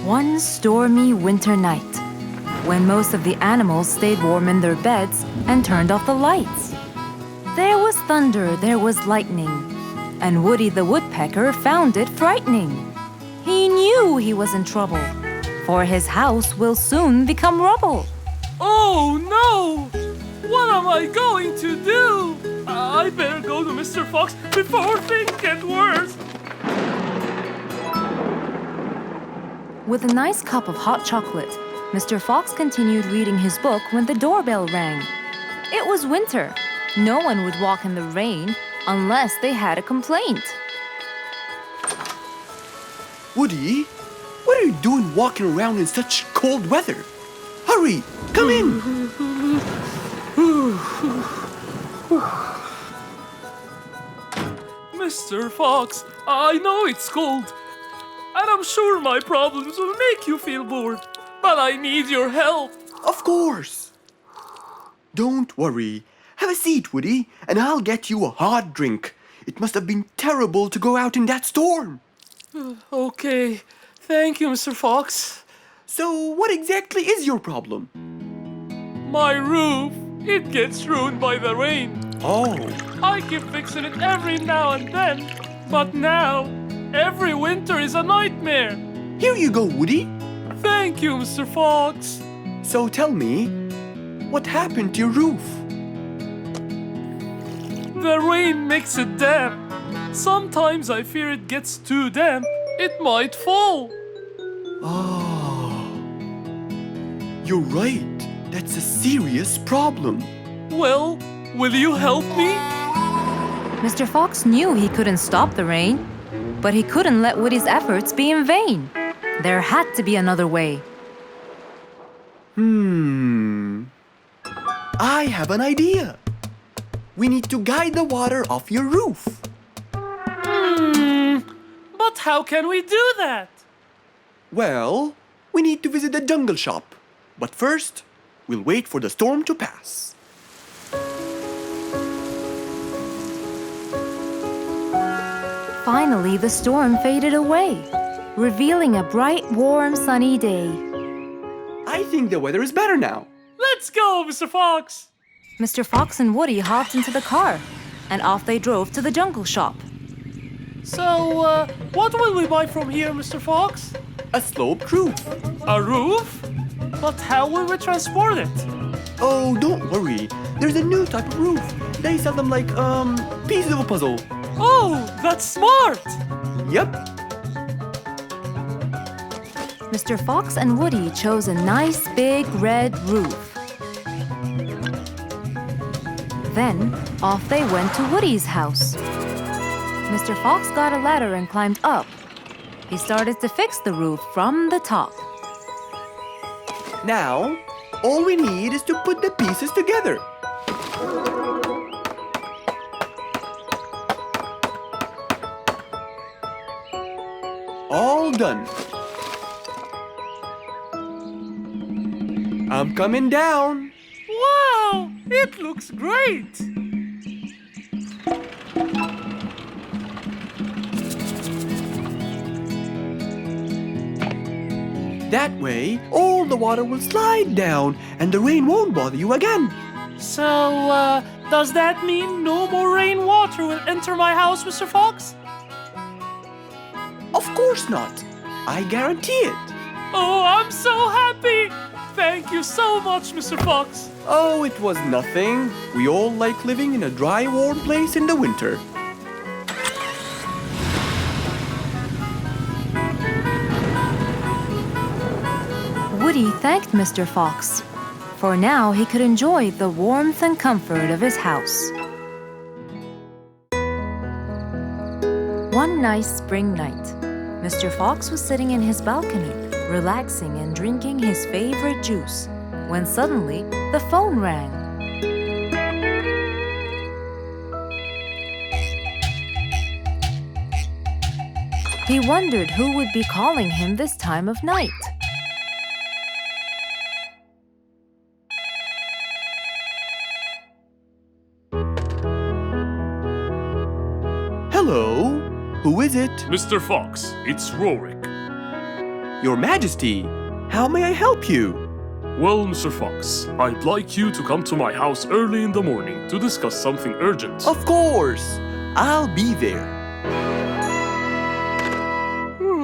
One stormy winter night, when most of the animals stayed warm in their beds and turned off the lights. There was thunder, there was lightning, and Woody the Woodpecker found it frightening. He knew he was in trouble, for his house will soon become rubble. Oh no! What am I going to do? I better go to Mr. Fox before things get worse. With a nice cup of hot chocolate, Mr. Fox continued reading his book when the doorbell rang. It was winter. No one would walk in the rain unless they had a complaint. Woody, what are you doing walking around in such cold weather? Hurry, come in! Mr. Fox, I know it's cold, and I'm sure my problems will make you feel bored, but I need your help. Of course. Don't worry. Have a seat, Woody, and I'll get you a hot drink. It must have been terrible to go out in that storm. Okay, thank you, Mr. Fox. So, what exactly is your problem? My roof, it gets ruined by the rain. Oh. I keep fixing it every now and then, but now, every winter is a nightmare. Here you go, Woody. Thank you, Mr. Fox. So tell me, what happened to your roof? The rain makes it damp. Sometimes I fear it gets too damp. It might fall. Oh. You're right. That's a serious problem. Well, will you help me? Mr. Fox knew he couldn't stop the rain, but he couldn't let Woody's efforts be in vain. There had to be another way. I have an idea. We need to guide the water off your roof. But how can we do that? Well, we need to visit the jungle shop. But first, we'll wait for the storm to pass. Finally, the storm faded away, revealing a bright, warm, sunny day. I think the weather is better now. Let's go, Mr. Fox. Mr. Fox and Woody hopped into the car, and off they drove to the jungle shop. So, what will we buy from here, Mr. Fox? A sloped roof. A roof? But how will we transport it? Oh, don't worry. There's a new type of roof. They sell them like, pieces of a puzzle. Oh, that's smart! Yep. Mr. Fox and Woody chose a nice big red roof. Then, off they went to Woody's house. Mr. Fox got a ladder and climbed up. He started to fix the roof from the top. Now, all we need is to put the pieces together. All done. I'm coming down. Wow, it looks great! That way, all the water will slide down and the rain won't bother you again. So, does that mean no more rainwater will enter my house, Mr. Fox? Of course not. I guarantee it. Oh, I'm so happy! Thank you so much, Mr. Fox. Oh, it was nothing. We all like living in a dry, warm place in the winter. Woody thanked Mr. Fox, for now he could enjoy the warmth and comfort of his house. One nice spring night, Mr. Fox was sitting in his balcony, relaxing and drinking his favorite juice, when suddenly the phone rang. He wondered who would be calling him this time of night. Hello? Who is it? Mr. Fox, it's Rorik. Your Majesty, how may I help you? Well, Mr. Fox, I'd like you to come to my house early in the morning to discuss something urgent. Of course, I'll be there.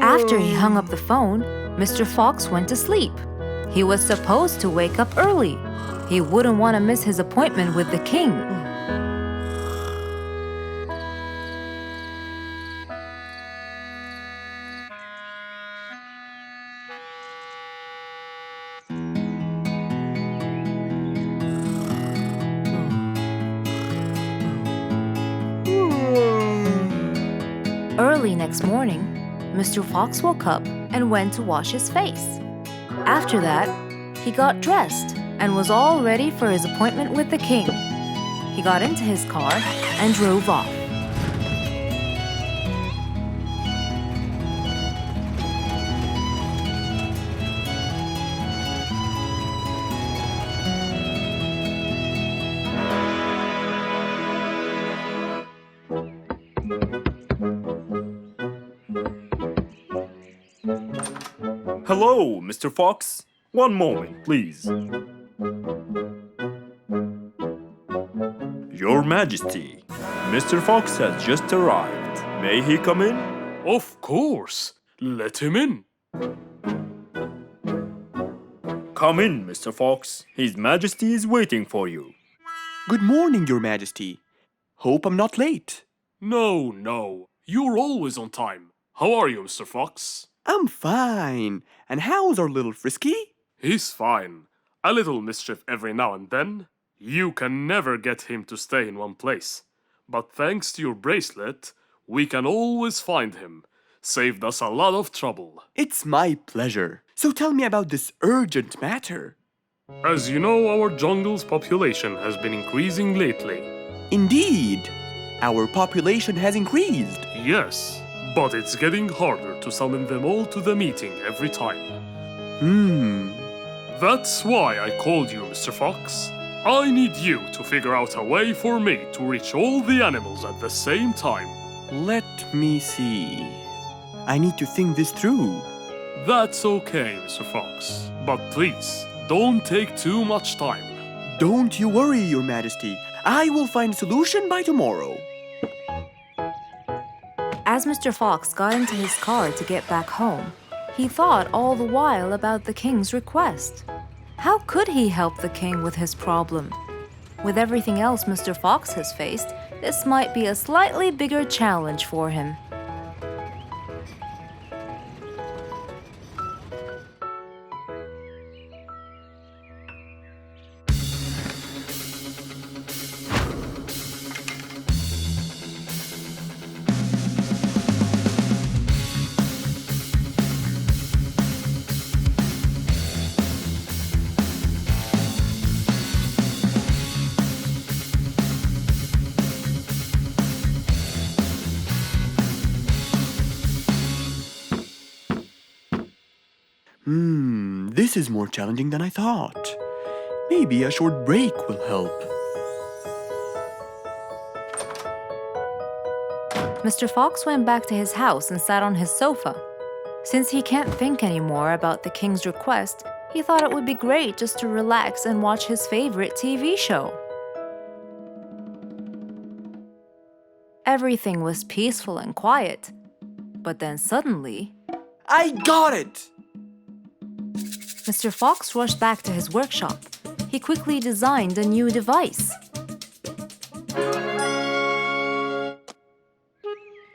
After he hung up the phone, Mr. Fox went to sleep. He was supposed to wake up early. He wouldn't want to miss his appointment with the king. Early next morning, Mr. Fox woke up and went to wash his face. After that, he got dressed and was all ready for his appointment with the king. He got into his car and drove off. Hello, Mr. Fox. One moment, please. Your Majesty, Mr. Fox has just arrived. May he come in? Of course. Let him in. Come in, Mr. Fox. His Majesty is waiting for you. Good morning, Your Majesty. Hope I'm not late. No. You're always on time. How are you, Mr. Fox? I'm fine. And how's our little Frisky? He's fine. A little mischief every now and then. You can never get him to stay in one place. But thanks to your bracelet, we can always find him. Saved us a lot of trouble. It's my pleasure. So tell me about this urgent matter. As you know, our jungle's population has been increasing lately. Indeed, our population has increased. Yes, but it's getting harder to summon them all to the meeting every time. That's why I called you, Mr. Fox. I need you to figure out a way for me to reach all the animals at the same time. Let me see. I need to think this through. That's okay, Mr. Fox. But please, don't take too much time. Don't you worry, Your Majesty. I will find a solution by tomorrow. As Mr. Fox got into his car to get back home, he thought all the while about the king's request. How could he help the king with his problem? With everything else Mr. Fox has faced, this might be a slightly bigger challenge for him. This is more challenging than I thought. Maybe a short break will help. Mr. Fox went back to his house and sat on his sofa. Since he can't think anymore about the king's request, he thought it would be great just to relax and watch his favorite TV show. Everything was peaceful and quiet, but then suddenly, I got it! Mr. Fox rushed back to his workshop. He quickly designed a new device.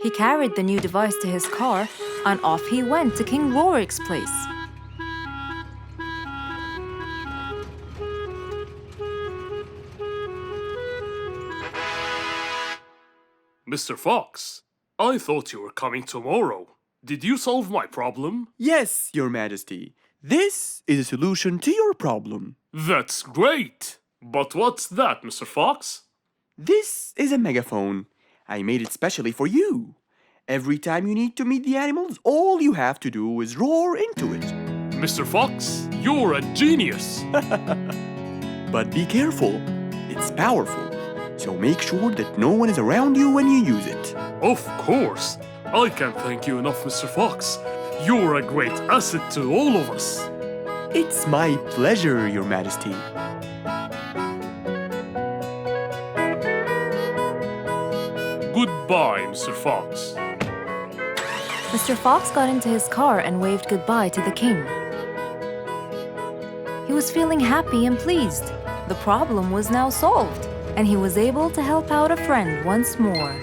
He carried the new device to his car, and off he went to King Rorik's place. Mr. Fox, I thought you were coming tomorrow. Did you solve my problem? Yes, Your Majesty. This is a solution to your problem. That's great! But what's that, Mr. Fox? This is a megaphone. I made it specially for you. Every time you need to meet the animals, all you have to do is roar into it. Mr. Fox, you're a genius! But be careful. It's powerful. So make sure that no one is around you when you use it. Of course! I can't thank you enough, Mr. Fox. You're a great asset to all of us. It's my pleasure, Your Majesty. Goodbye, Mr. Fox. Mr. Fox got into his car and waved goodbye to the king. He was feeling happy and pleased. The problem was now solved, and he was able to help out a friend once more.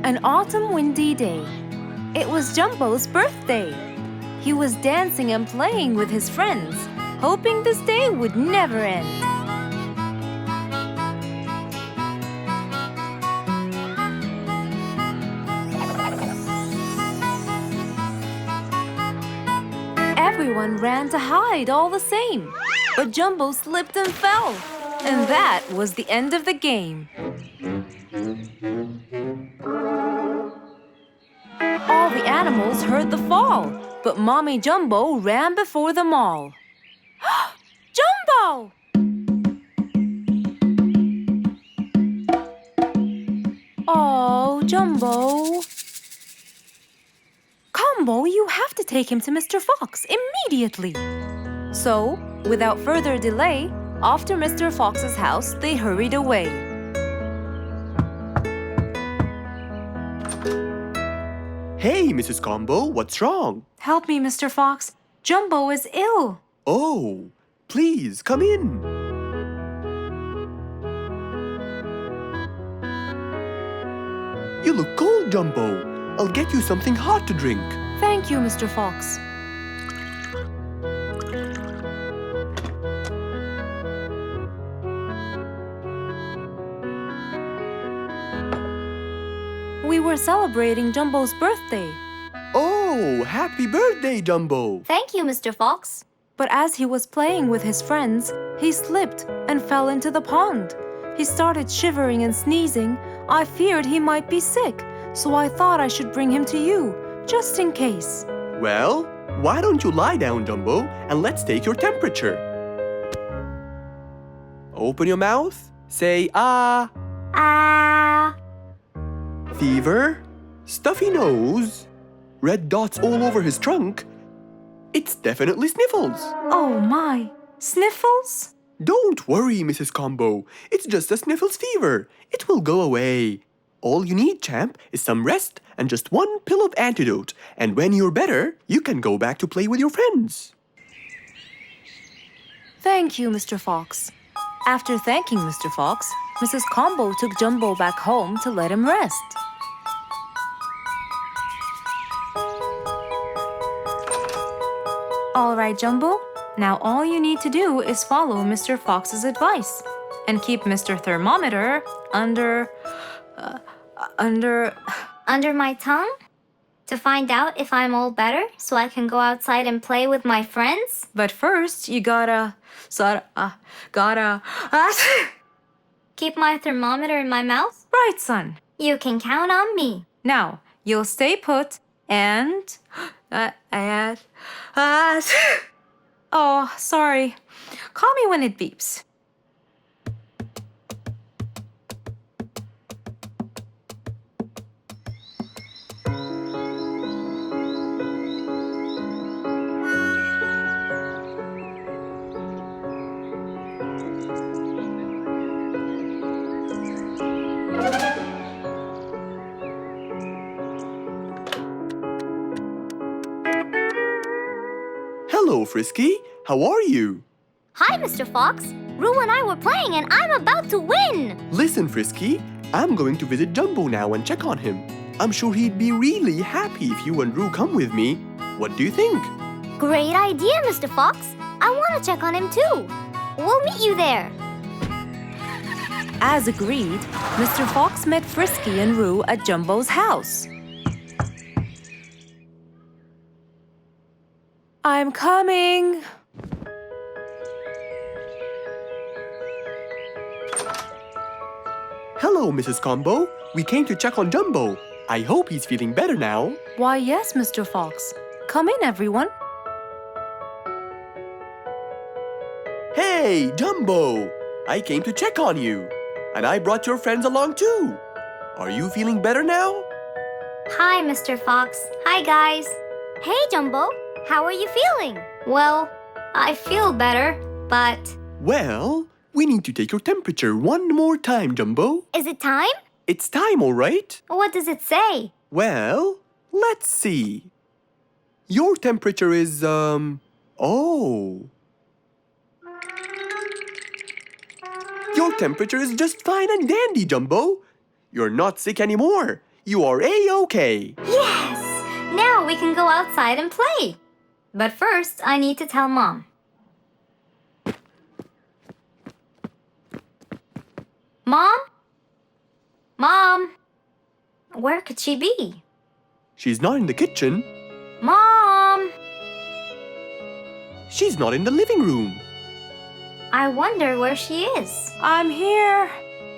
An autumn windy day. It was Jumbo's birthday. He was dancing and playing with his friends, hoping this day would never end. Everyone ran to hide all the same, but Jumbo slipped and fell. And that was the end of the game. All the animals heard the fall, but Mommy Jumbo ran before them all. Jumbo! Oh, Jumbo. Combo, you have to take him to Mr. Fox immediately. So, without further delay, off to Mr. Fox's house they hurried away. Hey, Mrs. Combo, what's wrong? Help me, Mr. Fox. Jumbo is ill. Oh, please, come in. You look cold, Jumbo. I'll get you something hot to drink. Thank you, Mr. Fox. We were celebrating Jumbo's birthday. Oh, happy birthday, Jumbo. Thank you, Mr. Fox. But as he was playing with his friends, he slipped and fell into the pond. He started shivering and sneezing. I feared he might be sick, so I thought I should bring him to you, just in case. Well, why don't you lie down, Jumbo, and let's take your temperature. Open your mouth. Say ah. Ah. Fever, stuffy nose, red dots all over his trunk. It's definitely sniffles. Oh my, sniffles? Don't worry, Mrs. Combo. It's just a sniffles fever. It will go away. All you need, champ, is some rest and just one pill of antidote. And when you're better, you can go back to play with your friends. Thank you, Mr. Fox. After thanking Mr. Fox, Mrs. Combo took Jumbo back home to let him rest. All right, Jumbo. Now all you need to do is follow Mr. Fox's advice and keep Mr. Thermometer under Under my tongue? To find out if I'm all better so I can go outside and play with my friends? But first, you gotta Keep my thermometer in my mouth? Right, son. You can count on me. Now, you'll stay put and oh, sorry. Call me when it beeps. Hello, Frisky. How are you? Hi, Mr. Fox. Roo and I were playing and I'm about to win. Listen, Frisky. I'm going to visit Jumbo now and check on him. I'm sure he'd be really happy if you and Roo come with me. What do you think? Great idea, Mr. Fox. I want to check on him too. We'll meet you there. As agreed, Mr. Fox met Frisky and Roo at Jumbo's house. I'm coming. Hello, Mrs. Combo. We came to check on Jumbo. I hope he's feeling better now. Why, yes, Mr. Fox. Come in, everyone. Hey, Jumbo! I came to check on you. And I brought your friends along too. Are you feeling better now? Hi, Mr. Fox. Hi, guys. Hey, Jumbo. How are you feeling? Well, I feel better, but... Well, we need to take your temperature one more time, Jumbo. Is it time? It's time, all right? What does it say? Well, let's see. Your temperature is, oh. Your temperature is just fine and dandy, Jumbo. You're not sick anymore. You are A-OK. Yes! Now we can go outside and play. But first, I need to tell Mom. Mom? Mom? Where could she be? She's not in the kitchen. Mom! She's not in the living room. I wonder where she is. I'm here,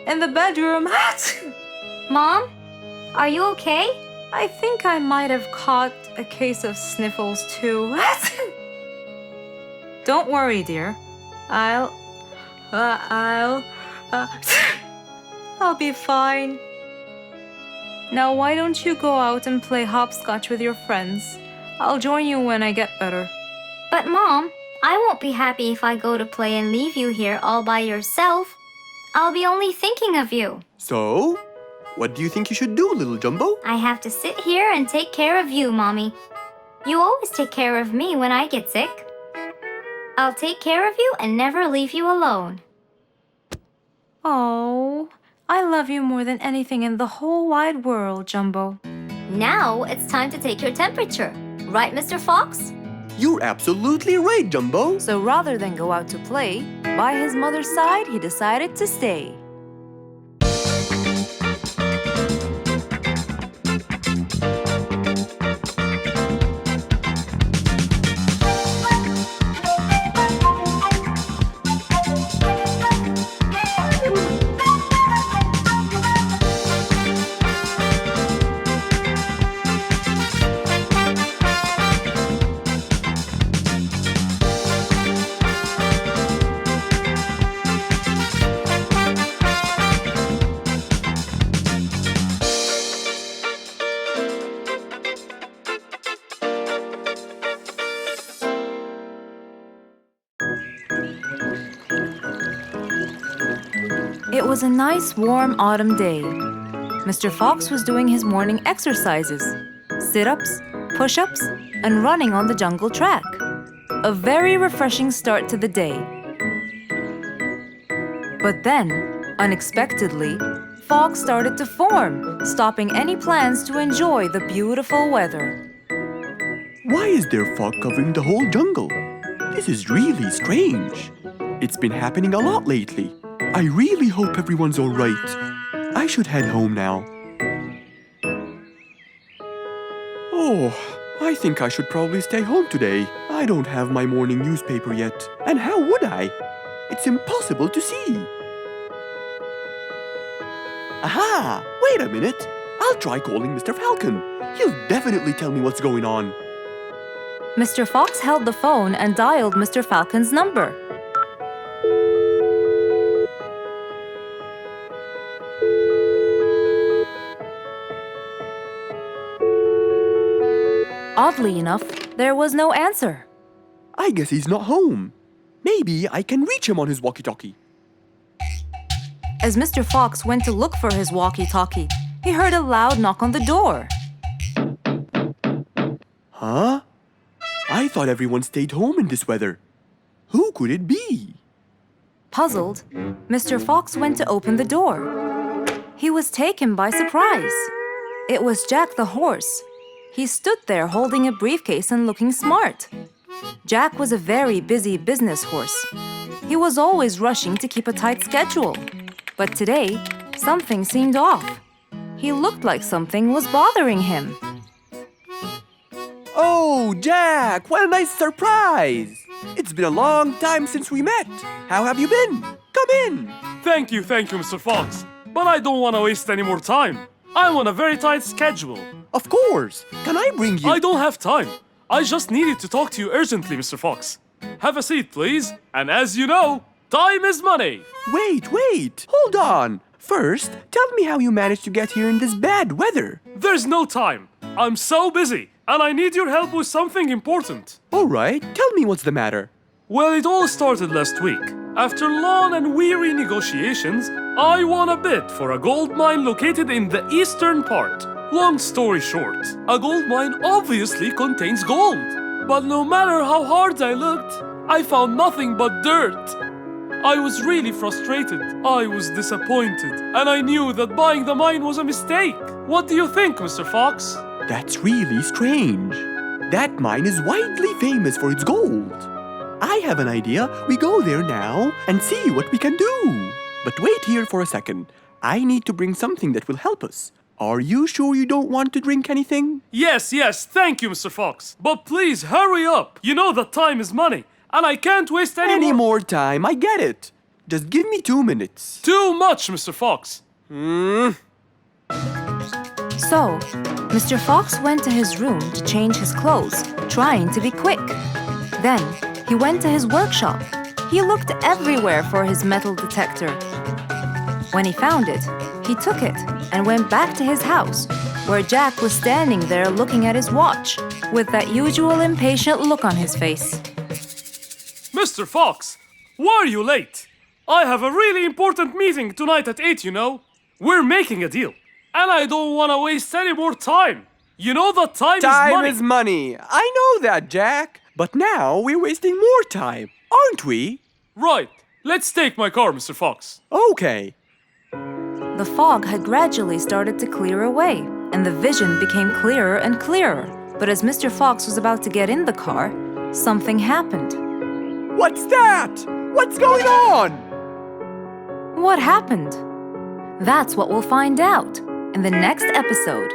in the bedroom. Mom? Are you okay? I think I might have caught a case of sniffles too. Don't worry, dear. I'll be fine. Now why don't you go out and play hopscotch with your friends? I'll join you when I get better. But Mom, I won't be happy if I go to play and leave you here all by yourself. I'll be only thinking of you. So, what do you think you should do, little Jumbo? I have to sit here and take care of you, Mommy. You always take care of me when I get sick. I'll take care of you and never leave you alone. Oh, I love you more than anything in the whole wide world, Jumbo. Now it's time to take your temperature. Right, Mr. Fox? You're absolutely right, Jumbo. So rather than go out to play, by his mother's side, he decided to stay. It was a nice warm autumn day. Mr. Fox was doing his morning exercises, sit-ups, push-ups, and running on the jungle track. A very refreshing start to the day. But then, unexpectedly, fog started to form, stopping any plans to enjoy the beautiful weather. Why is there fog covering the whole jungle? This is really strange. It's been happening a lot lately. I really hope everyone's all right. I should head home now. Oh, I think I should probably stay home today. I don't have my morning newspaper yet. And how would I? It's impossible to see. Aha! Wait a minute. I'll try calling Mr. Falcon. He'll definitely tell me what's going on. Mr. Fox held the phone and dialed Mr. Falcon's number. Oddly enough, there was no answer. I guess he's not home. Maybe I can reach him on his walkie-talkie. As Mr. Fox went to look for his walkie-talkie, he heard a loud knock on the door. Huh? I thought everyone stayed home in this weather. Who could it be? Puzzled, Mr. Fox went to open the door. He was taken by surprise. It was Jack the horse. He stood there holding a briefcase and looking smart. Jack was a very busy business horse. He was always rushing to keep a tight schedule. But today, something seemed off. He looked like something was bothering him. Oh, Jack, what a nice surprise! It's been a long time since we met. How have you been? Come in. Thank you, Mr. Fox. But I don't want to waste any more time. I'm on a very tight schedule. Of course. Can I bring you... I don't have time. I just needed to talk to you urgently, Mr. Fox. Have a seat, please. And as you know, time is money. Wait. Hold on. First, tell me how you managed to get here in this bad weather. There's no time. I'm so busy, and I need your help with something important. All right, tell me what's the matter. Well, it all started last week. After long and weary negotiations, I won a bid for a gold mine located in the eastern part. Long story short, a gold mine obviously contains gold. But no matter how hard I looked, I found nothing but dirt. I was really frustrated. I was disappointed, and I knew that buying the mine was a mistake. What do you think, Mr. Fox? That's really strange. That mine is widely famous for its gold. I have an idea. We go there now and see what we can do. But wait here for a second. I need to bring something that will help us. Are you sure you don't want to drink anything? Yes, thank you, Mr. Fox. But please, hurry up. You know that time is money, and I can't waste any more time, I get it. Just give me 2 minutes. Too much, Mr. Fox. So, Mr. Fox went to his room to change his clothes, trying to be quick. Then, he went to his workshop. He looked everywhere for his metal detector. When he found it, he took it and went back to his house, where Jack was standing there looking at his watch, with that usual impatient look on his face. Mr. Fox, why are you late? I have a really important meeting tonight at 8, you know. We're making a deal, and I don't want to waste any more time. You know that time is money. Time is money. I know that, Jack. But now we're wasting more time, aren't we? Right. Let's take my car, Mr. Fox. Okay. The fog had gradually started to clear away, and the vision became clearer and clearer. But as Mr. Fox was about to get in the car, something happened. What's that? What's going on? What happened? That's what we'll find out in the next episode.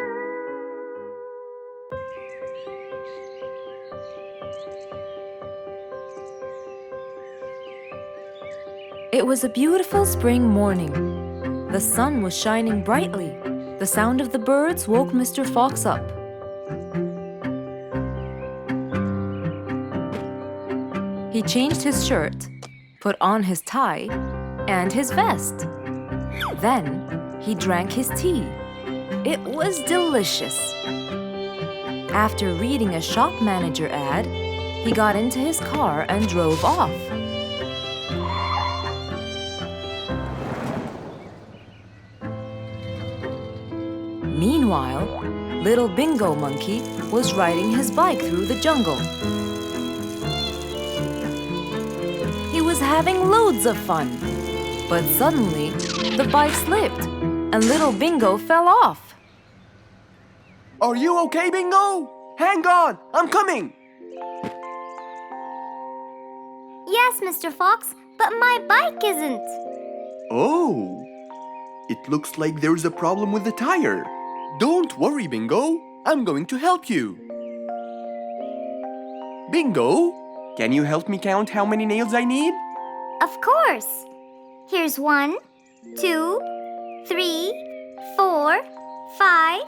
It was a beautiful spring morning. The sun was shining brightly. The sound of the birds woke Mr. Fox up. He changed his shirt, put on his tie, and his vest. Then he drank his tea. It was delicious. After reading a shop manager ad, he got into his car and drove off. Meanwhile, little Bingo Monkey was riding his bike through the jungle. He was having loads of fun, but suddenly the bike slipped and little Bingo fell off. Are you okay, Bingo? Hang on, I'm coming. Yes, Mr. Fox, but my bike isn't. Oh, it looks like there's a problem with the tire. Don't worry, Bingo. I'm going to help you. Bingo, can you help me count how many nails I need? Of course. Here's 1, 2, 3, 4, 5,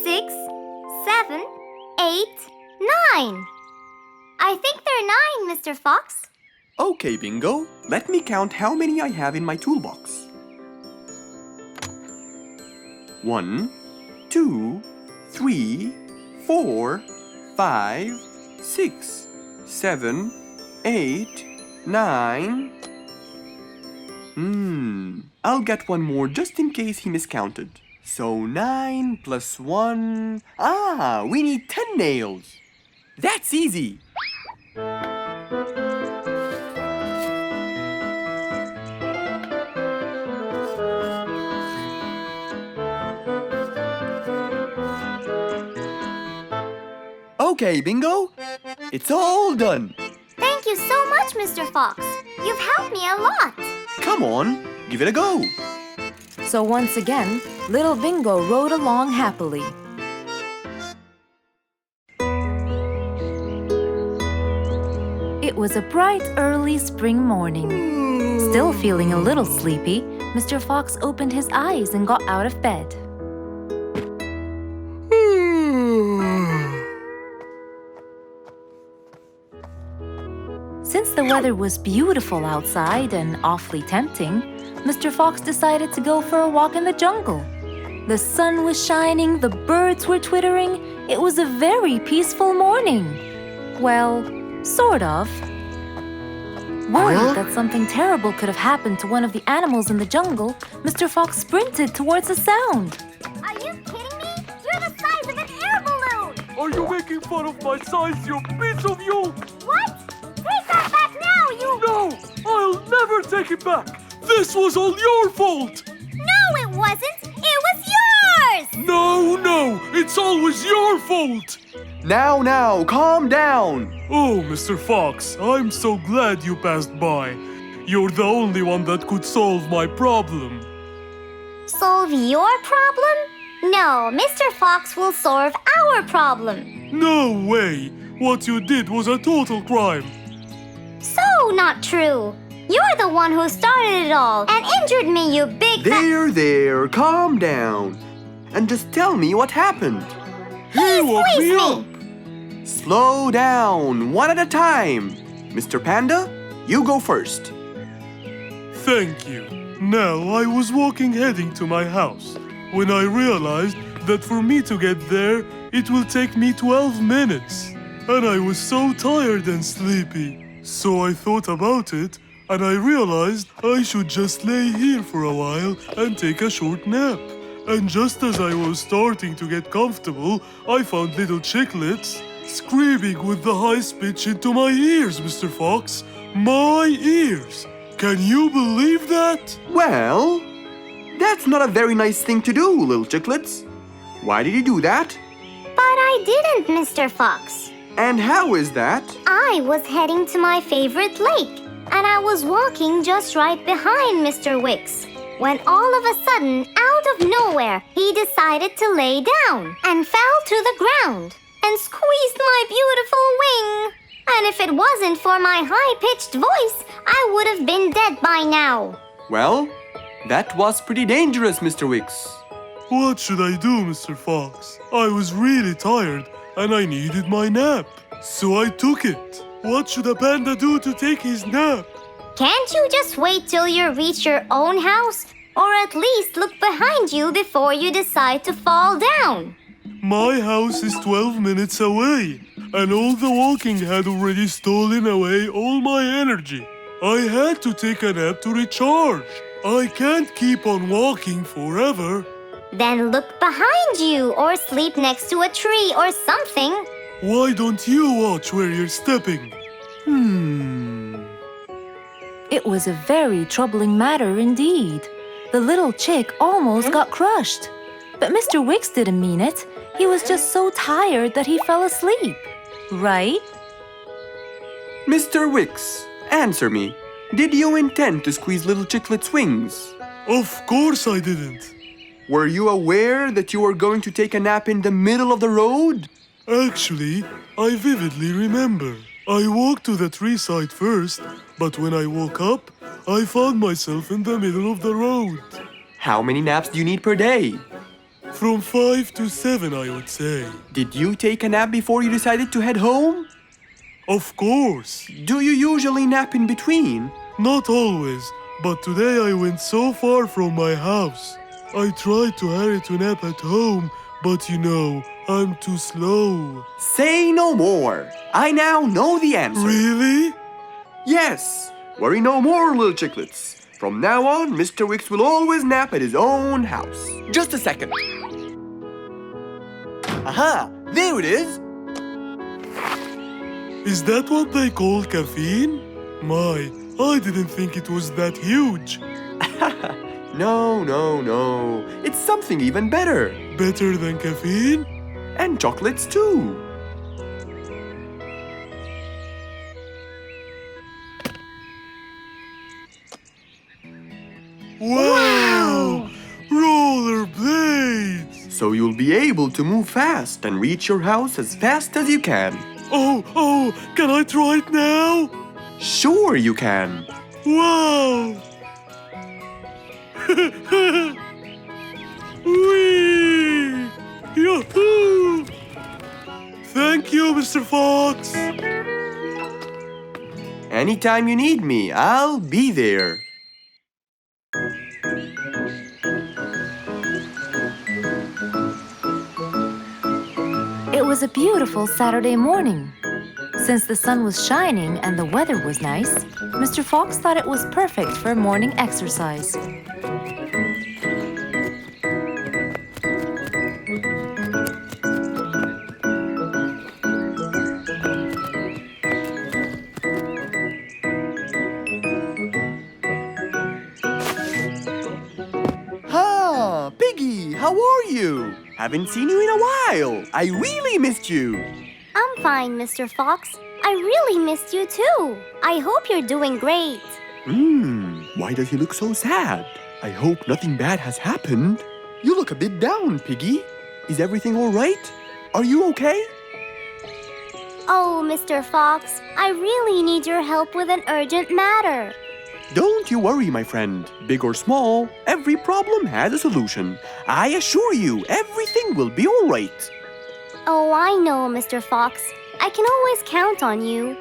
6, 7, 8, 9. I think they're 9, Mr. Fox. Okay, Bingo. Let me count how many I have in my toolbox. 1, 2, 3, 4, 5, 6, 7, 8, 9. I'll get one more just in case he miscounted. So 9 plus 1. We need 10 nails. That's easy. Okay, Bingo. It's all done. Thank you so much, Mr. Fox. You've helped me a lot. Come on, give it a go. So once again, little Bingo rode along happily. It was a bright early spring morning. Still feeling a little sleepy, Mr. Fox opened his eyes and got out of bed. Since the weather was beautiful outside and awfully tempting, Mr. Fox decided to go for a walk in the jungle. The sun was shining, the birds were twittering. It was a very peaceful morning. Well, sort of. Worried that something terrible could have happened to one of the animals in the jungle, Mr. Fox sprinted towards the sound. Are you kidding me? You're the size of an air balloon! Are you making fun of my size, you piece of you? What? Take that back now, you... No! I'll never take it back! This was all your fault! No, it wasn't! It was yours! No! It's always your fault! Now, calm down. Oh, Mr. Fox, I'm so glad you passed by. You're the only one that could solve my problem. Solve your problem? No, Mr. Fox will solve our problem. No way! What you did was a total crime. So not true. You're the one who started it all and injured me, you big... There, calm down. And just tell me what happened. He woke me up. Slow down, one at a time. Mr. Panda, you go first. Thank you. Now, I was walking heading to my house when I realized that for me to get there, it will take me 12 minutes. And I was so tired and sleepy. So I thought about it, and I realized I should just lay here for a while and take a short nap. And just as I was starting to get comfortable, I found little chicklets screaming with the highest pitch into my ears, Mr. Fox. My ears! Can you believe that? Well, that's not a very nice thing to do, little chicklets. Why did you do that? But I didn't, Mr. Fox. And how is that? I was heading to my favorite lake, and I was walking just right behind Mr. Wicks, when all of a sudden, out of nowhere, he decided to lay down and fell to the ground and squeezed my beautiful wing. And if it wasn't for my high-pitched voice, I would have been dead by now. Well, that was pretty dangerous, Mr. Wicks. What should I do, Mr. Fox? I was really tired and I needed my nap. So I took it. What should a panda do to take his nap? Can't you just wait till you reach your own house? Or at least look behind you before you decide to fall down? My house is 12 minutes away, and all the walking had already stolen away all my energy. I had to take a nap to recharge. I can't keep on walking forever. Then look behind you or sleep next to a tree or something. Why don't you watch where you're stepping? It was a very troubling matter indeed. The little chick almost got crushed. But Mr. Wicks didn't mean it. He was just so tired that he fell asleep. Right? Mr. Wicks, answer me. Did you intend to squeeze little chicklet's wings? Of course I didn't. Were you aware that you were going to take a nap in the middle of the road? Actually, I vividly remember. I walked to the tree side first, but when I woke up, I found myself in the middle of the road. How many naps do you need per day? From 5 to 7, I would say. Did you take a nap before you decided to head home? Of course. Do you usually nap in between? Not always, but today I went so far from my house. I tried to hurry to nap at home, but you know, I'm too slow. Say no more. I now know the answer. Really? Yes. Worry no more, little chicklets. From now on, Mr. Wicks will always nap at his own house. Just a second. Aha! There it is! Is that what they call caffeine? My, I didn't think it was that huge. No. It's something even better. Better than caffeine? And chocolates too. Wow! Rollerblades! So you'll be able to move fast and reach your house as fast as you can. Oh, can I try it now? Sure you can. Wow! Whee! Yahoo! Thank you, Mr. Fox. Anytime you need me, I'll be there. was a beautiful Saturday morning. Since the sun was shining and the weather was nice, Mr. Fox thought it was perfect for morning exercise. Piggy, how are you? Haven't seen you in a while. I really missed you. I'm fine, Mr. Fox. I really missed you too. I hope you're doing great. Why does he look so sad? I hope nothing bad has happened. You look a bit down, Piggy. Is everything all right? Are you okay? Oh, Mr. Fox, I really need your help with an urgent matter. Don't you worry, my friend. Big or small, every problem has a solution. I assure you, everything will be all right. Oh, I know, Mr. Fox. I can always count on you.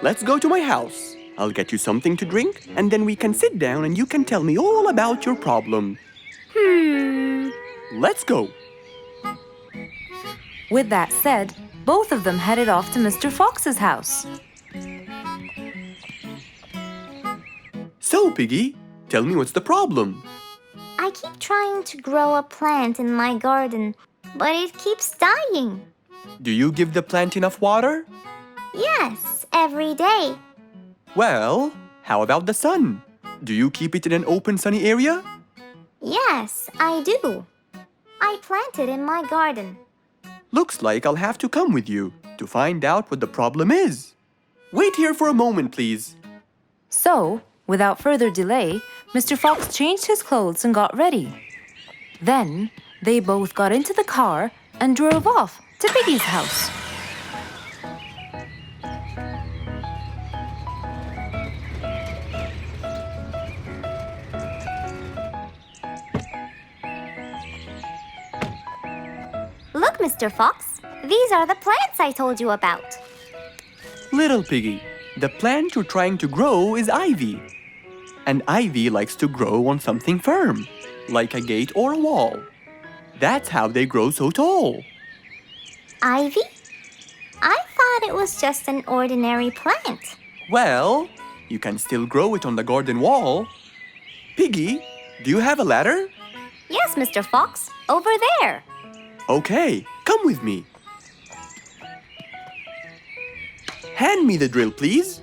Let's go to my house. I'll get you something to drink, and then we can sit down and you can tell me all about your problem. Let's go. With that said, both of them headed off to Mr. Fox's house. So, Piggy, tell me what's the problem? I keep trying to grow a plant in my garden, but it keeps dying. Do you give the plant enough water? Yes, every day. Well, how about the sun? Do you keep it in an open, sunny area? Yes, I do. I plant it in my garden. Looks like I'll have to come with you to find out what the problem is. Wait here for a moment, please. So, without further delay, Mr. Fox changed his clothes and got ready. Then, they both got into the car and drove off to Piggy's house. Look, Mr. Fox, these are the plants I told you about. Little Piggy, the plant you're trying to grow is ivy. And ivy likes to grow on something firm, like a gate or a wall. That's how they grow so tall. Ivy? I thought it was just an ordinary plant. Well, you can still grow it on the garden wall. Piggy, do you have a ladder? Yes, Mr. Fox, over there. Okay, come with me. Hand me the drill, please.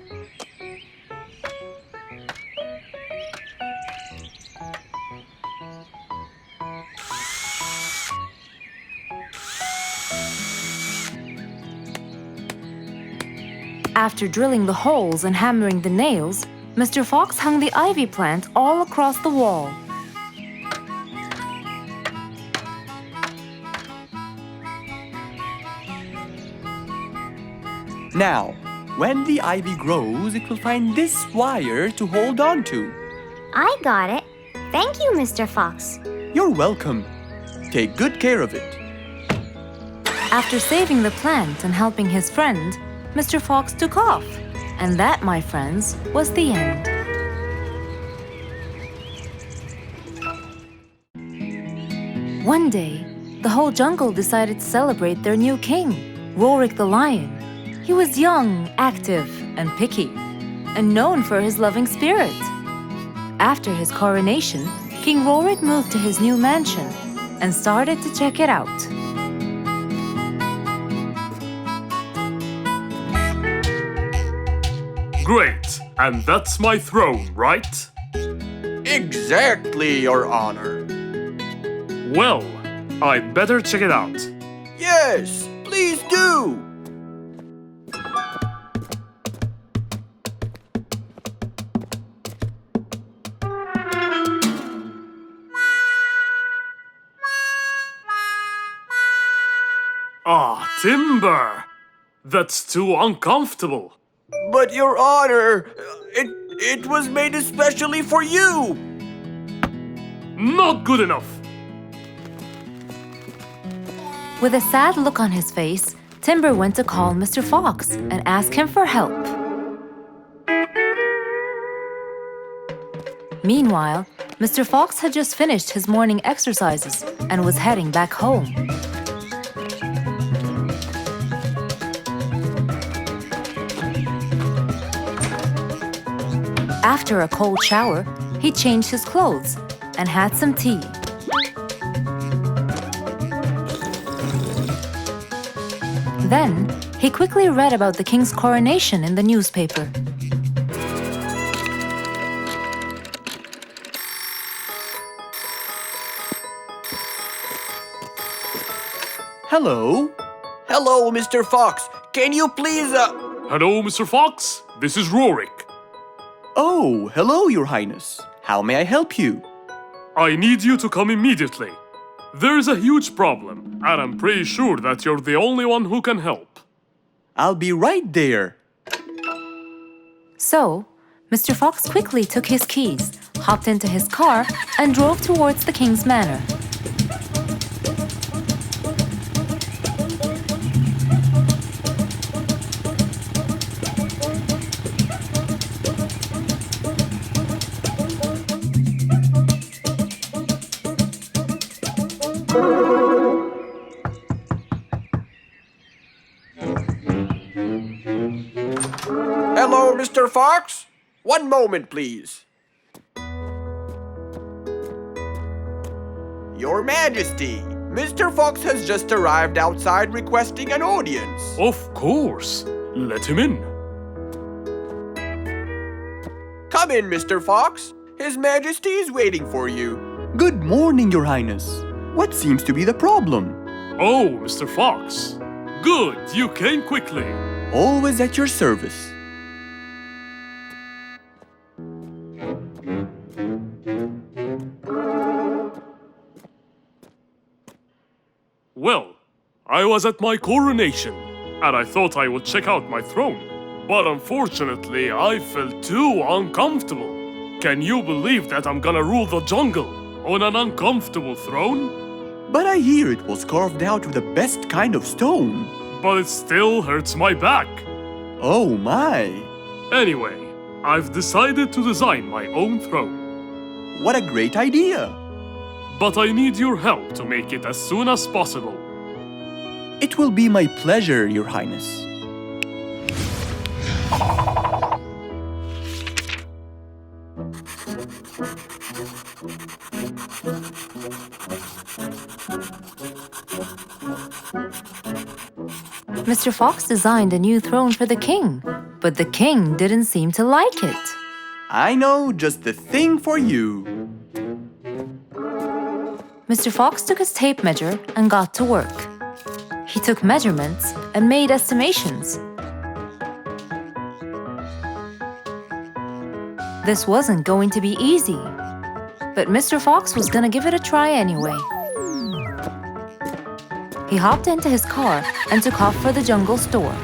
After drilling the holes and hammering the nails, Mr. Fox hung the ivy plant all across the wall. Now, when the ivy grows, it will find this wire to hold on to. I got it. Thank you, Mr. Fox. You're welcome. Take good care of it. After saving the plant and helping his friend, Mr. Fox took off. And that, my friends, was the end. One day, the whole jungle decided to celebrate their new king, Rorik the lion. He was young, active, and picky, and known for his loving spirit. After his coronation, King Rorik moved to his new mansion and started to check it out. Great, and that's my throne, right? Exactly, Your Honor. Well, I'd better check it out. Yes, please do. Ah, timber! That's too uncomfortable. But Your Honor, it was made especially for you. Not good enough. With a sad look on his face, Timber went to call Mr. Fox and ask him for help. Meanwhile, Mr. Fox had just finished his morning exercises and was heading back home. After a cold shower, he changed his clothes and had some tea. Then, he quickly read about the king's coronation in the newspaper. Hello? Hello, Mr. Fox. Can you please, Hello, Mr. Fox. This is Rorik. Oh, hello, Your Highness. How may I help you? I need you to come immediately. There is a huge problem, and I'm pretty sure that you're the only one who can help. I'll be right there. So, Mr. Fox quickly took his keys, hopped into his car, and drove towards the king's manor. Hello, Mr. Fox. One moment, please. Your Majesty, Mr. Fox has just arrived outside requesting an audience. Of course. Let him in. Come in, Mr. Fox. His Majesty is waiting for you. Good morning, Your Highness. What seems to be the problem? Oh, Mr. Fox. Good, you came quickly. Always at your service. Well, I was at my coronation, and I thought I would check out my throne. But unfortunately, I felt too uncomfortable. Can you believe that I'm gonna rule the jungle on an uncomfortable throne? But I hear it was carved out with the best kind of stone. But it still hurts my back. Oh my! Anyway, I've decided to design my own throne. What a great idea! But I need your help to make it as soon as possible. It will be my pleasure, Your Highness. Mr. Fox designed a new throne for the king, but the king didn't seem to like it. I know just the thing for you. Mr. Fox took his tape measure and got to work. He took measurements and made estimations. This wasn't going to be easy, but Mr. Fox was gonna give it a try anyway. He hopped into his car and took off for the jungle store.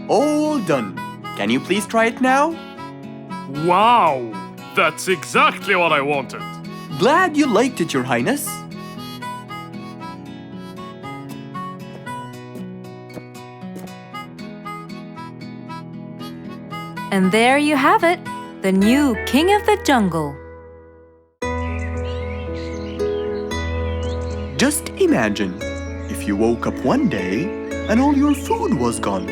All done. Can you please try it now? Wow! That's exactly what I wanted. Glad you liked it, Your Highness. And there you have it, the new king of the jungle. Just imagine, if you woke up one day and all your food was gone.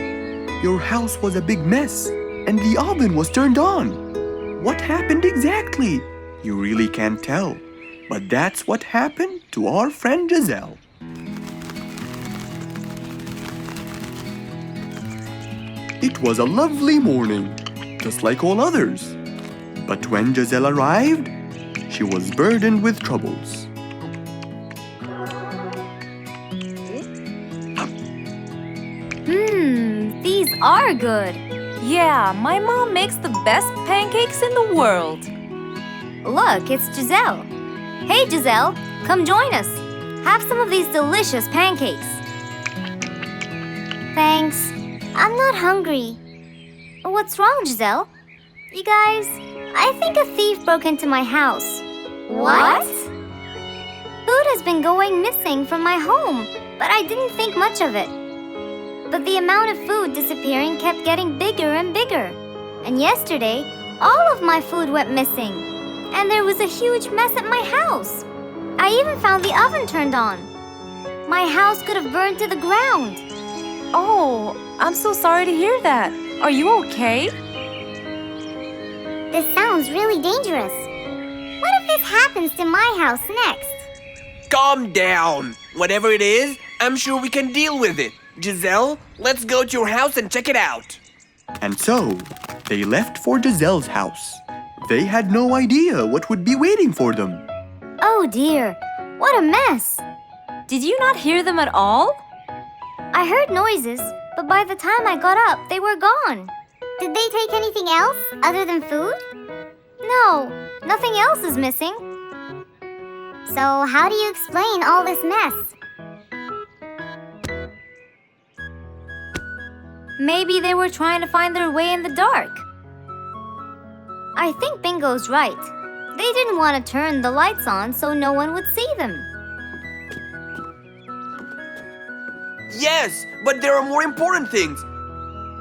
Your house was a big mess and the oven was turned on. What happened exactly? You really can't tell. But that's what happened to our friend Giselle. It was a lovely morning, just like all others. But when Giselle arrived, she was burdened with troubles. These are good. Yeah, my mom makes the best pancakes in the world. Look, it's Giselle. Hey, Giselle, come join us. Have some of these delicious pancakes. Thanks. I'm not hungry. What's wrong, Giselle? You guys, I think a thief broke into my house. What? Who food has been going missing from my home, but I didn't think much of it. But the amount of food disappearing kept getting bigger and bigger. And yesterday, all of my food went missing. And there was a huge mess at my house. I even found the oven turned on. My house could have burned to the ground. Oh, I'm so sorry to hear that. Are you okay? This sounds really dangerous. What if this happens to my house next? Calm down. Whatever it is, I'm sure we can deal with it. Giselle, let's go to your house and check it out. And so, they left for Giselle's house. They had no idea what would be waiting for them. Oh dear, what a mess. Did you not hear them at all? I heard noises, but by the time I got up, they were gone. Did they take anything else other than food? No, nothing else is missing. So how do you explain all this mess? Maybe they were trying to find their way in the dark. I think Bingo's right. They didn't want to turn the lights on so no one would see them. Yes, but there are more important things.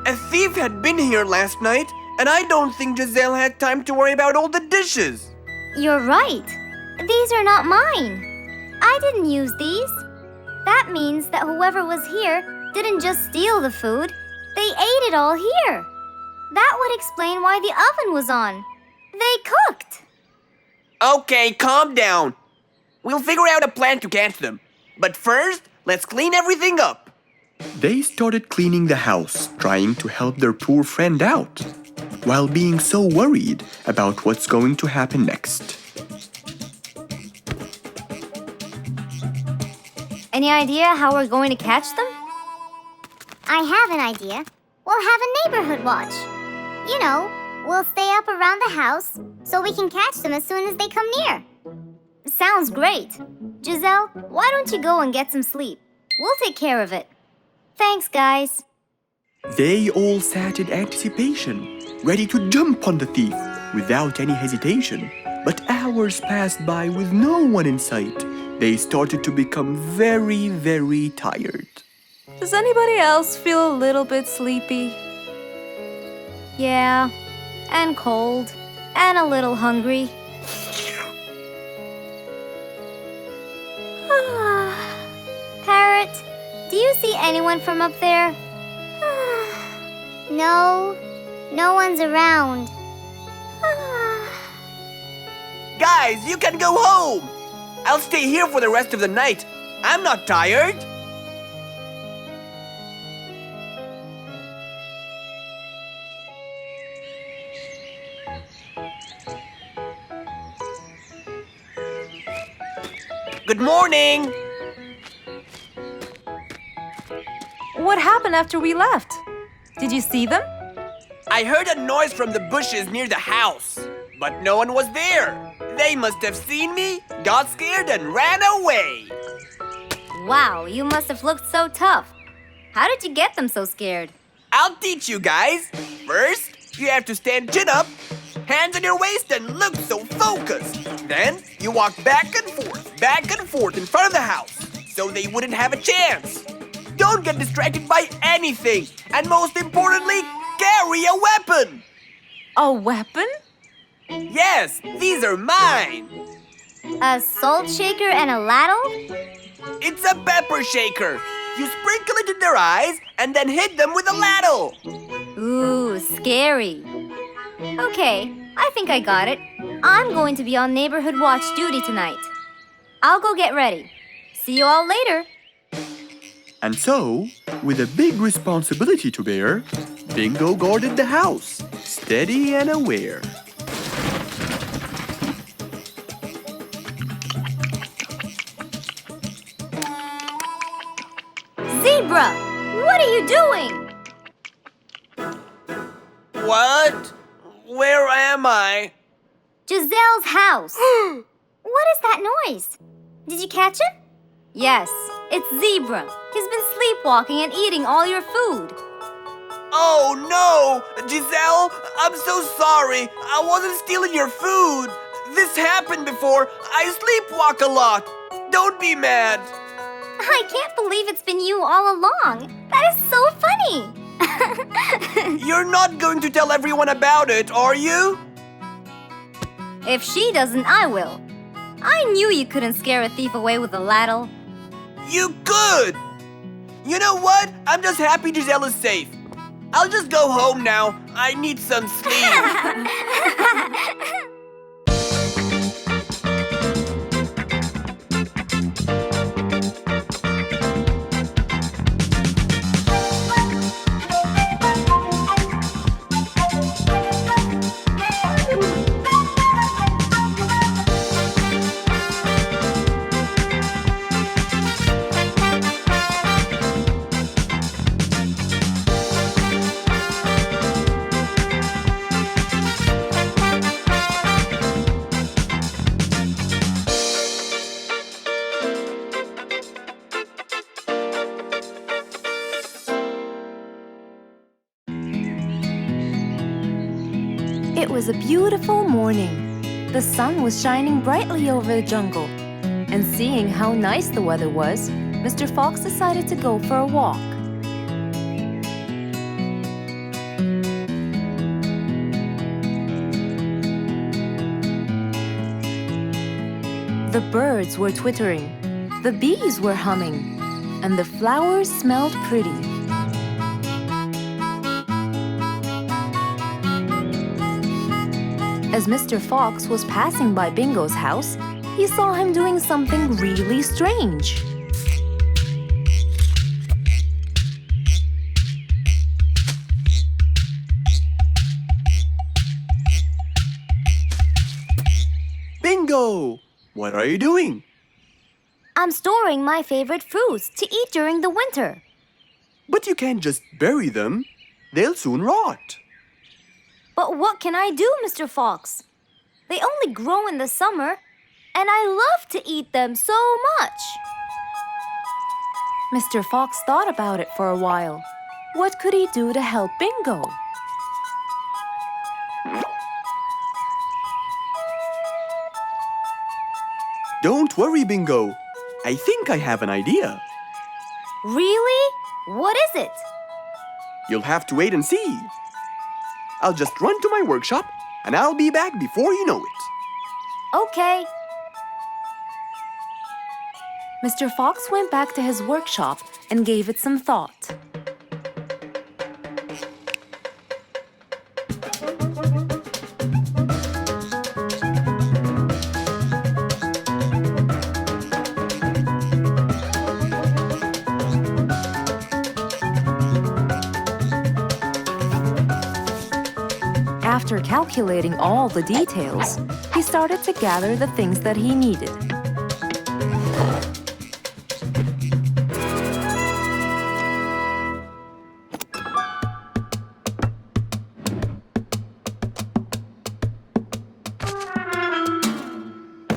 A thief had been here last night, and I don't think Giselle had time to worry about all the dishes. You're right. These are not mine. I didn't use these. That means that whoever was here didn't just steal the food. They ate it all here. That would explain why the oven was on. They cooked. Okay, calm down. We'll figure out a plan to catch them. But first, let's clean everything up. They started cleaning the house, trying to help their poor friend out, while being so worried about what's going to happen next. Any idea how we're going to catch them? I have an idea. We'll have a neighborhood watch. You know, we'll stay up around the house so we can catch them as soon as they come near. Sounds great. Giselle, why don't you go and get some sleep? We'll take care of it. Thanks, guys. They all sat in anticipation, ready to jump on the thief without any hesitation. But hours passed by with no one in sight. They started to become very, very tired. Does anybody else feel a little bit sleepy? Yeah, and cold, and a little hungry. Parrot, do you see anyone from up there? No, no one's around. Guys, you can go home! I'll stay here for the rest of the night. I'm not tired. Good morning! What happened after we left? Did you see them? I heard a noise from the bushes near the house, but no one was there. They must have seen me, got scared, and ran away. Wow, you must have looked so tough. How did you get them so scared? I'll teach you guys. First, you have to stand chin up, hands on your waist, and look so focused. Then, you walk back and forth in front of the house, so they wouldn't have a chance. Don't get distracted by anything, and most importantly, carry a weapon. A weapon? Yes, these are mine. A salt shaker and a ladle? It's a pepper shaker. You sprinkle it in their eyes and then hit them with a ladle. Ooh, scary. Okay, I think I got it. I'm going to be on neighborhood watch duty tonight. I'll go get ready. See you all later. And so, with a big responsibility to bear, Bingo guarded the house, steady and aware. Zebra, what are you doing? What? Where am I? Giselle's house. What is that noise? Did you catch it? Yes, it's Zebra. He's been sleepwalking and eating all your food. Oh no! Giselle, I'm so sorry. I wasn't stealing your food. This happened before. I sleepwalk a lot. Don't be mad. I can't believe it's been you all along. That is so funny. You're not going to tell everyone about it, are you? If she doesn't, I will. I knew you couldn't scare a thief away with a ladle. You could! You know what? I'm just happy Giselle is safe. I'll just go home now. I need some sleep. It was a beautiful morning. The sun was shining brightly over the jungle. And seeing how nice the weather was, Mr. Fox decided to go for a walk. The birds were twittering, the bees were humming, and the flowers smelled pretty. As Mr. Fox was passing by Bingo's house, he saw him doing something really strange. Bingo! What are you doing? I'm storing my favorite fruits to eat during the winter. But you can't just bury them. They'll soon rot. But what can I do, Mr. Fox? They only grow in the summer, and I love to eat them so much. Mr. Fox thought about it for a while. What could he do to help Bingo? Don't worry, Bingo. I think I have an idea. Really? What is it? You'll have to wait and see. I'll just run to my workshop, and I'll be back before you know it. Okay. Mr. Fox went back to his workshop and gave it some thought. After calculating all the details, he started to gather the things that he needed.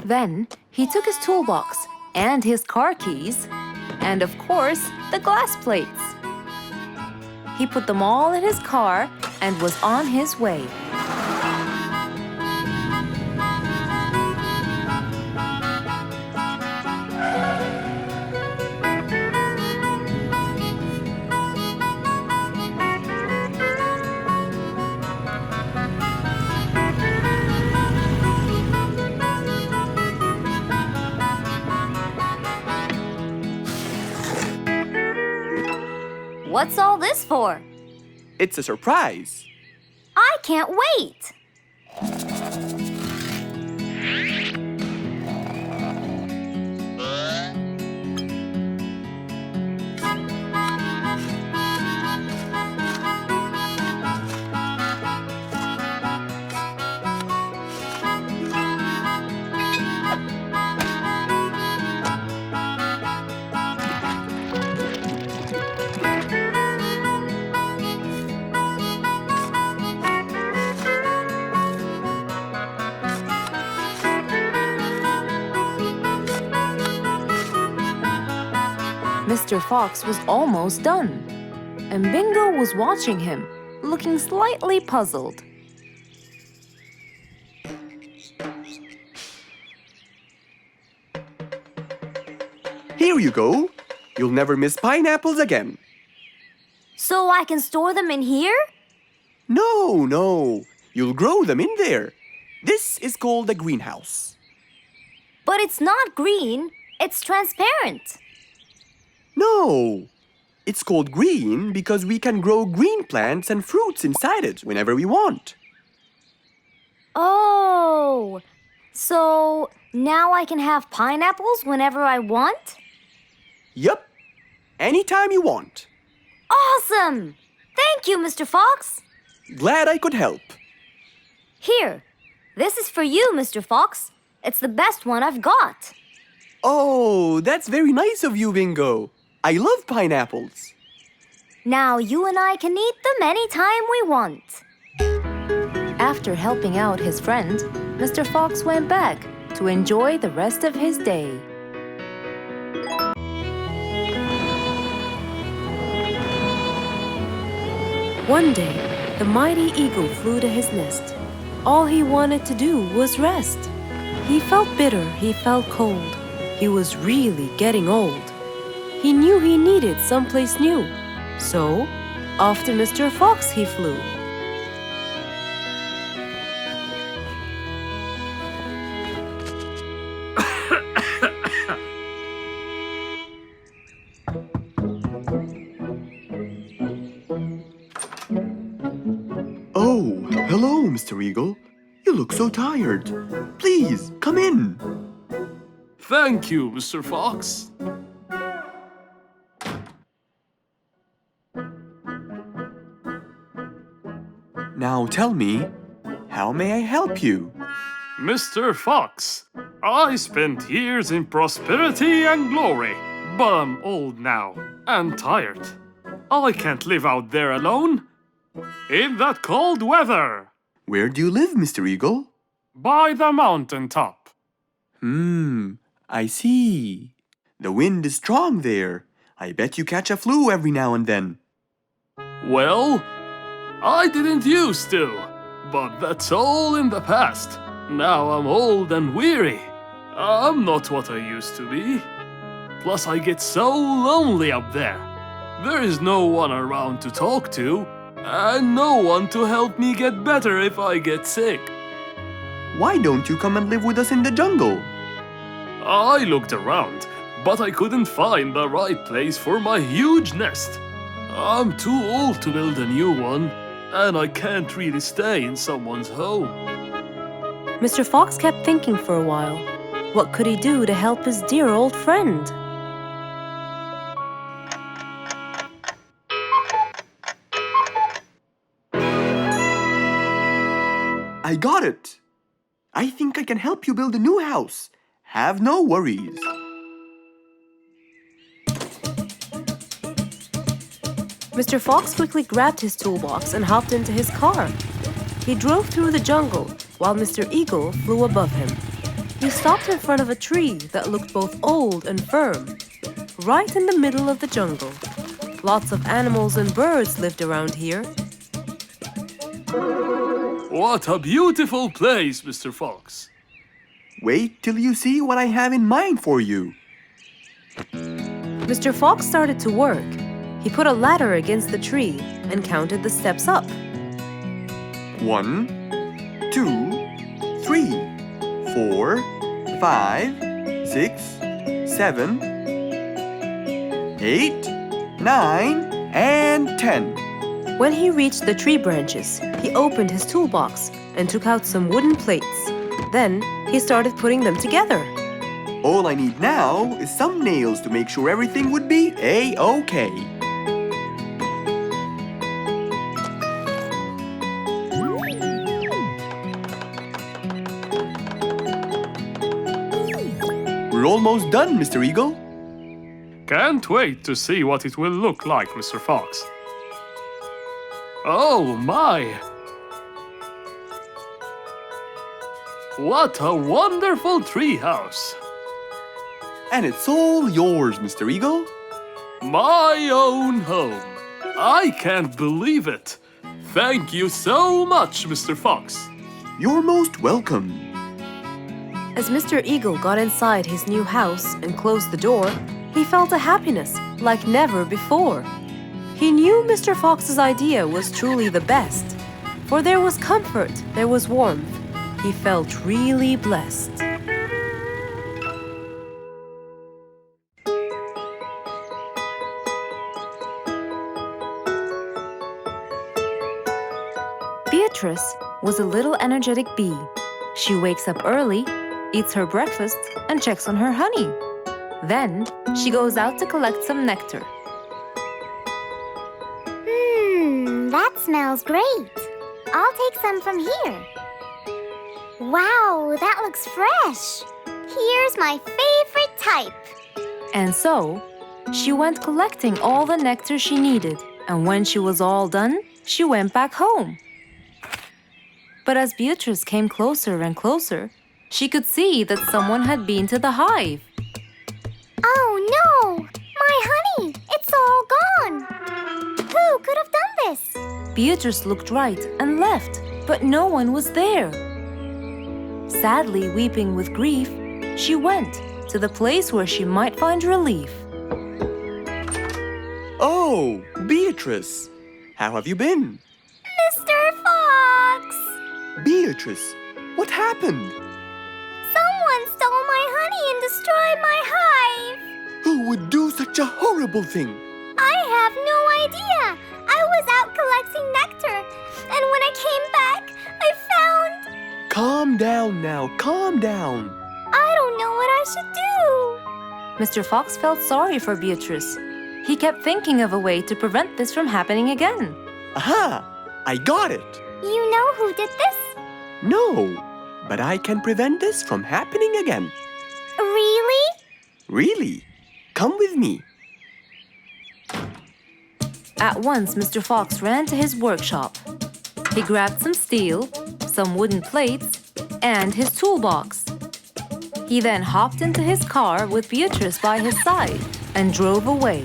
Then he took his toolbox and his car keys, and of course, the glass plates. He put them all in his car and was on his way. What's all this for? It's a surprise. I can't wait. Mr. Fox was almost done, and Bingo was watching him, looking slightly puzzled. Here you go. You'll never miss pineapples again. So I can store them in here? No. You'll grow them in there. This is called a greenhouse. But it's not green. It's transparent. No. It's called green because we can grow green plants and fruits inside it whenever we want. Oh, so now I can have pineapples whenever I want? Yup. Anytime you want. Awesome! Thank you, Mr. Fox. Glad I could help. Here, this is for you, Mr. Fox. It's the best one I've got. Oh, that's very nice of you, Bingo. I love pineapples. Now you and I can eat them anytime we want. After helping out his friend, Mr. Fox went back to enjoy the rest of his day. One day, the mighty eagle flew to his nest. All he wanted to do was rest. He felt bitter, he felt cold. He was really getting old. He knew he needed someplace new. So, off to Mr. Fox he flew. Oh, hello, Mr. Eagle. You look so tired. Please, come in. Thank you, Mr. Fox. Now tell me, how may I help you? Mr. Fox, I spent years in prosperity and glory, but I'm old now and tired. I can't live out there alone in that cold weather. Where do you live, Mr. Eagle? By the mountain top. I see. The wind is strong there. I bet you catch a flu every now and then. Well, I didn't used to, but that's all in the past. Now I'm old and weary. I'm not what I used to be. Plus I get so lonely up there. There is no one around to talk to, and no one to help me get better if I get sick. Why don't you come and live with us in the jungle? I looked around, but I couldn't find the right place for my huge nest. I'm too old to build a new one, and I can't really stay in someone's home. Mr. Fox kept thinking for a while. What could he do to help his dear old friend? I got it. I think I can help you build a new house. Have no worries. Mr. Fox quickly grabbed his toolbox and hopped into his car. He drove through the jungle while Mr. Eagle flew above him. He stopped in front of a tree that looked both old and firm, right in the middle of the jungle. Lots of animals and birds lived around here. What a beautiful place, Mr. Fox. Wait till you see what I have in mind for you. Mr. Fox started to work. He put a ladder against the tree and counted the steps up. 1, 2, 3, 4, 5, 6, 7, 8, 9, and 10. When he reached the tree branches, he opened his toolbox and took out some wooden plates. Then he started putting them together. All I need now is some nails to make sure everything would be A-OK. We're almost done, Mr. Eagle. Can't wait to see what it will look like, Mr. Fox. Oh my! What a wonderful treehouse! And it's all yours, Mr. Eagle. My own home. I can't believe it. Thank you so much, Mr. Fox. You're most welcome. As Mr. Eagle got inside his new house and closed the door, He felt a happiness like never before. He knew Mr. Fox's idea was truly the best, for there was comfort, there was warmth. He felt really blessed. Beatrice was a little energetic bee. She wakes up early, eats her breakfast, and checks on her honey. Then, she goes out to collect some nectar. That smells great. I'll take some from here. Wow, that looks fresh. Here's my favorite type. And so, she went collecting all the nectar she needed, and when she was all done, she went back home. But as Beatrice came closer and closer, she could see that someone had been to the hive. Oh no! My honey! It's all gone! Who could have done this? Beatrice looked right and left, but no one was there. Sadly weeping with grief, she went to the place where she might find relief. Oh, Beatrice, how have you been? Mr. Fox! Beatrice, what happened? Someone stole my honey and destroyed my hive! Who would do such a horrible thing? I have no idea! I was out collecting nectar, and when I came back, I found... Calm down now, calm down. I don't know what I should do. Mr. Fox felt sorry for Beatrice. He kept thinking of a way to prevent this from happening again. Aha! I got it! You know who did this? No, but I can prevent this from happening again. Really? Really? Come with me. At once, Mr. Fox ran to his workshop. He grabbed some steel, some wooden plates, and his toolbox. He then hopped into his car with Beatrice by his side and drove away.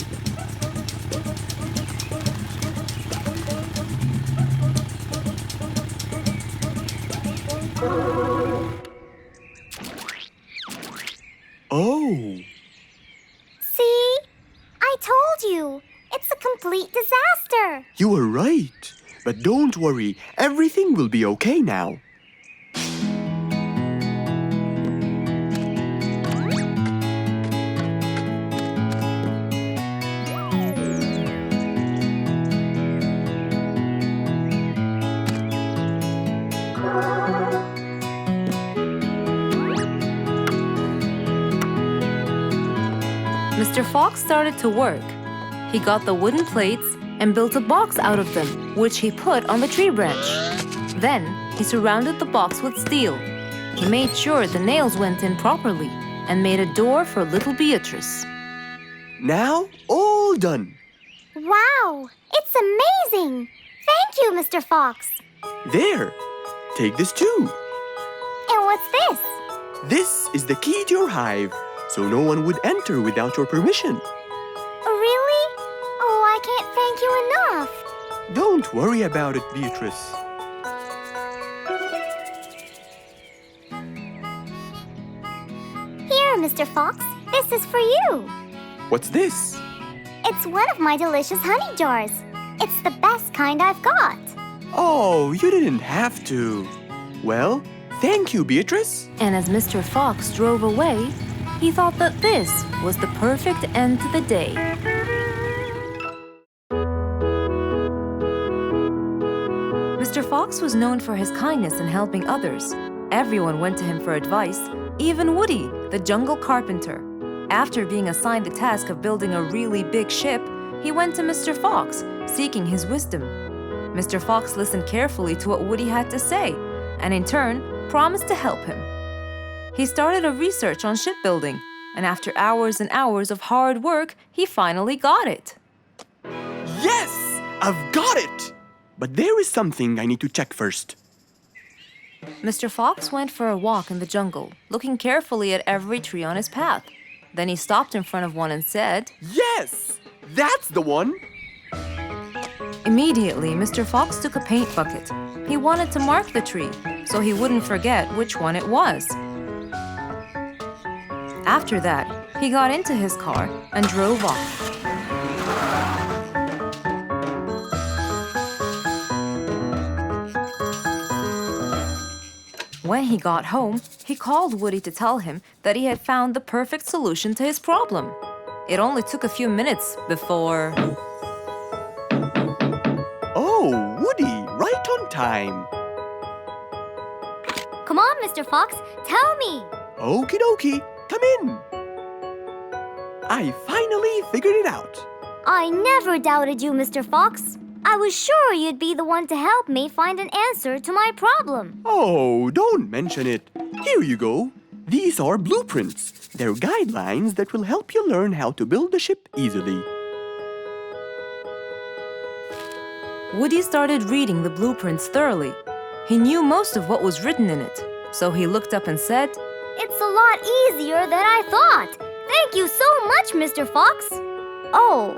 Oh, See? I told you. It's a complete disaster. you were right. But don't worry, everything will be okay now. Mr. Fox started to work. He got the wooden plates and built a box out of them, which he put on the tree branch. Then, he surrounded the box with steel. He made sure the nails went in properly and made a door for little Beatrice. Now, all done. Wow, it's amazing. Thank you, Mr. Fox. There, take this too. And what's this? This is the key to your hive, so no one would enter without your permission. Really? Oh, I can't thank you enough. Don't worry about it, Beatrice. Here, Mr. Fox, this is for you. What's this? It's one of my delicious honey jars. It's the best kind I've got. Oh, you didn't have to. Well, thank you, Beatrice. And as Mr. Fox drove away, he thought that this was the perfect end to the day. Mr. Fox was known for his kindness in helping others. Everyone went to him for advice, even Woody, the jungle carpenter. After being assigned the task of building a really big ship, he went to Mr. Fox, seeking his wisdom. Mr. Fox listened carefully to what Woody had to say, and in turn, promised to help him. He started a research on shipbuilding, and after hours and hours of hard work, he finally got it. Yes, I've got it. But there is something I need to check first. Mr. Fox went for a walk in the jungle, looking carefully at every tree on his path. Then he stopped in front of one and said, Yes, that's the one. Immediately, Mr. Fox took a paint bucket. He wanted to mark the tree, so he wouldn't forget which one it was. After that, he got into his car and drove off. When he got home, he called Woody to tell him that he had found the perfect solution to his problem. It only took a few minutes before... Oh, Woody, right on time. Come on, Mr. Fox, tell me. Okie dokie, come in. I finally figured it out. I never doubted you, Mr. Fox. I was sure you'd be the one to help me find an answer to my problem. Oh, don't mention it. Here you go. These are blueprints. They're guidelines that will help you learn how to build the ship easily. Woody started reading the blueprints thoroughly. He knew most of what was written in it, so he looked up and said, It's a lot easier than I thought. Thank you so much, Mr. Fox. Oh,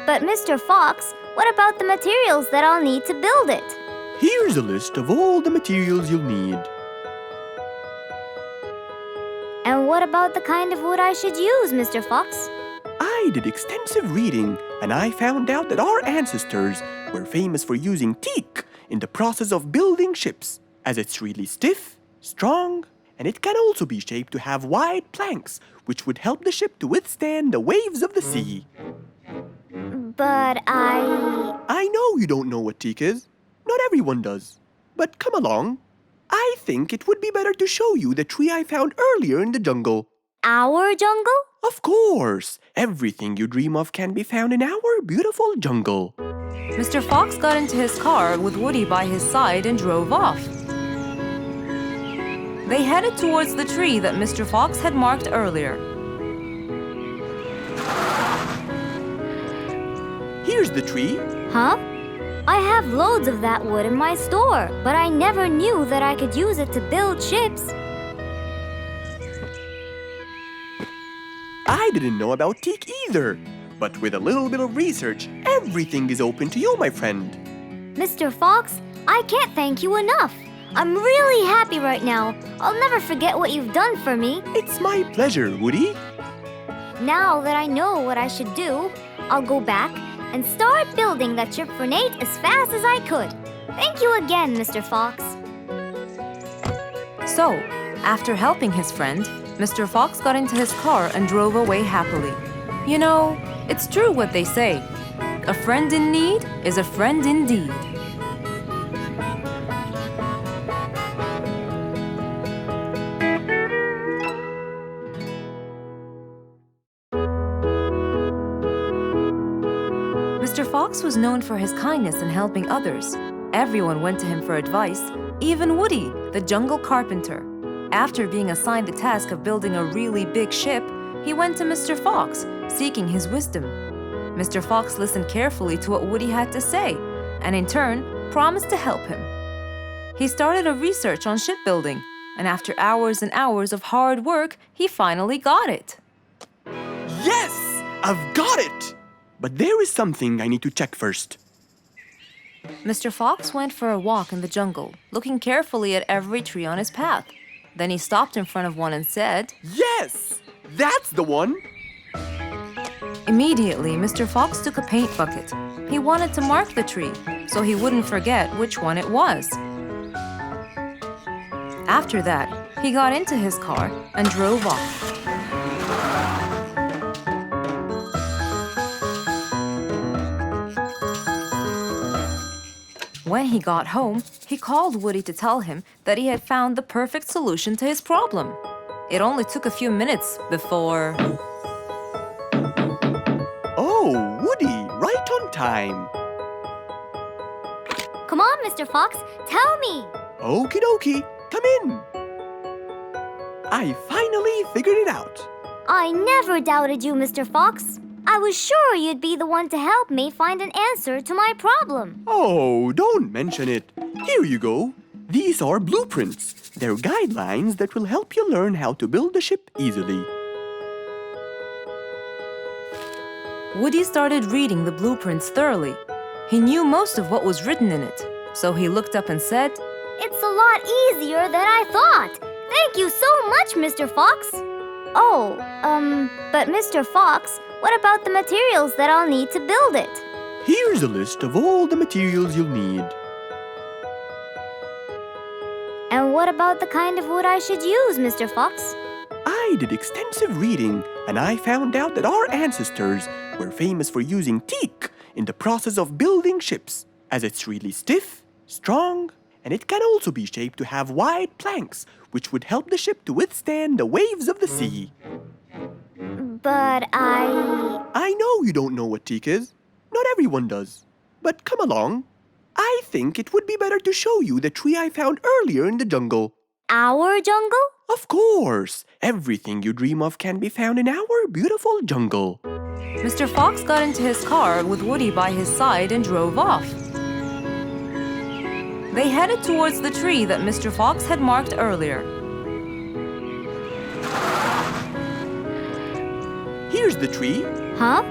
but Mr. Fox, what about the materials that I'll need to build it? Here's a list of all the materials you'll need. And what about the kind of wood I should use, Mr. Fox? I did extensive reading, and I found out that our ancestors were famous for using teak in the process of building ships, as it's really stiff, strong, and it can also be shaped to have wide planks, which would help the ship to withstand the waves of the sea. But I know you don't know what teak is. Not everyone does. But come along. I think it would be better to show you the tree I found earlier in the jungle. Our jungle? Of course! Everything you dream of can be found in our beautiful jungle. Mr. Fox got into his car with Woody by his side and drove off. They headed towards the tree that Mr. Fox had marked earlier. Here's the tree. Huh? I have loads of that wood in my store, but I never knew that I could use it to build ships. I didn't know about teak either. But with a little bit of research, everything is open to you, my friend. Mr. Fox, I can't thank you enough. I'm really happy right now. I'll never forget what you've done for me. It's my pleasure, Woody. Now that I know what I should do, I'll go back and start building that ship for Nate as fast as I could. Thank you again, Mr. Fox. So, after helping his friend, Mr. Fox got into his car and drove away happily. You know, it's true what they say. A friend in need is a friend indeed. Mr. Fox was known for his kindness in helping others. Everyone went to him for advice, even Woody, the jungle carpenter. After being assigned the task of building a really big ship, he went to Mr. Fox, seeking his wisdom. Mr. Fox listened carefully to what Woody had to say, and in turn, promised to help him. He started a research on shipbuilding, and after hours and hours of hard work, he finally got it. Yes! I've got it! But there is something I need to check first. Mr. Fox went for a walk in the jungle, looking carefully at every tree on his path. Then he stopped in front of one and said, Yes! That's the one! Immediately, Mr. Fox took a paint bucket. He wanted to mark the tree, so he wouldn't forget which one it was. After that, he got into his car and drove off. When he got home, he called Woody to tell him that he had found the perfect solution to his problem. It only took a few minutes before... Oh, Woody, right on time. Come on, Mr. Fox, tell me. Okie dokie, come in. I finally figured it out. I never doubted you, Mr. Fox. I was sure you'd be the one to help me find an answer to my problem. Oh, don't mention it. Here you go. These are blueprints. They're guidelines that will help you learn how to build the ship easily. Woody started reading the blueprints thoroughly. He knew most of what was written in it, so he looked up and said, It's a lot easier than I thought. Thank you so much, Mr. Fox. Oh, but Mr. Fox, what about the materials that I'll need to build it? Here's a list of all the materials you'll need. And what about the kind of wood I should use, Mr. Fox? I did extensive reading, and I found out that our ancestors were famous for using teak in the process of building ships, as it's really stiff, strong, and it can also be shaped to have wide planks, which would help the ship to withstand the waves of the sea. But I know you don't know what teak is. Not everyone does. But come along. I think it would be better to show you the tree I found earlier in the jungle. Our jungle? Of course! Everything you dream of can be found in our beautiful jungle. Mr. Fox got into his car with Woody by his side and drove off. They headed towards the tree that Mr. Fox had marked earlier. Here's the tree. Huh?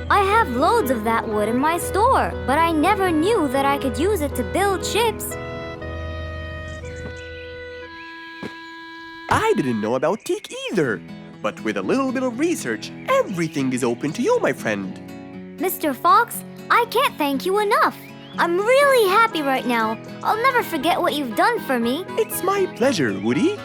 I have loads of that wood in my store, but I never knew that I could use it to build ships. I didn't know about teak either. But with a little bit of research, everything is open to you, my friend. Mr. Fox, I can't thank you enough. I'm really happy right now. I'll never forget what you've done for me. It's my pleasure, Woody.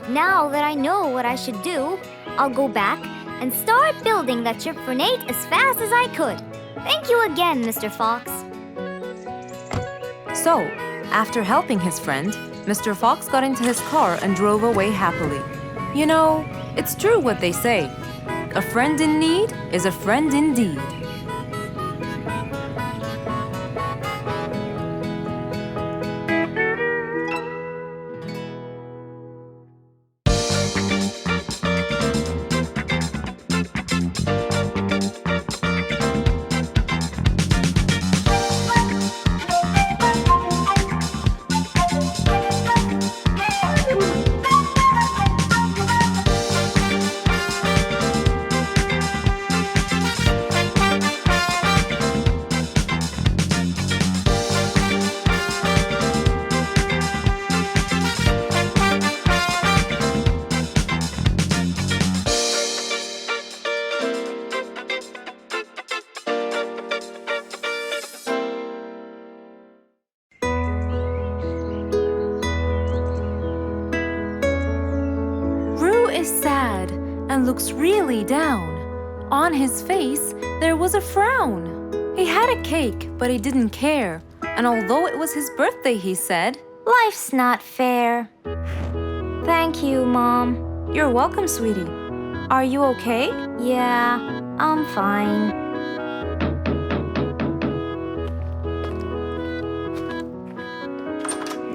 Now that I know what I should do, I'll go back and start building that ship for Nate as fast as I could. Thank you again, Mr. Fox. So, after helping his friend, Mr. Fox got into his car and drove away happily. You know, it's true what they say. A friend in need is a friend indeed. And looks really down. On his face, there was a frown. He had a cake, but he didn't care. And although it was his birthday, he said, Life's not fair. Thank you, Mom. You're welcome, sweetie. Are you okay? Yeah, I'm fine.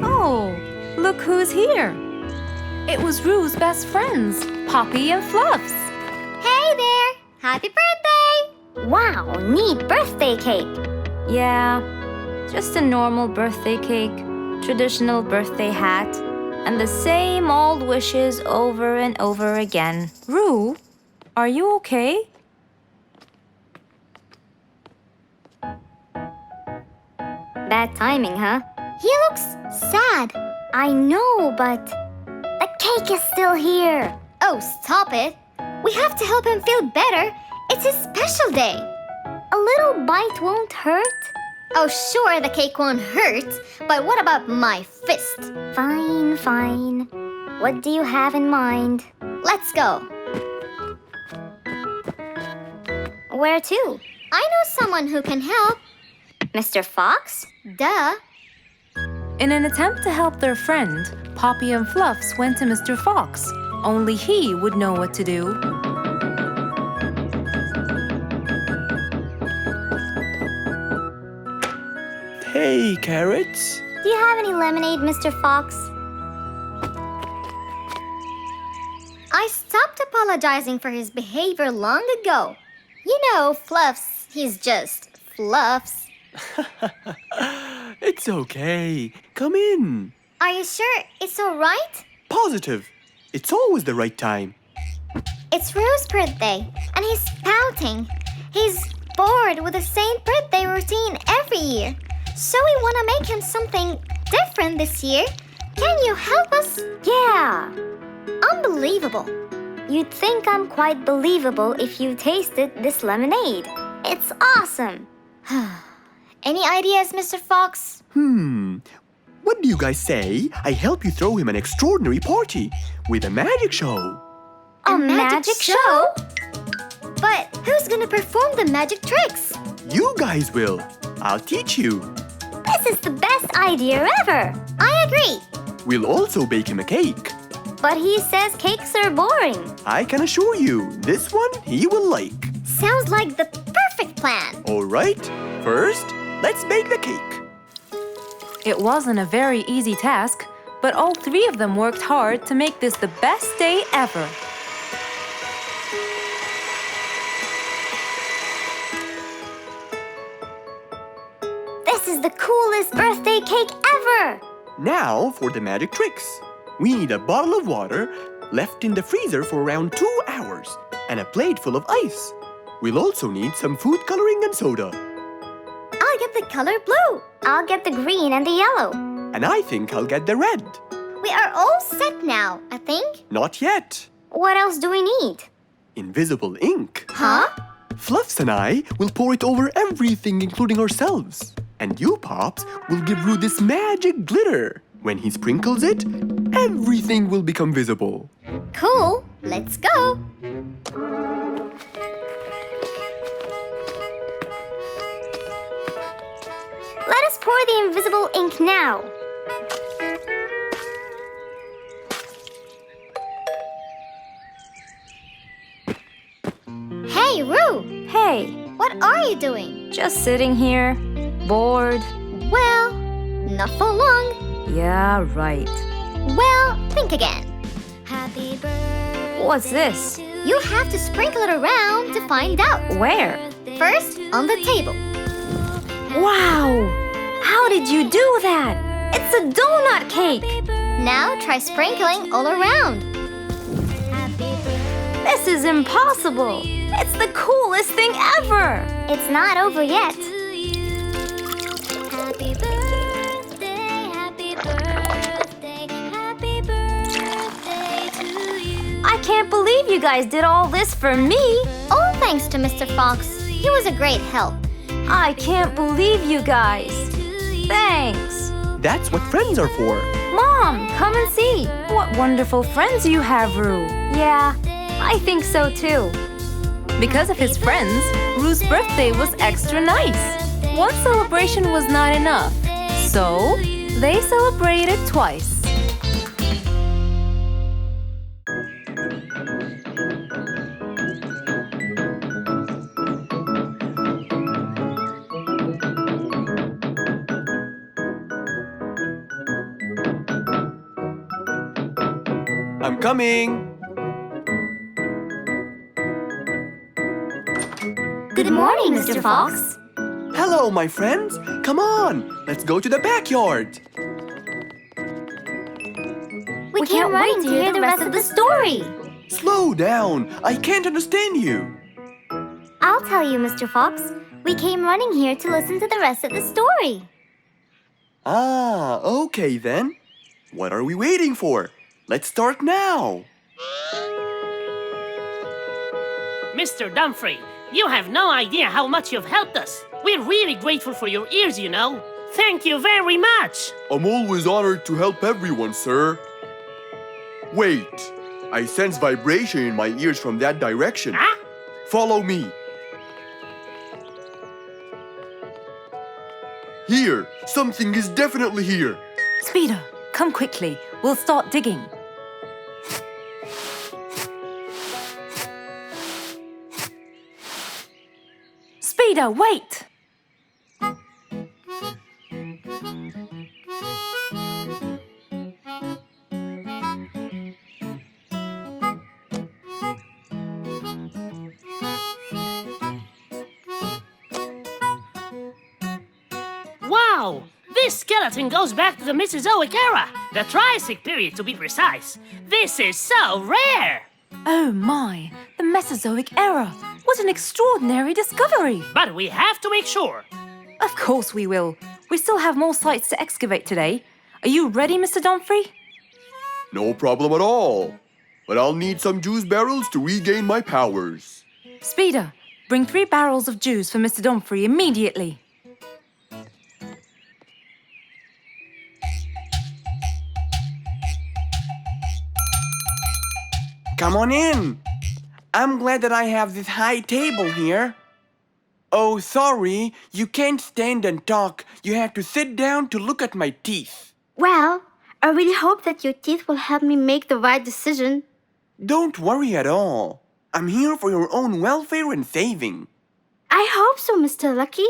Oh, look who's here. It was Rue's best friends, Poppy and Fluffs. Hey there! Happy birthday! Wow, neat birthday cake. Yeah, just a normal birthday cake, traditional birthday hat, and the same old wishes over and over again. Rue, are you okay? Bad timing, huh? He looks sad. I know, but the cake is still here. Oh, stop it. We have to help him feel better. It's his special day. A little bite won't hurt. Oh, sure, the cake won't hurt. But what about my fist? Fine, fine. What do you have in mind? Let's go. Where to? I know someone who can help. Mr. Fox? Duh. In an attempt to help their friend, Poppy and Fluffs went to Mr. Fox. Only he would know what to do. Hey, Carrots. Do you have any lemonade, Mr. Fox? I stopped apologizing for his behavior long ago. You know, Fluffs, he's just Fluffs. It's okay. Come in. Are you sure it's all right? Positive. It's always the right time. It's Rue's birthday, and he's pouting. He's bored with the same birthday routine every year. So we want to make him something different this year. Can you help us? Yeah. Unbelievable. You'd think I'm quite believable if you tasted this lemonade. It's awesome. Any ideas, Mr. Fox? What do you guys say I help you throw him an extraordinary party with a magic show? A magic show? But who's gonna perform the magic tricks? You guys will. I'll teach you. This is the best idea ever. I agree. We'll also bake him a cake. But he says cakes are boring. I can assure you, this one he will like. Sounds like the perfect plan. All right, first, let's bake the cake. It wasn't a very easy task, but all three of them worked hard to make this the best day ever. This is the coolest birthday cake ever. Now for the magic tricks. We need a bottle of water left in the freezer for around 2 hours and a plate full of ice. We'll also need some food coloring and soda. I'll get the color blue. I'll get the green and the yellow. And I think I'll get the red. We are all set now, I think. Not yet. What else do we need? Invisible ink. Huh? Fluffs and I will pour it over everything, including ourselves. And you, Pops, will give Roo this magic glitter. When he sprinkles it, everything will become visible. Cool. Let's go. Let us pour the invisible ink now. Hey, Roo! Hey, What are you doing? just sitting here, bored. Well, not for long. Yeah, right. Well, think again. Happy birthday. What's this? You have to sprinkle it around to find out. Where? First, on the table. Wow! How did you do that? It's a donut cake! Now try sprinkling all around. This is impossible! It's the coolest thing ever! It's not over yet. I can't believe you guys did all this for me! All thanks to Mr. Fox. He was a great help. I can't believe you guys! Thanks! That's what friends are for. Mom, come and see! What wonderful friends you have, Roo! Yeah, I think so too. Because of his friends, Roo's birthday was extra nice. One celebration was not enough, so they celebrated twice. I'm coming. Good morning, Mr. Fox. Hello, my friends. Come on, let's go to the backyard. We can't wait to hear the rest of the story. Slow down. I can't understand you. I'll tell you, Mr. Fox. We came running here to listen to the rest of the story. Ah, okay then. What are we waiting for? Let's start now. Mr. Dumfrey, you have no idea how much you've helped us. We're really grateful for your ears, you know. Thank you very much. I'm always honored to help everyone, sir. Wait, I sense vibration in my ears from that direction. Huh? Follow me. Here, something is definitely here. Speeder, come quickly. We'll start digging. Speeder, wait! Wow! This skeleton goes back to the Mesozoic era, the Triassic period to be precise. This is so rare! Oh my, the Mesozoic era. What an extraordinary discovery. But we have to make sure. Of course we will. We still have more sites to excavate today. Are you ready, Mr. Dumfrey? No problem at all. but I'll need some juice barrels to regain my powers. Speeder, bring 3 barrels of juice for Mr. Dumfrey immediately. Come on in. I'm glad that I have this high table here. Oh, sorry, you can't stand and talk. You have to sit down to look at my teeth. Well, I really hope that your teeth will help me make the right decision. Don't worry at all. I'm here for your own welfare and saving. I hope so, Mr. Lucky.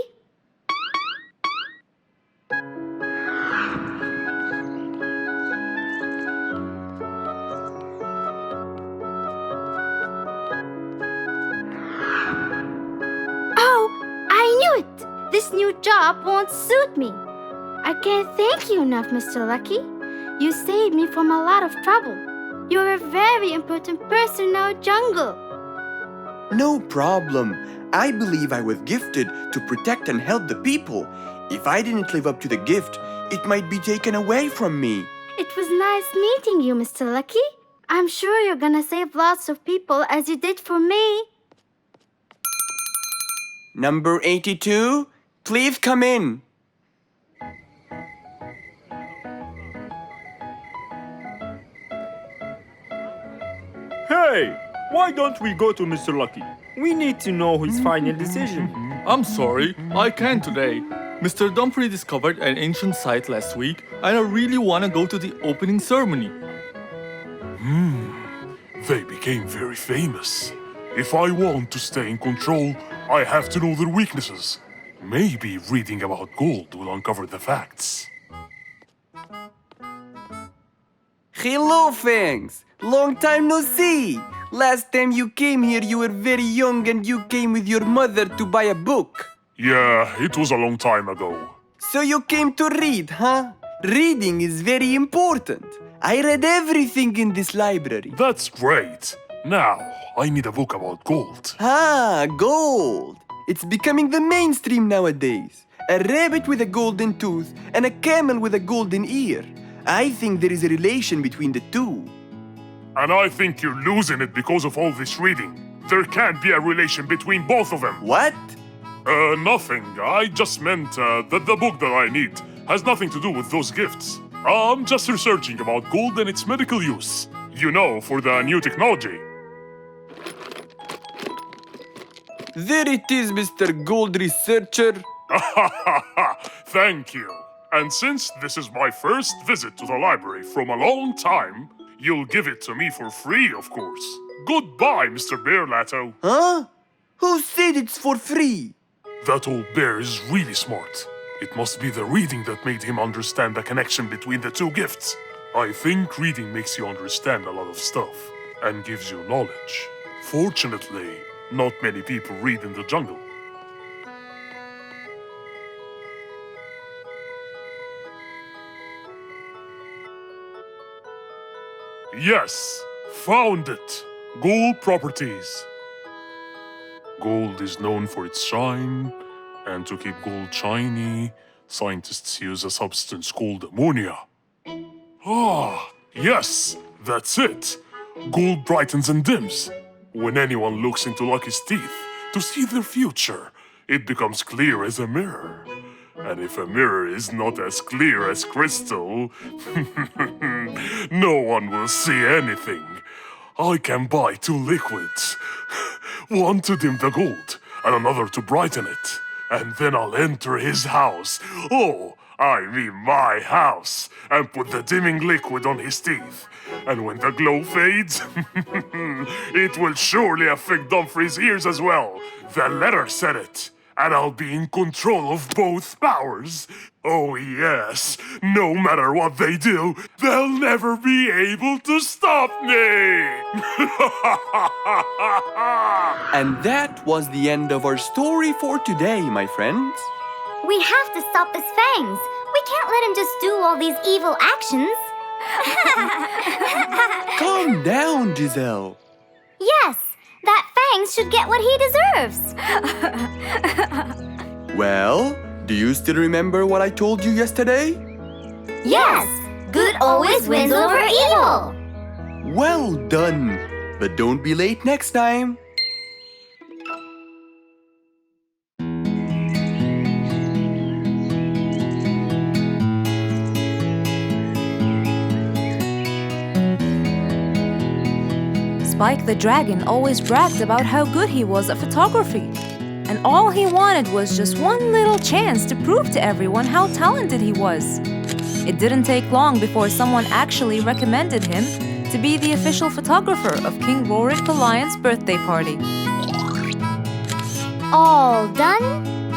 This new job won't suit me. I can't thank you enough, Mr. Lucky. You saved me from a lot of trouble. You're a very important person in our jungle. No problem. I believe I was gifted to protect and help the people. If I didn't live up to the gift, it might be taken away from me. It was nice meeting you, Mr. Lucky. I'm sure you're gonna save lots of people as you did for me. Number 82, please come in. Hey, why don't we go to Mr. Lucky? We need to know his final decision. I'm sorry, I can't today. Mr. Dumfrey discovered an ancient site last week, and I really want to go to the opening ceremony. They became very famous. If I want to stay in control, I have to know their weaknesses. Maybe reading about gold will uncover the facts. Hello, Fangs. Long time no see. Last time you came here, you were very young and you came with your mother to buy a book. Yeah, it was a long time ago. So you came to read, huh? Reading is very important. I read everything in this library. That's great. Now, I need a book about gold. Ah, gold. It's becoming the mainstream nowadays. A rabbit with a golden tooth and a camel with a golden ear. I think there is a relation between the two. And I think you're losing it because of all this reading. There can't be a relation between both of them. What? Nothing. I just meant that the book that I need has nothing to do with those gifts. I'm just researching about gold and its medical use. You know, for the new technology. There it is, Mr. Gold Researcher. Thank you. And since this is my first visit to the library from a long time, you'll give it to me for free, of course. Goodbye, Mr. Bear Lato. Huh? Who said it's for free? That old bear is really smart. It must be the reading that made him understand the connection between the two gifts. I think reading makes you understand a lot of stuff and gives you knowledge. Fortunately, not many people read in the jungle. Yes, found it. Gold properties. Gold is known for its shine, and to keep gold shiny, scientists use a substance called ammonia. Ah, yes, that's it. Gold brightens and dims. When anyone looks into Lucky's teeth to see their future, it becomes clear as a mirror. And if a mirror is not as clear as crystal, no one will see anything. I can buy 2 liquids. One to dim the gold, and another to brighten it. And then I'll enter his house. Oh, I mean my house. And put the dimming liquid on his teeth. And when the glow fades, it will surely affect Dumfrey's ears as well. The letter said it. And I'll be in control of both powers. Oh yes, no matter what they do, they'll never be able to stop me! And that was the end of our story for today, my friends. We have to stop this Fangs. We can't let him just do all these evil actions. Calm down, Giselle. Yes, that Fangs should get what he deserves. Well, do you still remember what I told you yesterday? Yes, good always wins over evil. Well done! But don't be late next time. Spike the dragon always bragged about how good he was at photography. And all he wanted was just one little chance to prove to everyone how talented he was. It didn't take long before someone actually recommended him to be the official photographer of King Rorik the Lion's birthday party. All done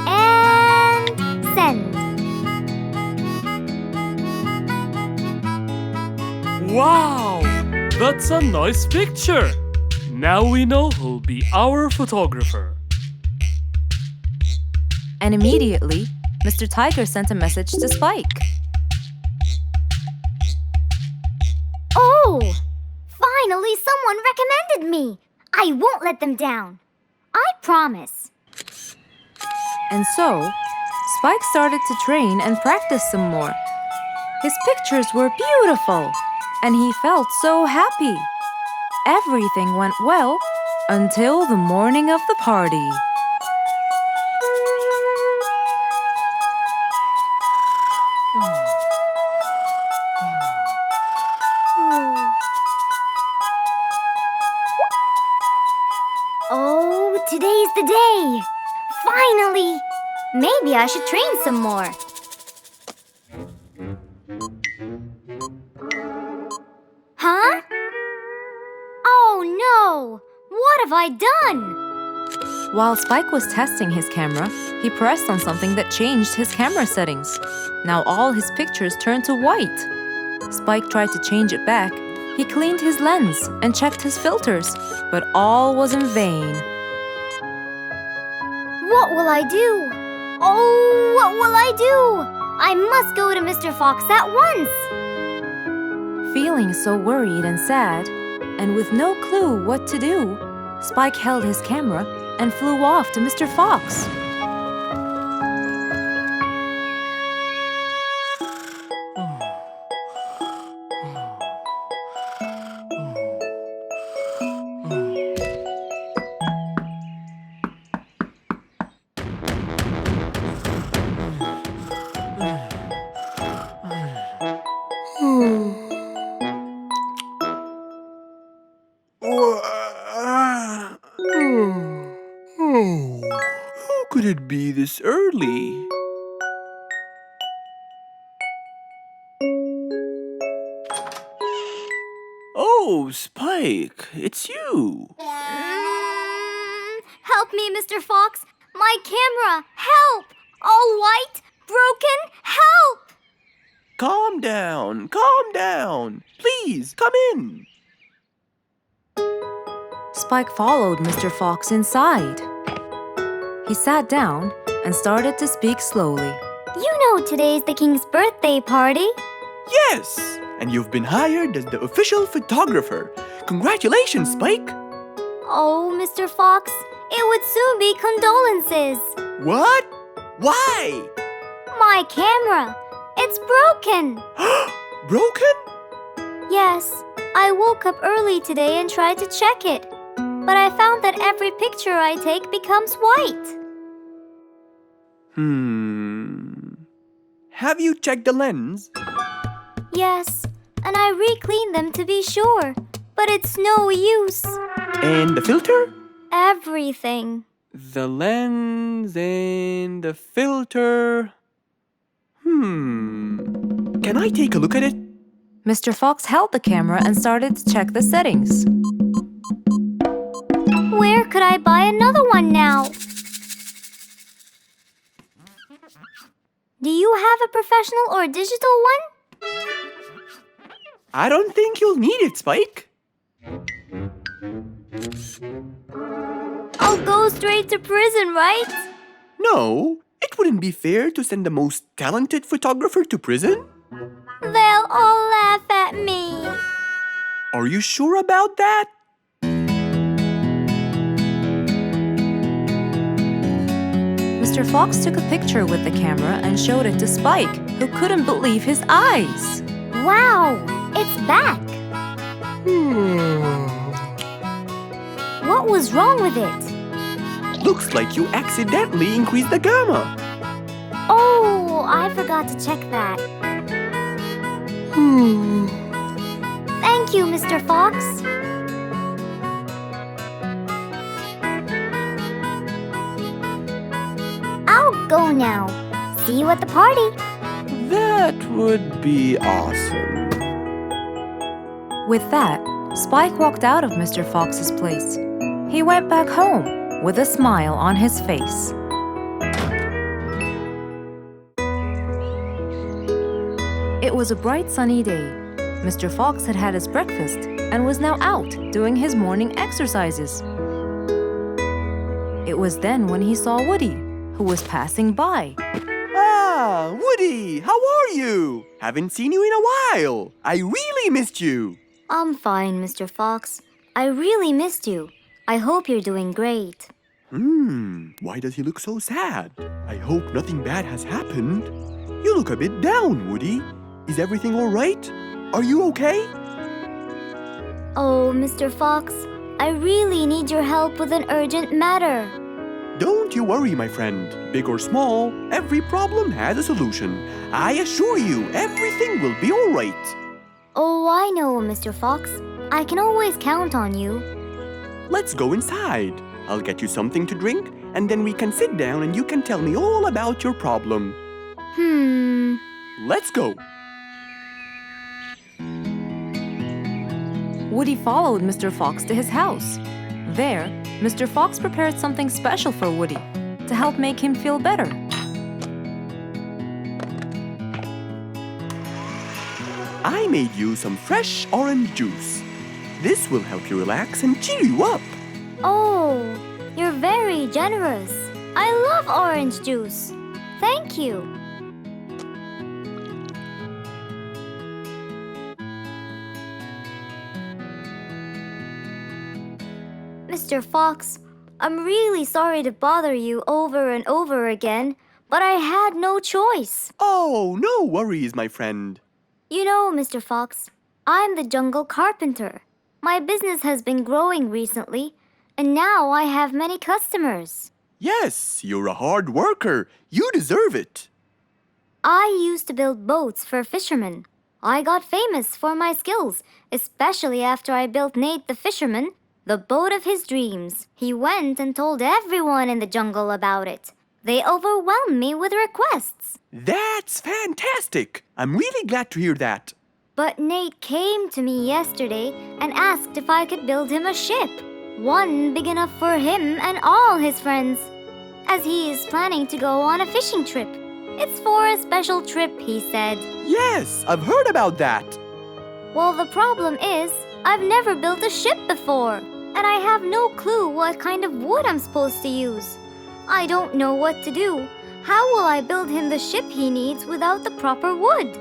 and send. Wow! That's a nice picture! Now we know who'll be our photographer. And immediately, Mr. Tiger sent a message to Spike. Oh! Finally, someone recommended me. I won't let them down. I promise. And so, Spike started to train and practice some more. His pictures were beautiful, and he felt so happy. Everything went well until the morning of the party. Oh, today's the day. Finally! Maybe I should train some more. Huh? Oh no! What have I done? While Spike was testing his camera, he pressed on something that changed his camera settings. Now all his pictures turned to white. Spike tried to change it back. He cleaned his lens and checked his filters, but all was in vain. What will I do? Oh, what will I do? I must go to Mr. Fox at once. Feeling so worried and sad, and with no clue what to do, Spike held his camera and flew off to Mr. Fox. How could it be this early? Oh, Spike, it's you. Help me, Mr. Fox. My camera. Help! All white, broken. Help! Calm down, calm down. Please, come in. Spike followed Mr. Fox inside. He sat down and started to speak slowly. You know today's the king's birthday party. Yes, and you've been hired as the official photographer. Congratulations, Spike. Oh, Mr. Fox, it would soon be condolences. What? Why? My camera. It's broken. Broken? Yes, I woke up early today and tried to check it. But I found that every picture I take becomes white. Have you checked the lens? Yes, and I re-cleaned them to be sure. But it's no use. And the filter? Everything. The lens and the filter. Can I take a look at it? Mr. Fox held the camera and started to check the settings. Where could I buy another one now? Do you have a professional or digital one? I don't think you'll need it, Spike. I'll go straight to prison, right? No, it wouldn't be fair to send the most talented photographer to prison. They'll all laugh at me. Are you sure about that? Mr. Fox took a picture with the camera and showed it to Spike, who couldn't believe his eyes. Wow, it's back. was wrong with it? Looks like you accidentally increased the gamma. Oh, I forgot to check that. Thank you, Mr. Fox. I'll go now. See you at the party. That would be awesome. With that, Spike walked out of Mr. Fox's place. He went back home with a smile on his face. It was a bright sunny day. Mr. Fox had had his breakfast and was now out doing his morning exercises. It was then when he saw Woody, who was passing by. Ah, Woody, how are you? Haven't seen you in a while. I really missed you. I'm fine, Mr. Fox. I really missed you. I hope you're doing great. Why does he look so sad? I hope nothing bad has happened. You look a bit down, Woody. Is everything all right? Are you okay? Oh, Mr. Fox, I really need your help with an urgent matter. Don't you worry, my friend. Big or small, every problem has a solution. I assure you, everything will be all right. Oh, I know, Mr. Fox. I can always count on you. Let's go inside. I'll get you something to drink, and then we can sit down and you can tell me all about your problem. Let's go. Woody followed Mr. Fox to his house. There, Mr. Fox prepared something special for Woody to help make him feel better. I made you some fresh orange juice. This will help you relax and cheer you up. Oh, you're very generous. I love orange juice. Thank you. Mr. Fox, I'm really sorry to bother you over and over again, but I had no choice. Oh, no worries, my friend. You know, Mr. Fox, I'm the jungle carpenter. My business has been growing recently, and now I have many customers. Yes, you're a hard worker. You deserve it. I used to build boats for fishermen. I got famous for my skills, especially after I built Nate the fisherman the boat of his dreams. He went and told everyone in the jungle about it. They overwhelmed me with requests. That's fantastic. I'm really glad to hear that. But Nate came to me yesterday and asked if I could build him a ship. One big enough for him and all his friends, as he is planning to go on a fishing trip. It's for a special trip, he said. Yes, I've heard about that. Well, the problem is, I've never built a ship before, and I have no clue what kind of wood I'm supposed to use. I don't know what to do. How will I build him the ship he needs without the proper wood?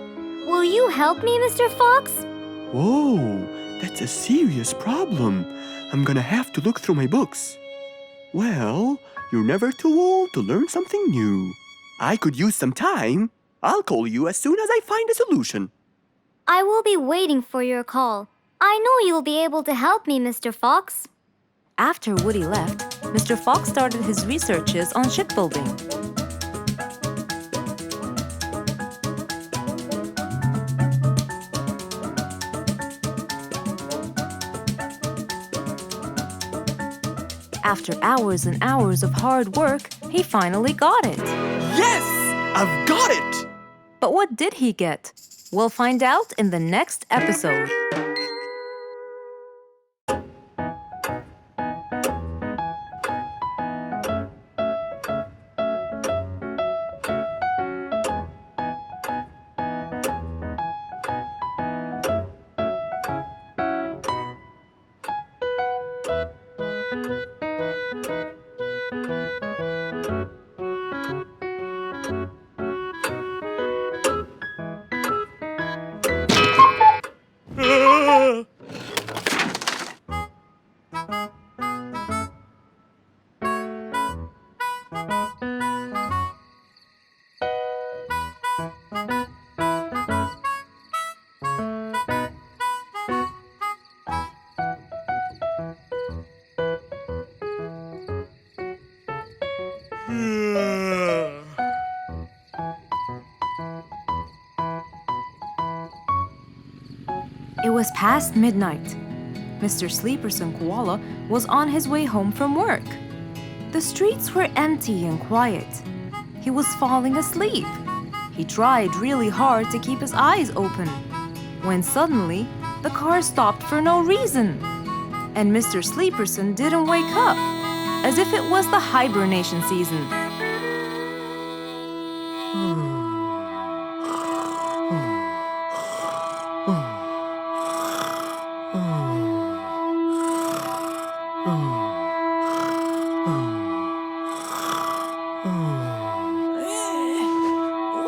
Will you help me, Mr. Fox? Whoa, that's a serious problem. I'm gonna have to look through my books. Well, you're never too old to learn something new. I could use some time. I'll call you as soon as I find a solution. I will be waiting for your call. I know you'll be able to help me, Mr. Fox. After Woody left, Mr. Fox started his researches on shipbuilding. After hours and hours of hard work, he finally got it. Yes! I've got it! But what did he get? We'll find out in the next episode. was past midnight. Mr. Sleeperson Koala was on his way home from work. The streets were empty and quiet. He was falling asleep. He tried really hard to keep his eyes open, when suddenly the car stopped for no reason. And Mr. Sleeperson didn't wake up, as if it was the hibernation season.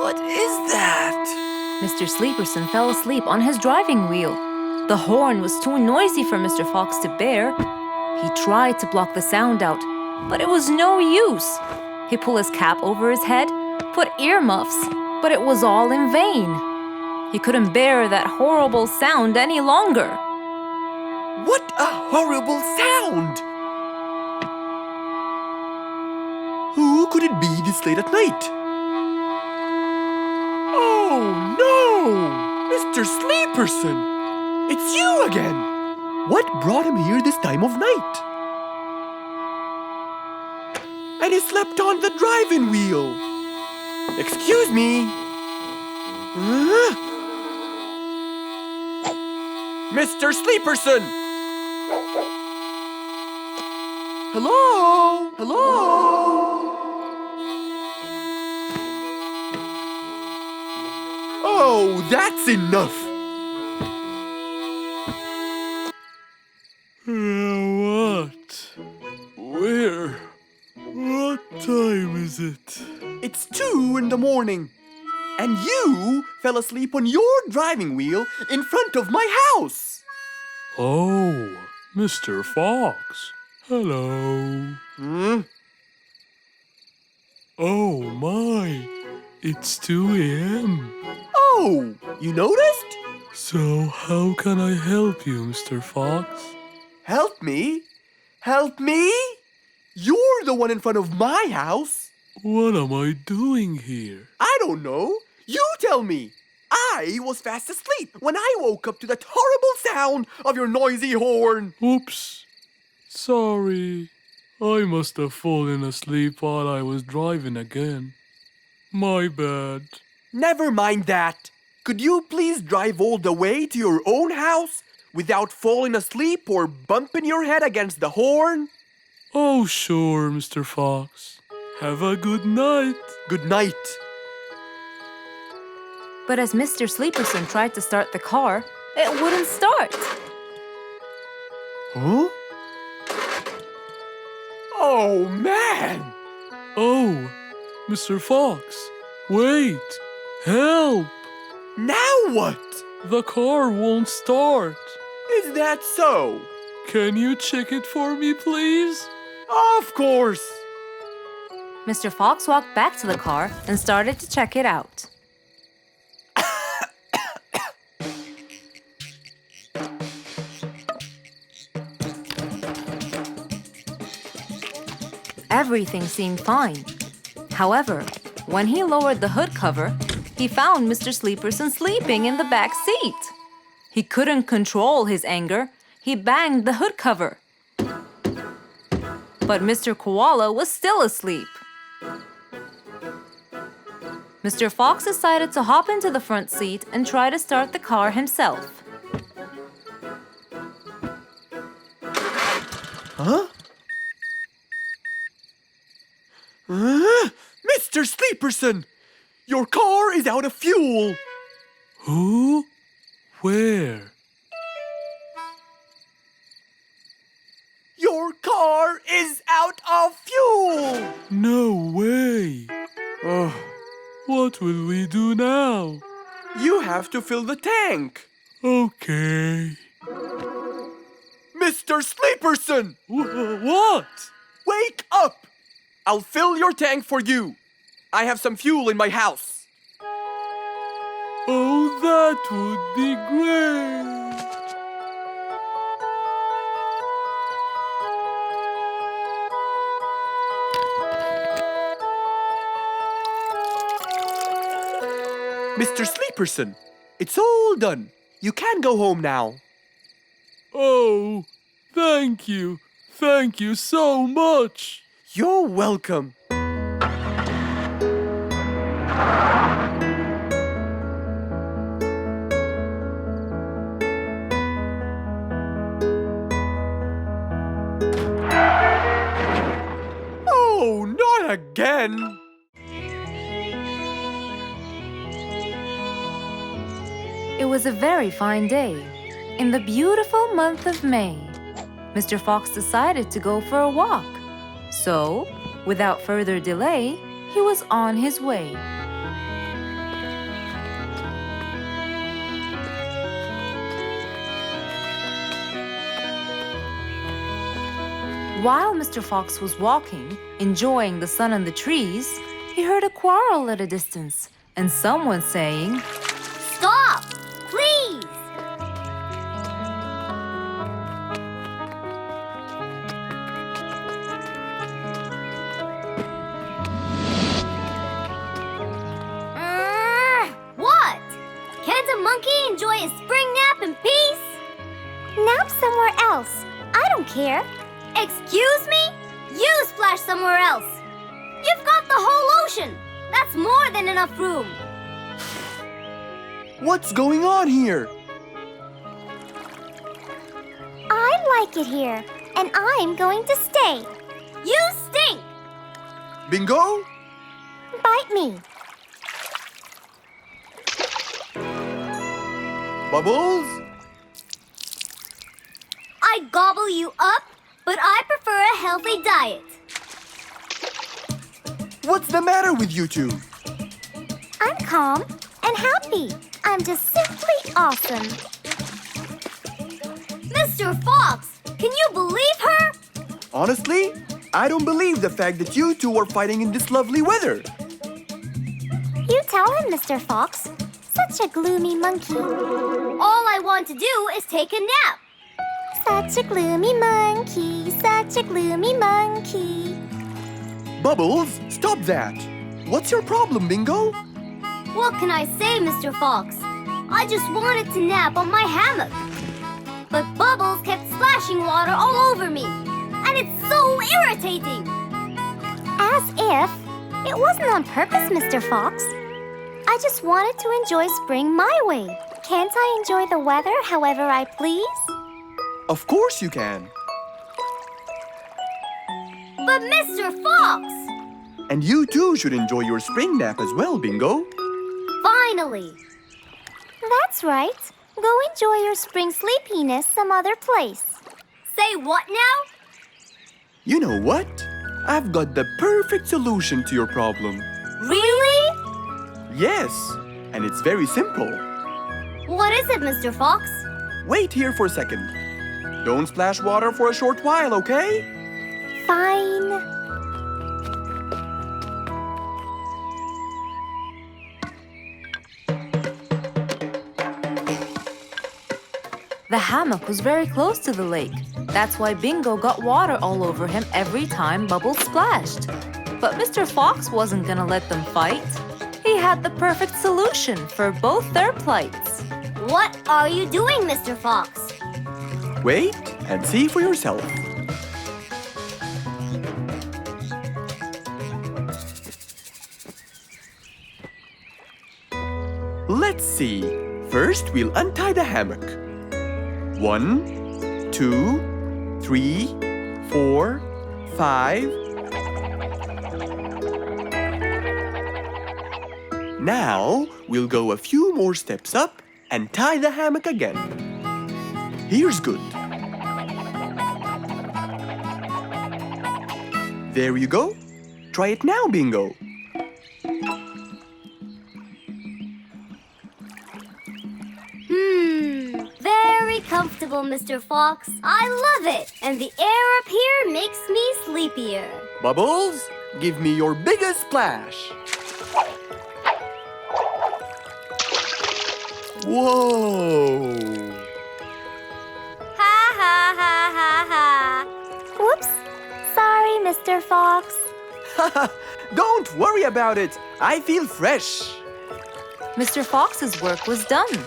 What is that? Mr. Sleeperson fell asleep on his driving wheel. The horn was too noisy for Mr. Fox to bear. He tried to block the sound out, but it was no use. He pulled his cap over his head, put earmuffs, but it was all in vain. He couldn't bear that horrible sound any longer. What a horrible sound! Who could it be this late at night? Oh no! Mr. Sleeperson! It's you again! What brought him here this time of night? And he slept on the driving wheel. Excuse me. Huh? Mr. Sleeperson! Hello? Hello? Oh, that's enough! What? Where? What time is it? It's 2 in the morning. And you fell asleep on your driving wheel in front of my house. Oh, Mr. Fox. Hello. Oh my, it's 2 a.m. Oh, you noticed? So how can I help you, Mr. Fox? Help me? Help me? You're the one in front of my house. What am I doing here? I don't know. You tell me. I was fast asleep when I woke up to that horrible sound of your noisy horn. Oops. Sorry. I must have fallen asleep while I was driving again. My bad. Never mind that. Could you please drive all the way to your own house without falling asleep or bumping your head against the horn? Oh, sure, Mr. Fox. Have a good night. Good night. But as Mr. Sleeperson tried to start the car, it wouldn't start. Huh? Oh, man! Oh, Mr. Fox, wait! Help! Now what? The car won't start. Is that so? Can you check it for me, please? Of course! Mr. Fox walked back to the car and started to check it out. Everything seemed fine. However, when he lowered the hood cover, he found Mr. Sleeperson sleeping in the back seat. He couldn't control his anger. He banged the hood cover. But Mr. Koala was still asleep. Mr. Fox decided to hop into the front seat and try to start the car himself. Huh? Mr. Sleeperson! Your car is out of fuel! Who? Where? Your car is out of fuel! No way! Oh, What will we do now? you have to fill the tank! Okay. Mr. Sleeperson! What? Wake up! I'll fill your tank for you. I have some fuel in my house. Oh, that would be great. Mr. Sleeperson, it's all done. You can go home now. Oh, thank you. Thank you so much. You're welcome. Oh, not again. It was a very fine day. In the beautiful month of May, Mr. Fox decided to go for a walk. So, without further delay, he was on his way. While Mr. Fox was walking, enjoying the sun and the trees, he heard a quarrel at a distance and someone saying, Stop! Please! What? Can't a monkey enjoy a spring nap in peace? Nap somewhere else. I don't care. Excuse me? You splash somewhere else. You've got the whole ocean. That's more than enough room. What's going on here? I like it here, and I'm going to stay. You stink! Bingo? Bite me. Bubbles? I gobble you up, but I prefer a healthy diet. What's the matter with you two? I'm calm and happy. I'm just simply awesome. Mr. Fox, can you believe her? Honestly, I don't believe the fact that you two are fighting in this lovely weather. You tell him, Mr. Fox. Such a gloomy monkey. All I want to do is take a nap. Such a gloomy monkey, such a gloomy monkey. Bubbles, stop that. What's your problem, Bingo? What can I say, Mr. Fox? I just wanted to nap on my hammock. But Bubbles kept splashing water all over me. And it's so irritating. As if it wasn't on purpose, Mr. Fox. I just wanted to enjoy spring my way. Can't I enjoy the weather however I please? Of course you can. But Mr. Fox! And you too should enjoy your spring nap as well, Bingo. Finally! That's right. Go enjoy your spring sleepiness some other place. Say what now? You know what? I've got the perfect solution to your problem. Really? Yes, and it's very simple. What is it, Mr. Fox? Wait here for a second. Don't splash water for a short while, okay? Fine. The hammock was very close to the lake. That's why Bingo got water all over him every time Bubbles splashed. But Mr. Fox wasn't gonna let them fight. He had the perfect solution for both their plights. What are you doing, Mr. Fox? Wait and see for yourself. Let's see. First, we'll untie the hammock. 1, 2, 3, 4, 5. Now, we'll go a few more steps up and tie the hammock again. Here's good. There you go. Try it now, Bingo. Very comfortable, Mr. Fox. I love it. And the air up here makes me sleepier. Bubbles, give me your biggest splash. Whoa! Ha ha ha ha ha. Whoops. Sorry, Mr. Fox. Don't worry about it. I feel fresh. Mr. Fox's work was done.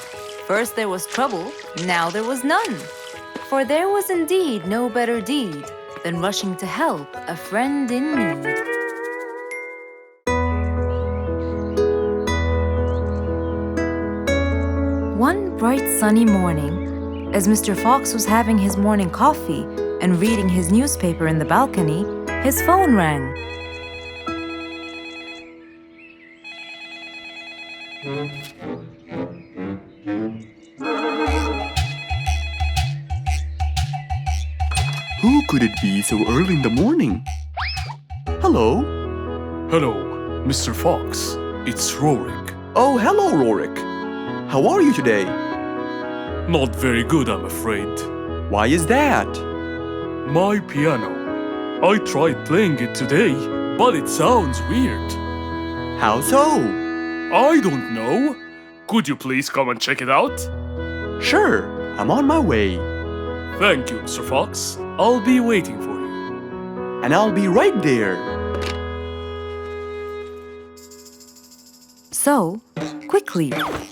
First there was trouble, now there was none. For there was indeed no better deed than rushing to help a friend in need. One bright sunny morning, as Mr. Fox was having his morning coffee and reading his newspaper in the balcony, his phone rang. Who could it be so early in the morning? Hello? Hello, Mr. Fox. It's Rorik. Oh, hello, Rorik. How are you today? Not very good, I'm afraid. Why is that? My piano. I tried playing it today, but it sounds weird. How so? I don't know. Could you please come and check it out? Sure, I'm on my way. Thank you, Mr. Fox. I'll be waiting for you. And I'll be right there. So, quickly,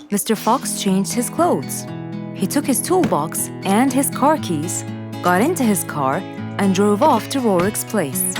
Mr. Fox changed his clothes. He took his toolbox and his car keys, got into his car, and drove off to Rorik's place.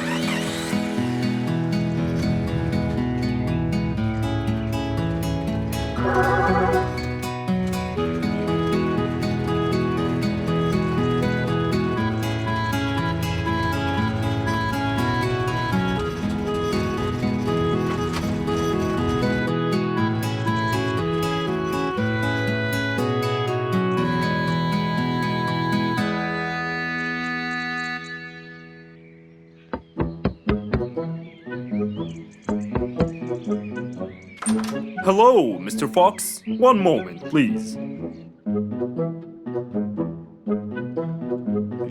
Hello, Mr. Fox. One moment, please.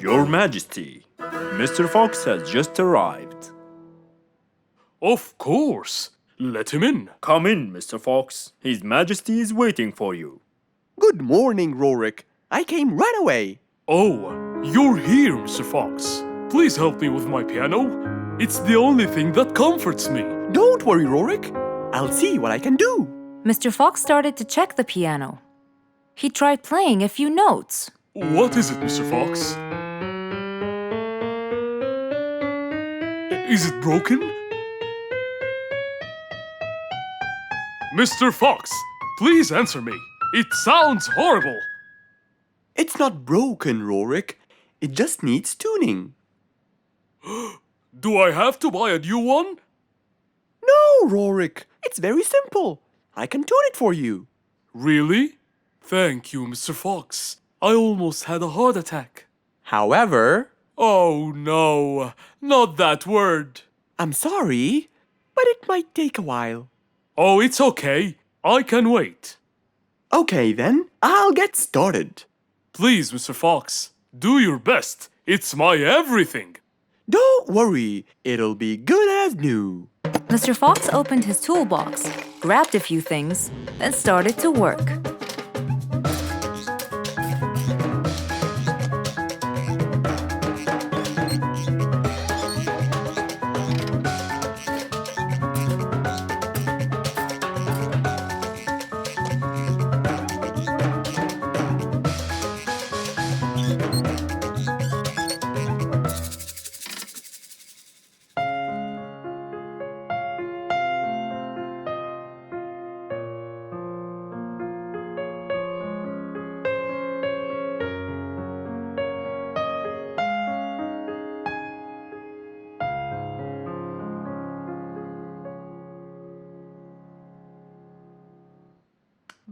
Your Majesty, Mr. Fox has just arrived. Of course. Let him in. Come in, Mr. Fox. His Majesty is waiting for you. Good morning, Rorik. I came right away. Oh, you're here, Mr. Fox. Please help me with my piano. It's the only thing that comforts me. Don't worry, Rorik. I'll see what I can do. Mr. Fox started to check the piano. He tried playing a few notes. What is it, Mr. Fox? Is it broken? Mr. Fox, please answer me. It sounds horrible. It's not broken, Rorik. It just needs tuning. Do I have to buy a new one? No, Rorik. It's very simple. I can tune it for you. Really? Thank you, Mr. Fox. I almost had a heart attack. However, Oh no, not that word. I'm sorry, but it might take a while. Oh, it's okay. I can wait. Okay then, I'll get started. Please, Mr. Fox, do your best. It's my everything. Don't worry, it'll be good as new. Mr. Fox opened his toolbox, grabbed a few things, then started to work.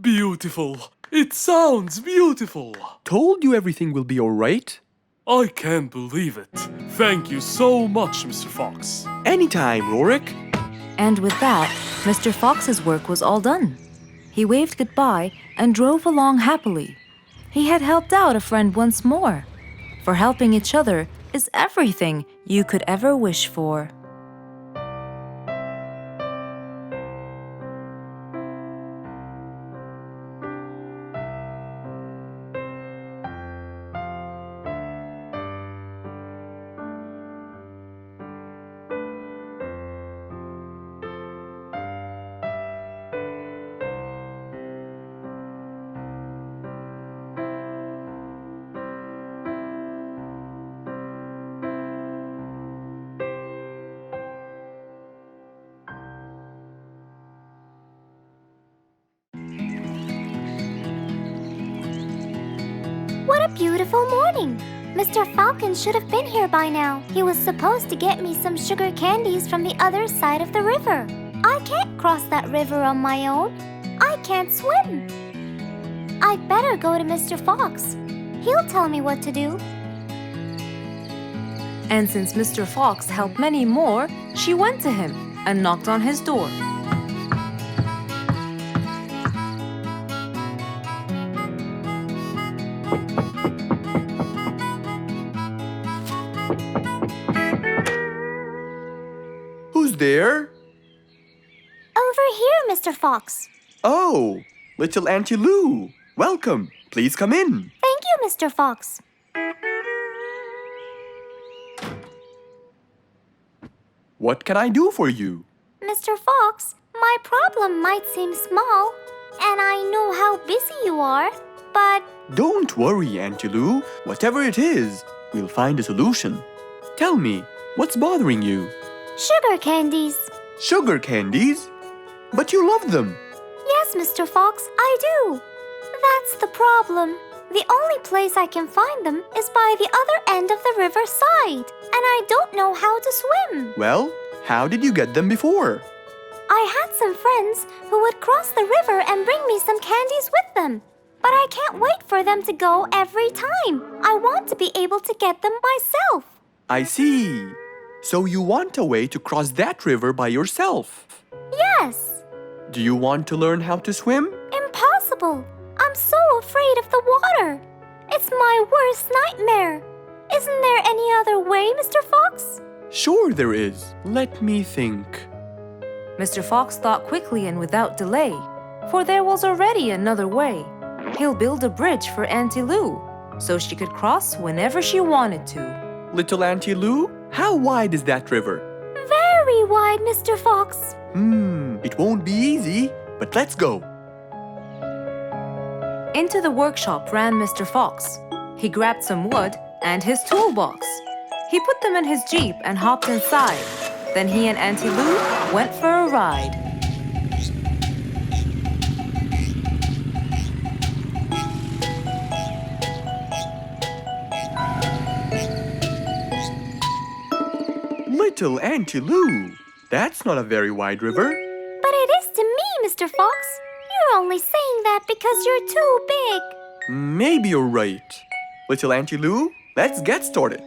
Beautiful. It sounds beautiful. Told you everything will be alright. I can't believe it. Thank you so much, Mr. Fox. Anytime, Rorik. And with that, Mr. Fox's work was all done. He waved goodbye and drove along happily. He had helped out a friend once more. For helping each other is everything you could ever wish for. beautiful morning. Mr. Falcon should have been here by now. He was supposed to get me some sugar candies from the other side of the river. I can't cross that river on my own. I can't swim. I'd better go to Mr. Fox. He'll tell me what to do. And since Mr. Fox helped many more, she went to him and knocked on his door. Who's there? Over here, Mr. Fox. Oh, little Auntie Lou. Welcome. Please come in. Thank you, Mr. Fox. What can I do for you? Mr. Fox, my problem might seem small, and I know how busy you are, but Don't worry, Auntie Lou. Whatever it is, we'll find a solution. Tell me, what's bothering you? sugar candies. Sugar candies? But you love them. Yes, Mr. Fox, I do. That's the problem. The only place I can find them is by the other end of the river side, and I don't know how to swim. Well, how did you get them before? I had some friends who would cross the river and bring me some candies with them. But I can't wait for them to go every time. I want to be able to get them myself. I see. So you want a way to cross that river by yourself. Yes. Do you want to learn how to swim? Impossible. I'm so afraid of the water. It's my worst nightmare. Isn't there any other way, Mr. Fox? Sure there is. Let me think. Mr. Fox thought quickly and without delay, for there was already another way. He'll build a bridge for Auntie Lou, so she could cross whenever she wanted to. Little Auntie Lou, how wide is that river? Very wide, Mr. Fox. It won't be easy, but let's go. Into the workshop ran Mr. Fox. He grabbed some wood and his toolbox. He put them in his jeep and hopped inside. Then he and Auntie Lou went for a ride. Little Auntie Lou, that's not a very wide river. But it is to me, Mr. Fox. You're only saying that because you're too big. Maybe you're right. Little Auntie Lou, let's get started.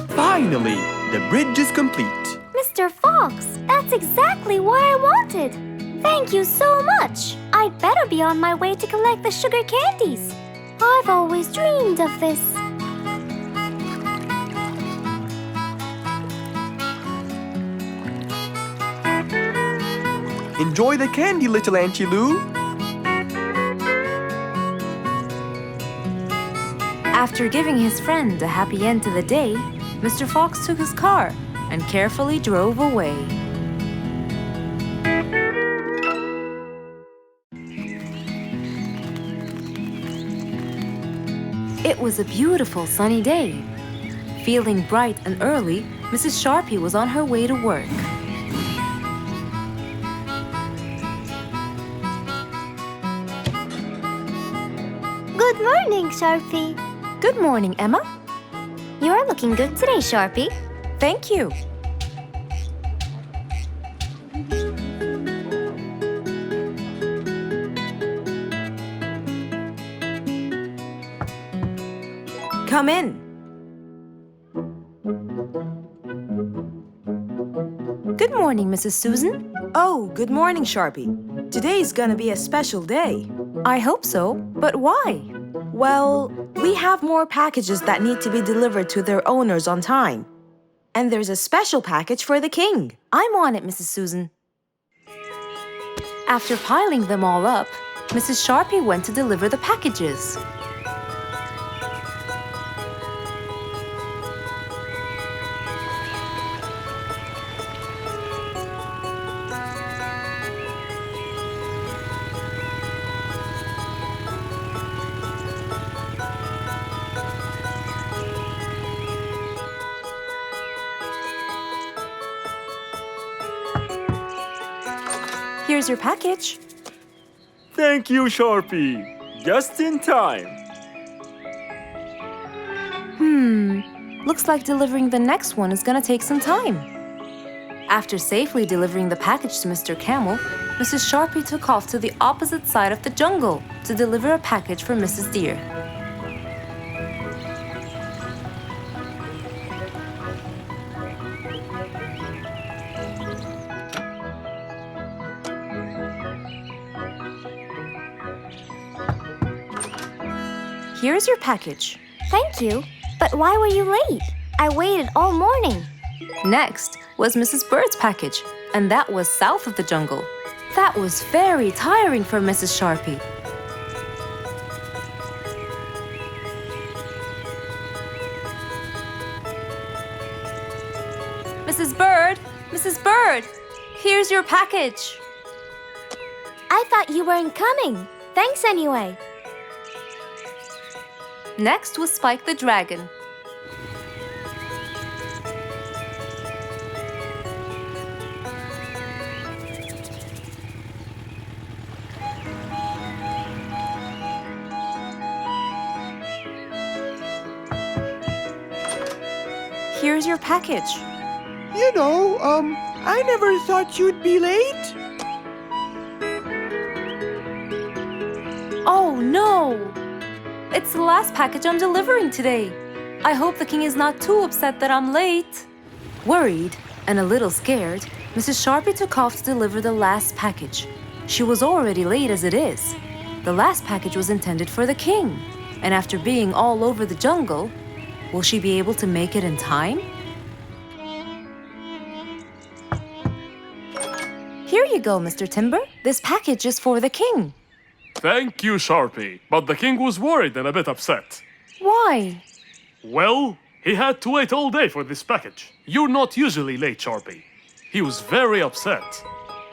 Finally, the bridge is complete. Mr. Fox, that's exactly what I wanted. Thank you so much. I'd better be on my way to collect the sugar candies. I've always dreamed of this. Enjoy the candy, little Auntie Lou. After giving his friend a happy end to the day, Mr. Fox took his car and carefully drove away. It was a beautiful sunny day. Feeling bright and early, Mrs. Sharpie was on her way to work. Good morning, Sharpie. Good morning, Emma. You're looking good today, Sharpie. Thank you. Come in. Good morning, Mrs. Susan. Oh, good morning, Sharpie. Today's gonna be a special day. I hope so, but why? Well, we have more packages that need to be delivered to their owners on time. And there's a special package for the king. I'm on it, Mrs. Susan. After piling them all up, Mrs. Sharpie went to deliver the packages. Here's your package. Thank you, Sharpie. Just in time. Looks like delivering the next one is gonna take some time. After safely delivering the package to Mr. Camel, Mrs. Sharpie took off to the opposite side of the jungle to deliver a package for Mrs. Deer. Here's your package. Thank you. But why were you late? I waited all morning. Next was Mrs. Bird's package, and that was south of the jungle. That was very tiring for Mrs. Sharpie. Mrs. Bird! Mrs. Bird! Here's your package. I thought you weren't coming. Thanks anyway. Next was Spike the Dragon. Here's your package. You know, I never thought you'd be late. Oh no! It's the last package I'm delivering today. I hope the king is not too upset that I'm late. Worried and a little scared, Mrs. Sharpie took off to deliver the last package. She was already late as it is. The last package was intended for the king, and after being all over the jungle, will she be able to make it in time? Here you go, Mr. Timber. This package is for the king. Thank you, Sharpie. But the king was worried and a bit upset. Why? Well, he had to wait all day for this package. You're not usually late, Sharpie. He was very upset.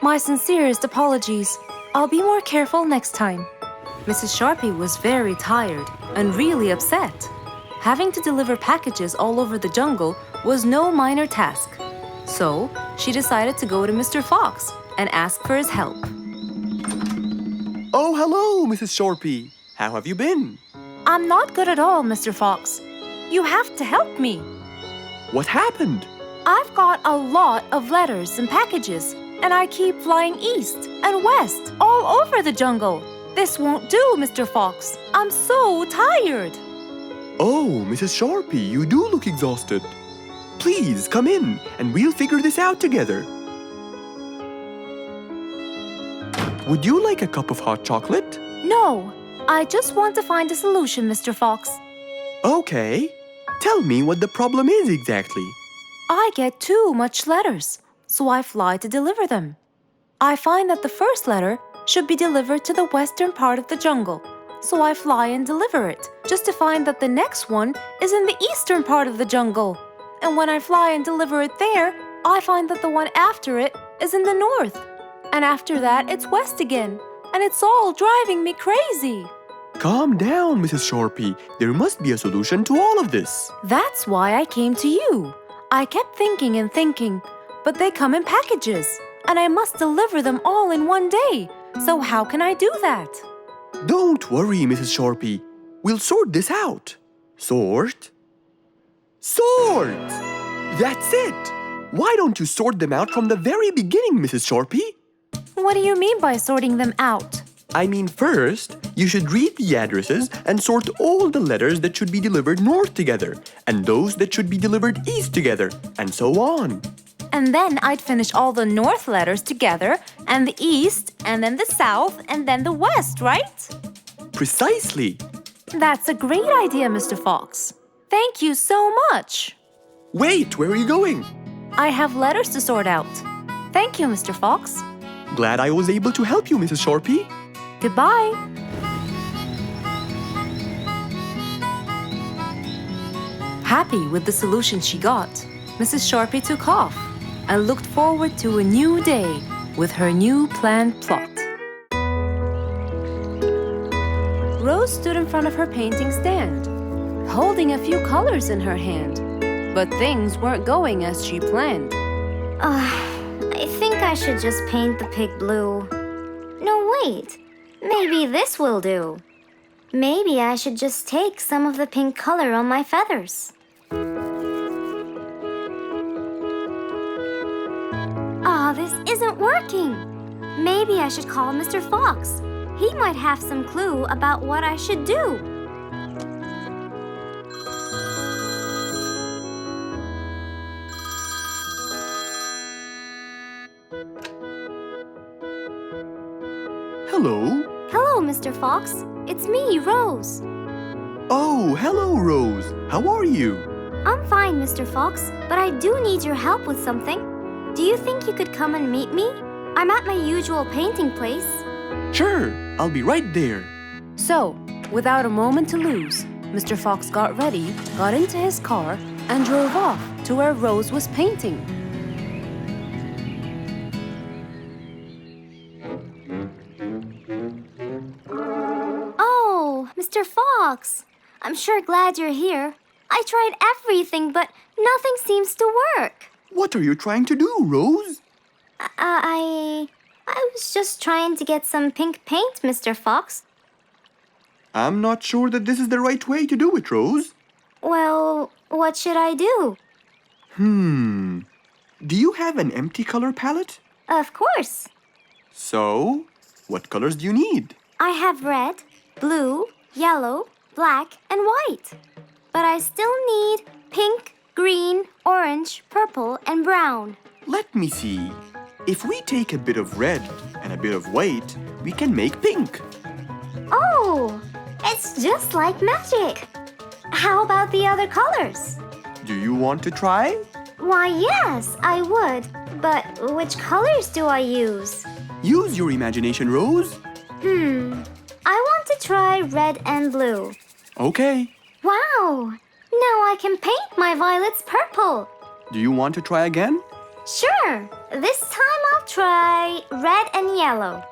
My sincerest apologies. I'll be more careful next time. Mrs. Sharpie was very tired and really upset. Having to deliver packages all over the jungle was no minor task. So, she decided to go to Mr. Fox and ask for his help. Oh, hello, Mrs. Sharpie. How have you been? I'm not good at all, Mr. Fox. You have to help me. What happened? I've got a lot of letters and packages, and I keep flying east and west all over the jungle. This won't do, Mr. Fox. I'm so tired. Oh, Mrs. Sharpie, you do look exhausted. Please, come in, and we'll figure this out together. Would you like a cup of hot chocolate? No, I just want to find a solution, Mr. Fox. Okay. Tell me what the problem is exactly. I get too much letters, so I fly to deliver them. I find that the first letter should be delivered to the western part of the jungle, so I fly and deliver it, just to find that the next one is in the eastern part of the jungle. And when I fly and deliver it there, I find that the one after it is in the north. And after that, it's west again, and it's all driving me crazy. Calm down, Mrs. Sharpie. There must be a solution to all of this. That's why I came to you. I kept thinking and thinking, but they come in packages, and I must deliver them all in one day. So how can I do that? Don't worry, Mrs. Sharpie. We'll sort this out. Sort? Sort! That's it! Why don't you sort them out from the very beginning, Mrs. Sharpie? What do you mean by sorting them out? I mean, first, you should read the addresses and sort all the letters that should be delivered north together, and those that should be delivered east together, and so on. And then I'd finish all the north letters together, and the east, and then the south, and then the west, right? Precisely. That's a great idea, Mr. Fox. Thank you so much. Wait, where are you going? I have letters to sort out. Thank you, Mr. Fox. Glad I was able to help you, Mrs. Sharpie. Goodbye. Happy with the solution she got, Mrs. Sharpie took off and looked forward to a new day with her new planned plot. Rose stood in front of her painting stand, holding a few colors in her hand. But things weren't going as she planned. I think think I should just paint the pig blue. No, wait. Maybe this will do. Maybe I should just take some of the pink color on my feathers. Ah, this isn't working. Maybe I should call Mr. Fox. He might have some clue about what I should do. Hello? Hello, Mr. Fox. It's me, Rose. Oh, hello, Rose. How are you? I'm fine, Mr. Fox, but I do need your help with something. Do you think you could come and meet me? I'm at my usual painting place. Sure, I'll be right there. So, without a moment to lose, Mr. Fox got ready, got into his car, and drove off to where Rose was painting. Oh, Mr. Fox. I'm sure glad you're here. I tried everything, but nothing seems to work. What are you trying to do, Rose? I was just trying to get some pink paint, Mr. Fox. I'm not sure that this is the right way to do it, Rose. Well, what should I do? Do you have an empty color palette? Of course. So, what colors do you need? I have red, blue, yellow, black, and white. But I still need pink, green, orange, purple, and brown. Let me see. If we take a bit of red and a bit of white, we can make pink. Oh, it's just like magic. How about the other colors? Do you want to try? Why, yes, I would. But which colors do I use? Use your imagination, Rose. I want to try red and blue. Okay. Wow! Now I can paint my violets purple. Do you want to try again? Sure. This time I'll try red and yellow.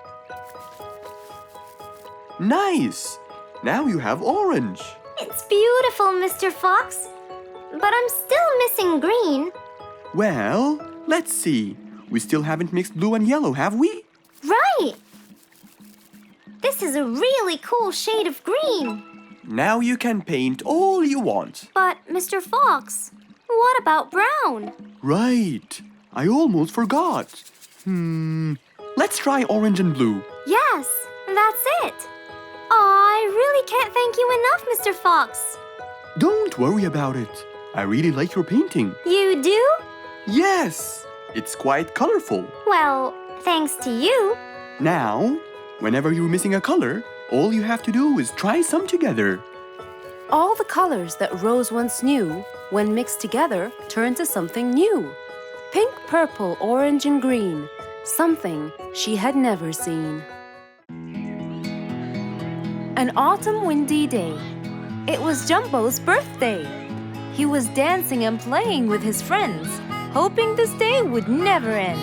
Nice! Now you have orange. It's beautiful, Mr. Fox. But I'm still missing green. Well, let's see. We still haven't mixed blue and yellow, have we? Right! This is a really cool shade of green. Now you can paint all you want. But, Mr. Fox, what about brown? Right. I almost forgot. Let's try orange and blue. Yes, that's it. Oh, I really can't thank you enough, Mr. Fox. Don't worry about it. I really like your painting. You do? Yes! It's quite colorful. Well, thanks to you. Now, whenever you're missing a color, all you have to do is try some together. All the colors that Rose once knew, when mixed together, turned to something new. Pink, purple, orange, and green. Something she had never seen. An autumn windy day. It was Jumbo's birthday. He was dancing and playing with his friends, hoping this day would never end.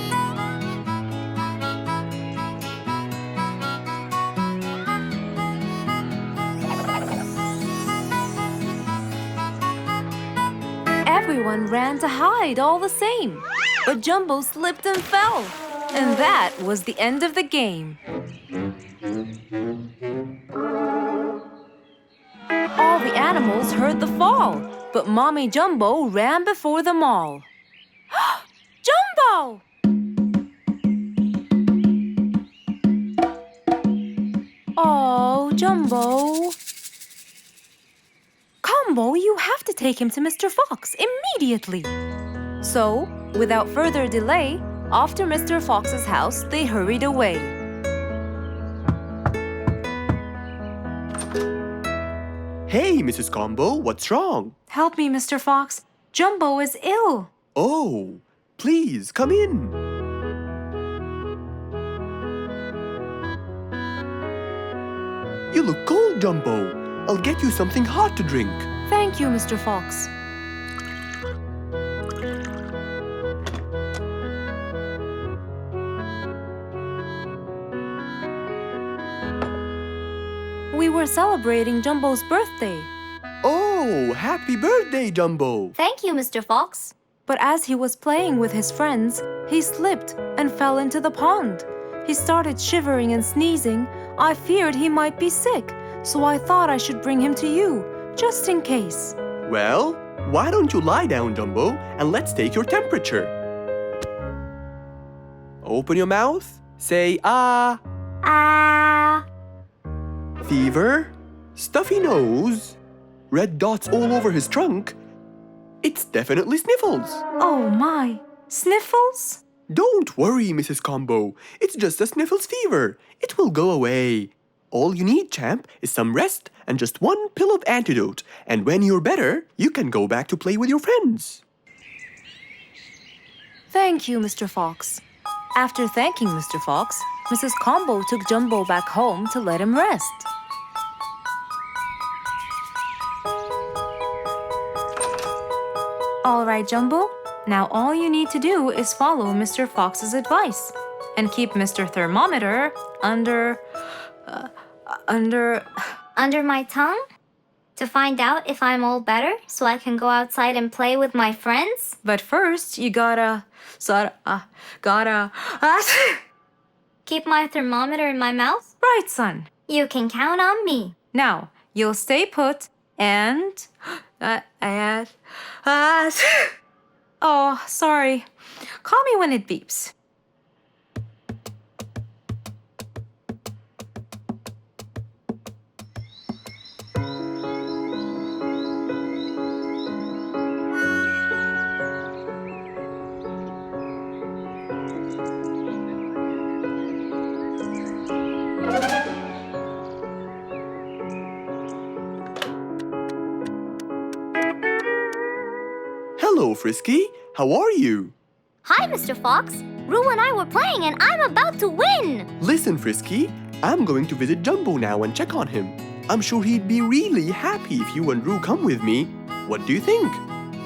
Everyone ran to hide all the same, but Jumbo slipped and fell, and that was the end of the game. All the animals heard the fall, but Mommy Jumbo ran before them all. Jumbo! Oh, Jumbo. Combo, you have to take him to Mr. Fox immediately. So, without further delay, off to Mr. Fox's house they hurried away. Hey, Mrs. Combo, what's wrong? Help me, Mr. Fox. Jumbo is ill. Oh, please, come in. You look cold, Jumbo. I'll get you something hot to drink. Thank you, Mr. Fox. We were celebrating Jumbo's birthday. Oh, happy birthday, Jumbo. Thank you, Mr. Fox. But as he was playing with his friends, he slipped and fell into the pond. He started shivering and sneezing. I feared he might be sick, so I thought I should bring him to you, just in case. Well, why don't you lie down, Jumbo, and let's take your temperature. Open your mouth. Say ah. Ah. Fever, stuffy nose, red dots all over his trunk. It's definitely sniffles. Oh my, sniffles? Don't worry, Mrs. Combo. It's just a sniffles fever. It will go away. All you need, champ, is some rest and just one pill of antidote. And when you're better, you can go back to play with your friends. Thank you, Mr. Fox. After thanking Mr. Fox, Mrs. Combo took Jumbo back home to let him rest. All right, Jumbo. Now all you need to do is follow Mr. Fox's advice and keep Mr. Thermometer under Under my tongue? To find out if I'm all better so I can go outside and play with my friends? But first, you gotta Keep my thermometer in my mouth? Right, son. You can count on me. Now, you'll stay put and oh, sorry. Call me when it beeps. Hello, Frisky. How are you? Hi, Mr. Fox. Roo and I were playing and I'm about to win. Listen, Frisky. I'm going to visit Jumbo now and check on him. I'm sure he'd be really happy if you and Roo come with me. What do you think?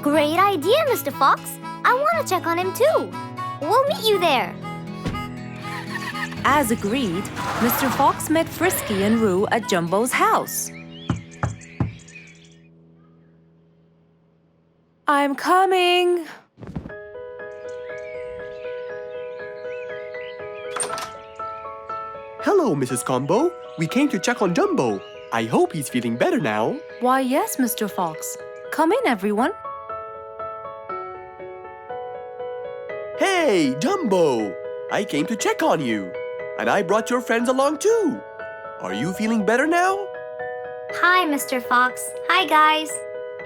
Great idea, Mr. Fox. I want to check on him too. We'll meet you there. As agreed, Mr. Fox met Frisky and Roo at Jumbo's house. I'm coming. Hello, Mrs. Combo. We came to check on Jumbo. I hope he's feeling better now. Why, yes, Mr. Fox. Come in, everyone. Hey, Jumbo! I came to check on you. And I brought your friends along too. Are you feeling better now? Hi, Mr. Fox. Hi, guys.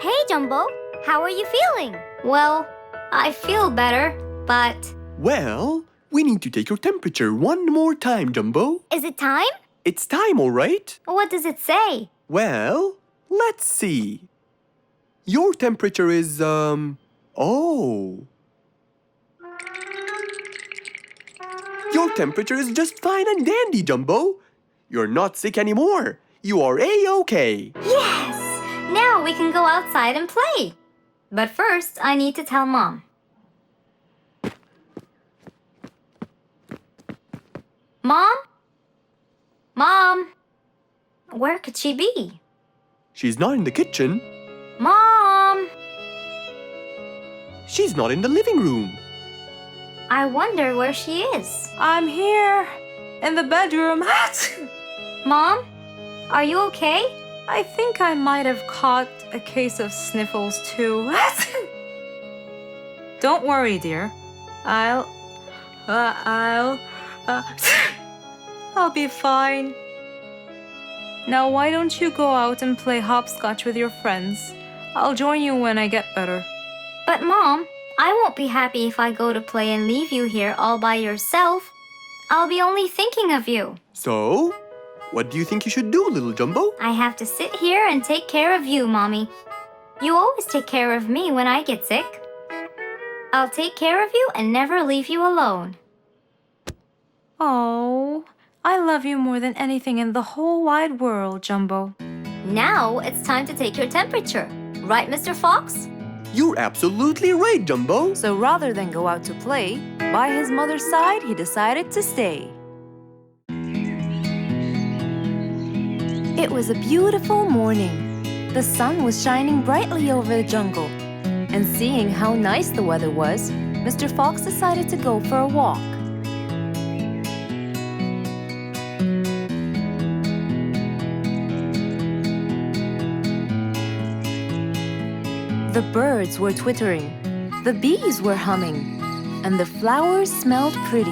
Hey, Jumbo. How are you feeling? Well, I feel better, but... Well, we need to take your temperature one more time, Jumbo. Is it time? It's time, all right? What does it say? Well, let's see. Your temperature is, oh. Your temperature is just fine and dandy, Jumbo. You're not sick anymore. You are A-OK. Yes! Now we can go outside and play. But first, I need to tell Mom. Mom? Mom? Where could she be? She's not in the kitchen. Mom? She's not in the living room. I wonder where she is. I'm here, in the bedroom. Mom? Are you okay? I think I might have caught a case of sniffles too. Don't worry, dear. I'll be fine. Now why don't you go out and play hopscotch with your friends? I'll join you when I get better. But Mom, I won't be happy if I go to play and leave you here all by yourself. I'll be only thinking of you. So, what do you think you should do, little Jumbo? I have to sit here and take care of you, Mommy. You always take care of me when I get sick. I'll take care of you and never leave you alone. Oh, I love you more than anything in the whole wide world, Jumbo. Now it's time to take your temperature. Right, Mr. Fox? You're absolutely right, Jumbo. So rather than go out to play, by his mother's side, he decided to stay. It was a beautiful morning. The sun was shining brightly over the jungle. And seeing how nice the weather was, Mr. Fox decided to go for a walk. The birds were twittering, the bees were humming, and the flowers smelled pretty.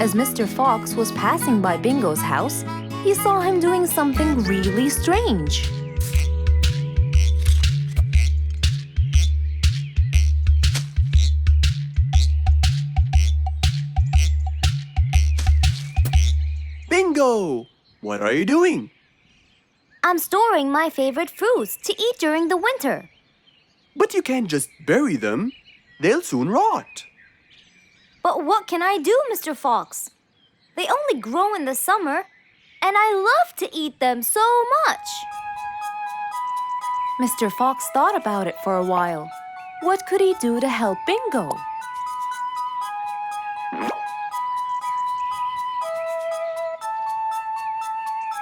As Mr. Fox was passing by Bingo's house, he saw him doing something really strange. Bingo! What are you doing? I'm storing my favorite fruits to eat during the winter. But you can't just bury them. They'll soon rot. But what can I do, Mr. Fox? They only grow in the summer, and I love to eat them so much. Mr. Fox thought about it for a while. What could he do to help Bingo?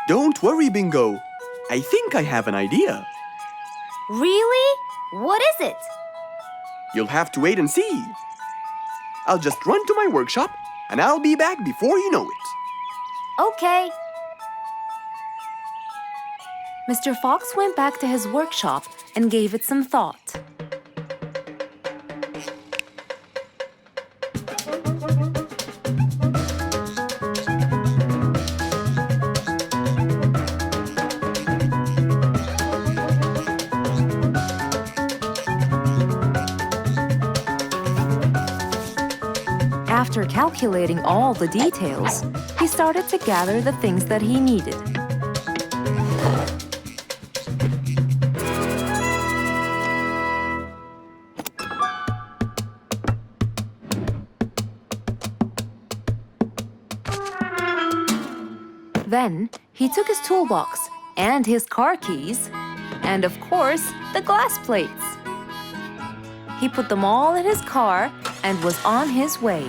Don't worry, Bingo. I think I have an idea. Really? What is it? You'll have to wait and see. I'll just run to my workshop, and I'll be back before you know it. Okay. Mr. Fox went back to his workshop and gave it some thought. After calculating all the details, he started to gather the things that he needed. Then he took his toolbox and his car keys, and of course, the glass plates. He put them all in his car and was on his way.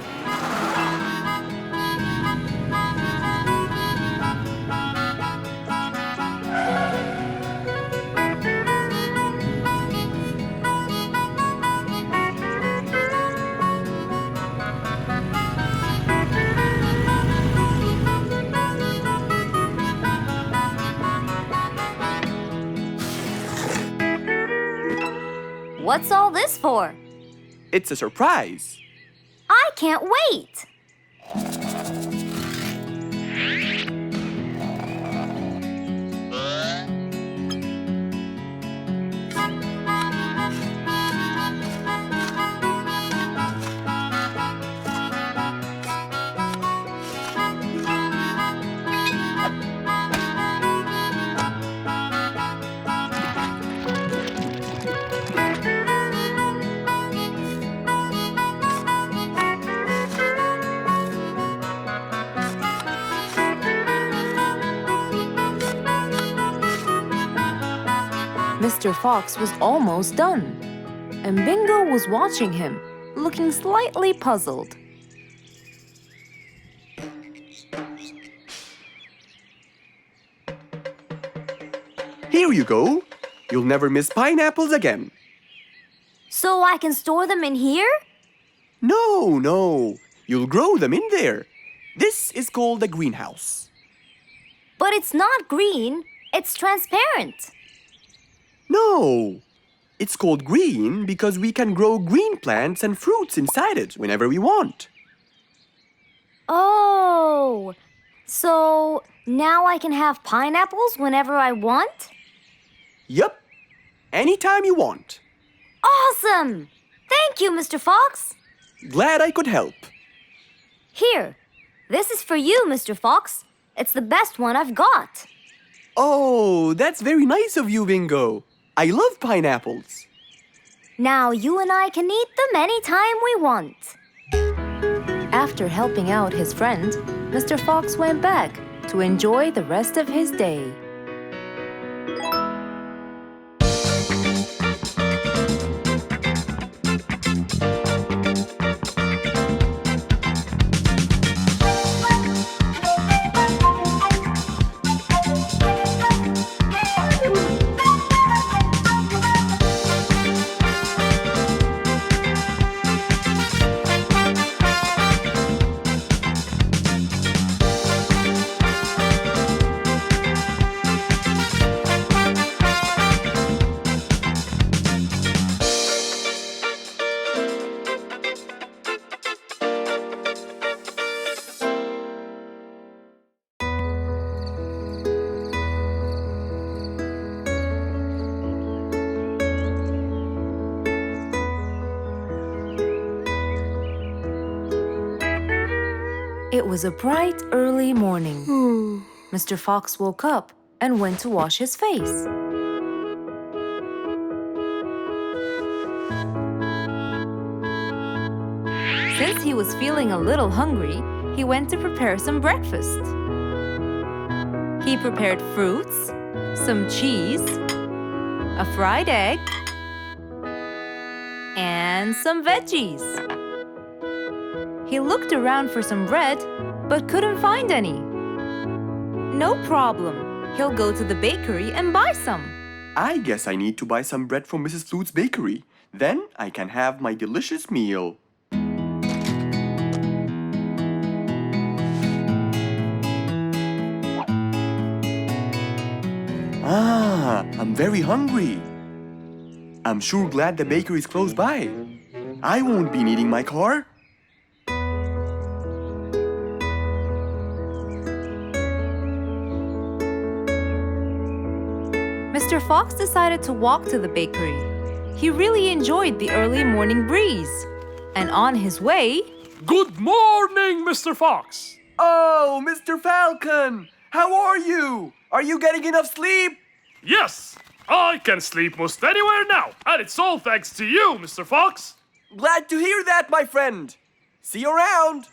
What's all this for? It's a surprise. I can't wait! Mr. Fox was almost done, and Bingo was watching him, looking slightly puzzled. Here you go. You'll never miss pineapples again. So I can store them in here? No. You'll grow them in there. This is called a greenhouse. But it's not green, it's transparent. No. It's called green because we can grow green plants and fruits inside it whenever we want. Oh, so now I can have pineapples whenever I want? Yup. Anytime you want. Awesome! Thank you, Mr. Fox. Glad I could help. Here, this is for you, Mr. Fox. It's the best one I've got. Oh, that's very nice of you, Bingo. I love pineapples. Now you and I can eat them anytime we want. After helping out his friend, Mr. Fox went back to enjoy the rest of his day. It was a bright, early morning. Mr. Fox woke up and went to wash his face. Since he was feeling a little hungry, he went to prepare some breakfast. He prepared fruits, some cheese, a fried egg, and some veggies. He looked around for some bread, but couldn't find any. No problem. He'll go to the bakery and buy some. I guess I need to buy some bread from Mrs. Flute's bakery. Then I can have my delicious meal. I'm very hungry. I'm sure glad the bakery is close by. I won't be needing my car. Mr. Fox decided to walk to the bakery. He really enjoyed the early morning breeze. And on his way... Good morning, Mr. Fox! Oh, Mr. Falcon! How are you? Are you getting enough sleep? Yes! I can sleep most anywhere now, and it's all thanks to you, Mr. Fox! Glad to hear that, my friend. See you around.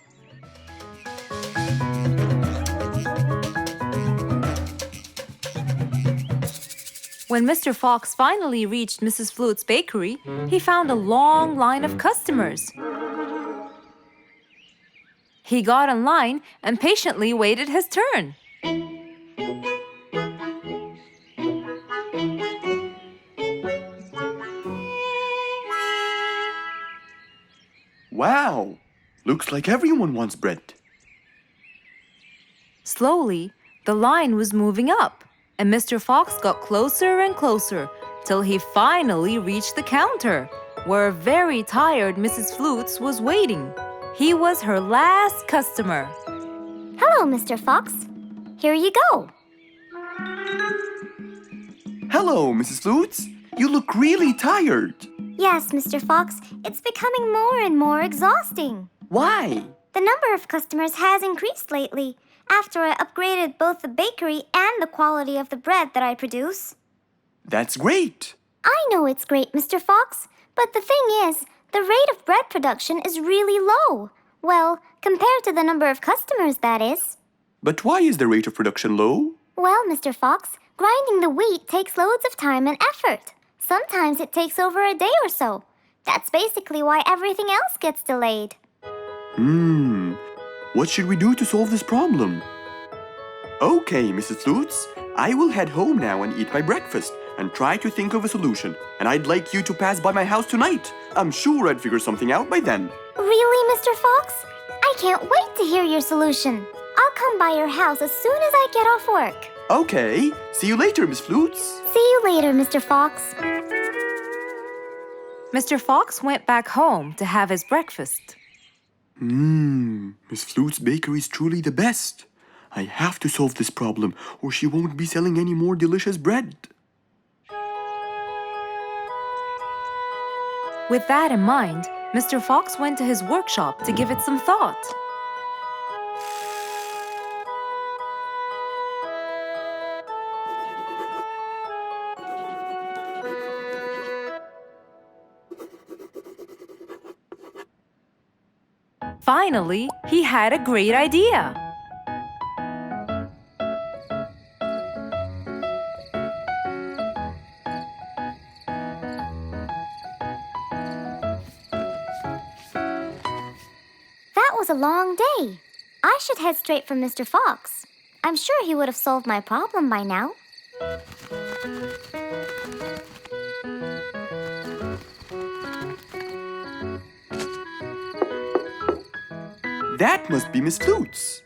When Mr. Fox finally reached Mrs. Flute's bakery, he found a long line of customers. He got in line and patiently waited his turn. Wow! Looks like everyone wants bread. Slowly, the line was moving up, and Mr. Fox got closer and closer till he finally reached the counter, where a very tired Mrs. Flutes was waiting. He was her last customer. Hello, Mr. Fox. Here you go. Hello, Mrs. Flutes. You look really tired. Yes, Mr. Fox, it's becoming more and more exhausting. Why? The number of customers has increased lately after I upgraded both the bakery and the quality of the bread that I produce. That's great. I know it's great, Mr. Fox, but the thing is, the rate of bread production is really low. Well, compared to the number of customers, that is. But why is the rate of production low? Well, Mr. Fox, grinding the wheat takes loads of time and effort. Sometimes it takes over a day or so. That's basically why everything else gets delayed. What should we do to solve this problem? Okay, Mrs. Flutes, I will head home now and eat my breakfast and try to think of a solution. And I'd like you to pass by my house tonight. I'm sure I'd figure something out by then. Really, Mr. Fox? I can't wait to hear your solution. I'll come by your house as soon as I get off work. Okay, see you later, Miss Flutes. See you later, Mr. Fox. Mr. Fox went back home to have his breakfast. Miss Flute's bakery is truly the best. I have to solve this problem, or she won't be selling any more delicious bread. With that in mind, Mr. Fox went to his workshop to give it some thought. Finally, he had a great idea. That was a long day. I should head straight for Mr. Fox. I'm sure he would have solved my problem by now. That must be Miss Flutes.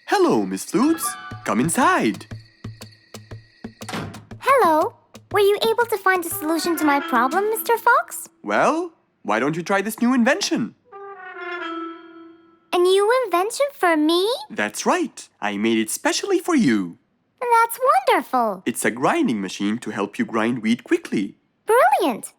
Hello, Miss Flutes. Come inside. Hello. Were you able to find a solution to my problem, Mr. Fox? Well, why don't you try this new invention? A new invention for me? That's right. I made it specially for you. That's wonderful. It's a grinding machine to help you grind wheat quickly. Brilliant.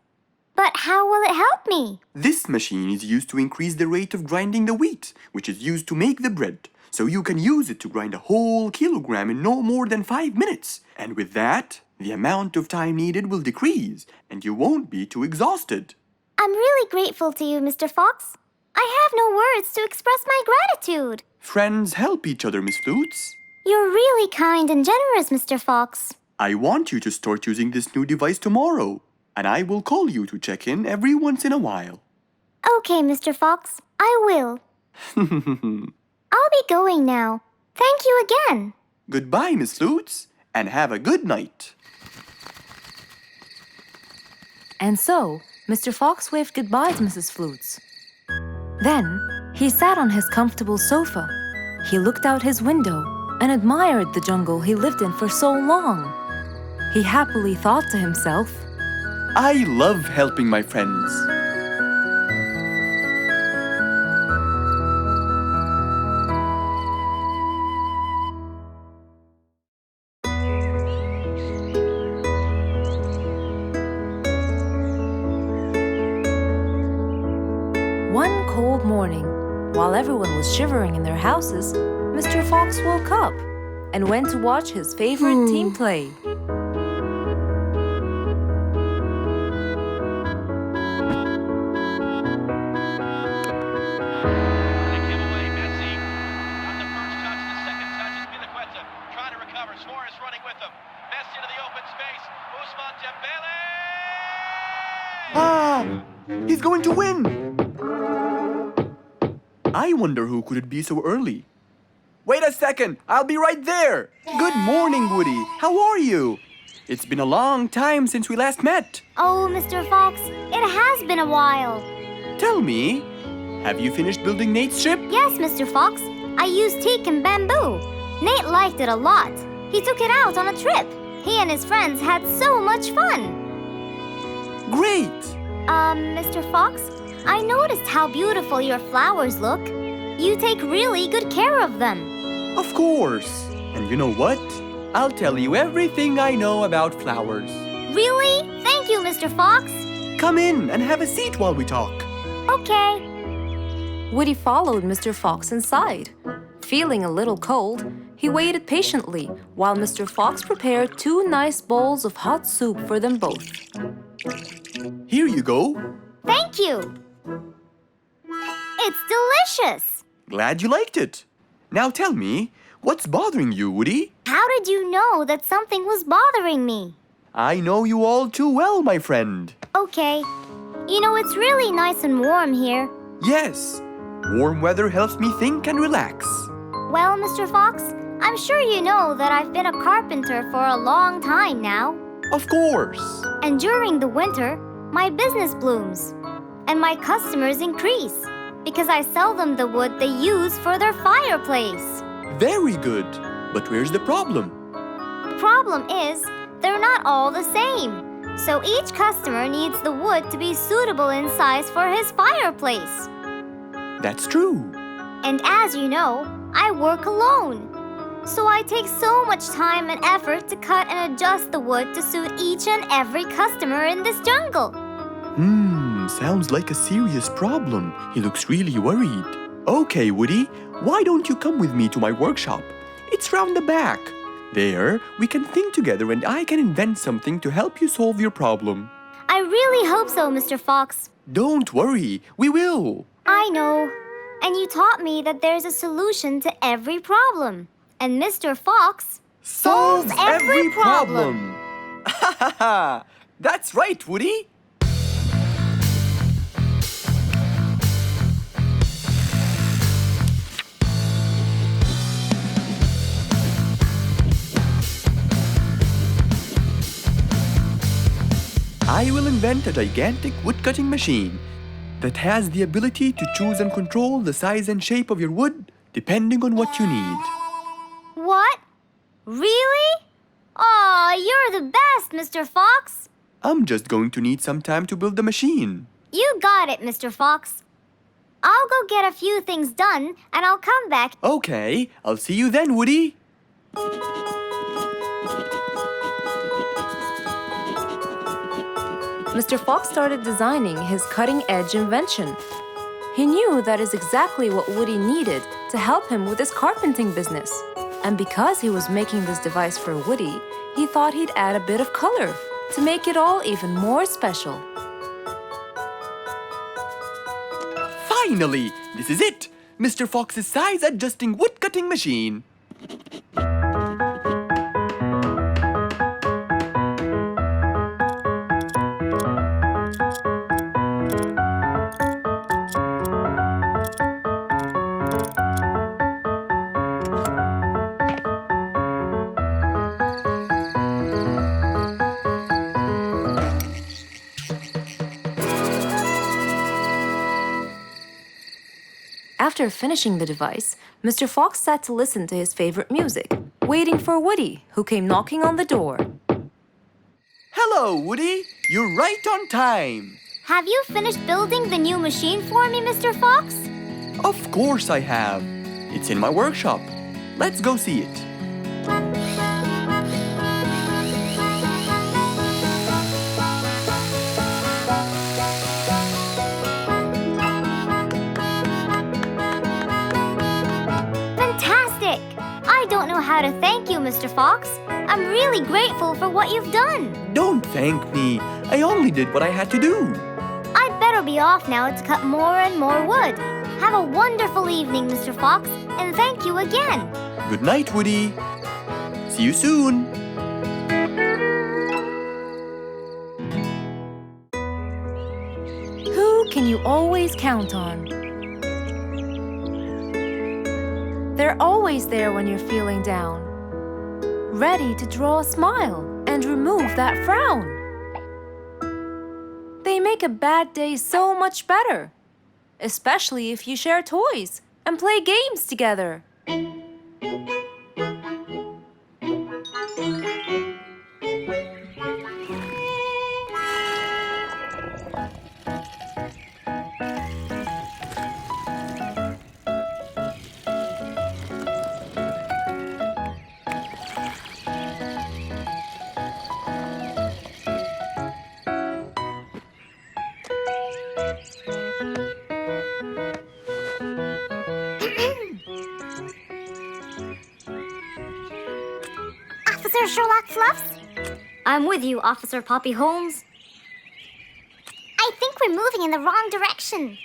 But how will it help me? This machine is used to increase the rate of grinding the wheat, which is used to make the bread. So you can use it to grind a whole kilogram in no more than 5 minutes. And with that, the amount of time needed will decrease, and you won't be too exhausted. I'm really grateful to you, Mr. Fox. I have no words to express my gratitude. Friends help each other, Miss Flutes. You're really kind and generous, Mr. Fox. I want you to start using this new device tomorrow, and I will call you to check in every once in a while. Okay, Mr. Fox, I will. I'll be going now. Thank you again. Goodbye, Miss Flutes, and have a good night. And so, Mr. Fox waved goodbye to Mrs. Flutes. Then, he sat on his comfortable sofa. He looked out his window and admired the jungle he lived in for so long. He happily thought to himself, I love helping my friends. One cold morning, while everyone was shivering in their houses, Mr. Fox woke up and went to watch his favorite team play. He's going to win! I wonder who could it be so early? Wait a second! I'll be right there! Good morning, Woody! How are you? It's been a long time since we last met. Oh, Mr. Fox, it has been a while. Tell me, have you finished building Nate's ship? Yes, Mr. Fox. I used teak and bamboo. Nate liked it a lot. He took it out on a trip. He and his friends had so much fun. Great! Mr. Fox, I noticed how beautiful your flowers look. You take really good care of them. Of course. And you know what? I'll tell you everything I know about flowers. Really? Thank you, Mr. Fox. Come in and have a seat while we talk. Okay. Woody followed Mr. Fox inside. Feeling a little cold, he waited patiently while Mr. Fox prepared 2 nice bowls of hot soup for them both. Here you go. Thank you. It's delicious. Glad you liked it. Now tell me, what's bothering you, Woody? How did you know that something was bothering me? I know you all too well, my friend. Okay. You know, it's really nice and warm here. Yes. Warm weather helps me think and relax. Well, Mr. Fox, I'm sure you know that I've been a carpenter for a long time now. Of course. And during the winter, my business blooms. And my customers increase because I sell them the wood they use for their fireplace. Very good. But where's the problem? The problem is, they're not all the same. So each customer needs the wood to be suitable in size for his fireplace. That's true. And as you know, I work alone. So I take so much time and effort to cut and adjust the wood to suit each and every customer in this jungle. Sounds like a serious problem. He looks really worried. Okay, Woody, why don't you come with me to my workshop? It's round the back. There, we can think together and I can invent something to help you solve your problem. I really hope so, Mr. Fox. Don't worry, we will. I know. And you taught me that there's a solution to every problem. And Mr. Fox solves every problem. Ha ha ha! That's right, Woody. I will invent a gigantic wood-cutting machine that has the ability to choose and control the size and shape of your wood depending on what you need. What? Really? Aw, you're the best, Mr. Fox. I'm just going to need some time to build the machine. You got it, Mr. Fox. I'll go get a few things done and I'll come back. Okay, I'll see you then, Woody. Mr. Fox started designing his cutting-edge invention. He knew that is exactly what Woody needed to help him with his carpenting business. And because he was making this device for Woody, he thought he'd add a bit of color to make it all even more special. Finally, this is it! Mr. Fox's size-adjusting wood-cutting machine. After finishing the device, Mr. Fox sat to listen to his favorite music, waiting for Woody, who came knocking on the door. Hello, Woody! You're right on time! Have you finished building the new machine for me, Mr. Fox? Of course I have. It's in my workshop. Let's go see it. Fantastic! I don't know how to thank you, Mr. Fox. I'm really grateful for what you've done. Don't thank me. I only did what I had to do. I'd better be off now to cut more and more wood. Have a wonderful evening, Mr. Fox, and thank you again. Good night, Woody. See you soon. Who can you always count on? They're always there when you're feeling down, ready to draw a smile and remove that frown. They make a bad day so much better, especially if you share toys and play games together. Officer Sherlock Fluffs? I'm with you, Officer Poppy Holmes. I think we're moving in the wrong direction.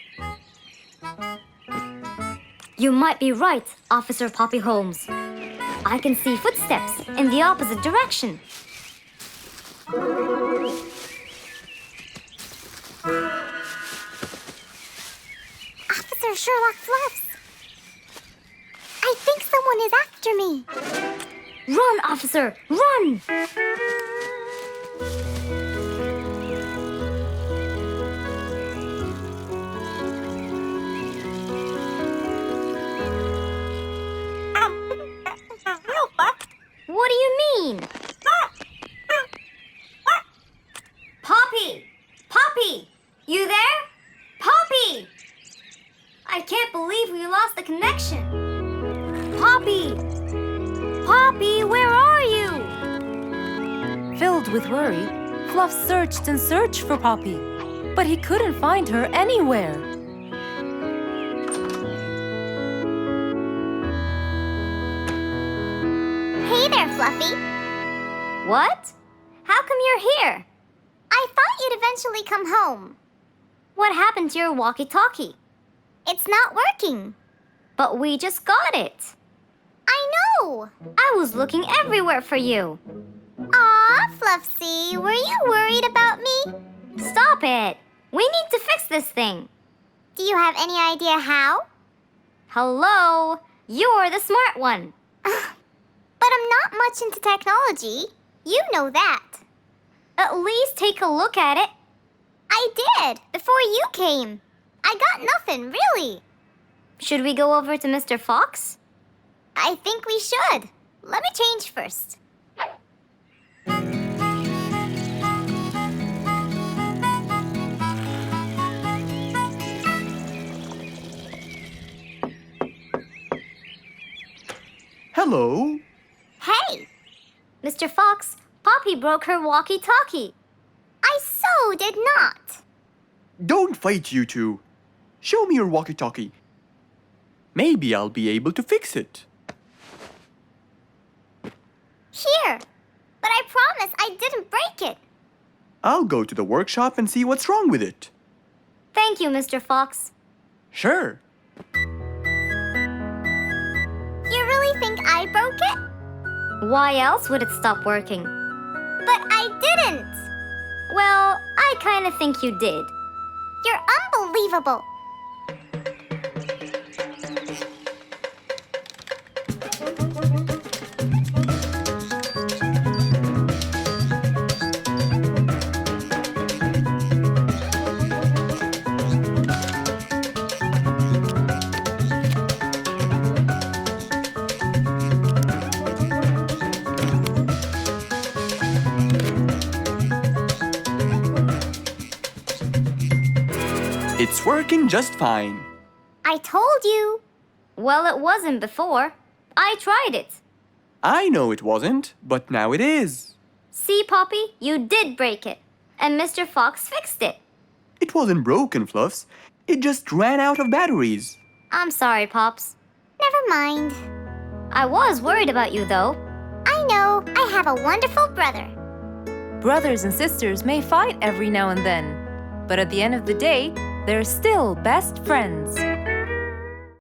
You might be right, Officer Poppy Holmes. I can see footsteps in the opposite direction. Officer Sherlock Fluffs. I think someone is after me. Run, officer! Run! What do you mean? Poppy! Poppy! You there? Poppy! I can't believe we lost the connection. Poppy! Poppy, where are you? Filled with worry, Fluff searched and searched for Poppy, but he couldn't find her anywhere. Hey there, Fluffy. What? How come you're here? I thought you'd eventually come home. What happened to your walkie-talkie? It's not working. But we just got it. I know! I was looking everywhere for you. Aw, Fluffsy, were you worried about me? Stop it! We need to fix this thing. Do you have any idea how? Hello? You're the smart one. But I'm not much into technology. You know that. At least take a look at it. I did, before you came. I got nothing, really. Should we go over to Mr. Fox? I think we should. Let me change first. Hello. Hey! Mr. Fox, Poppy broke her walkie-talkie. I so did not. Don't fight, you two. Show me your walkie-talkie. Maybe I'll be able to fix it. Here. But I promise I didn't break it. I'll go to the workshop and see what's wrong with it. Thank you, Mr. Fox. Sure. You really think I broke it? Why else would it stop working? But I didn't. Well, I kind of think you did. You're unbelievable. It's working just fine. I told you. Well, it wasn't before. I tried it. I know it wasn't, but now it is. See, Poppy, you did break it. And Mr. Fox fixed it. It wasn't broken, Fluffs. It just ran out of batteries. I'm sorry, Pops. Never mind. I was worried about you, though. I know. I have a wonderful brother. Brothers and sisters may fight every now and then, but at the end of the day, they're still best friends.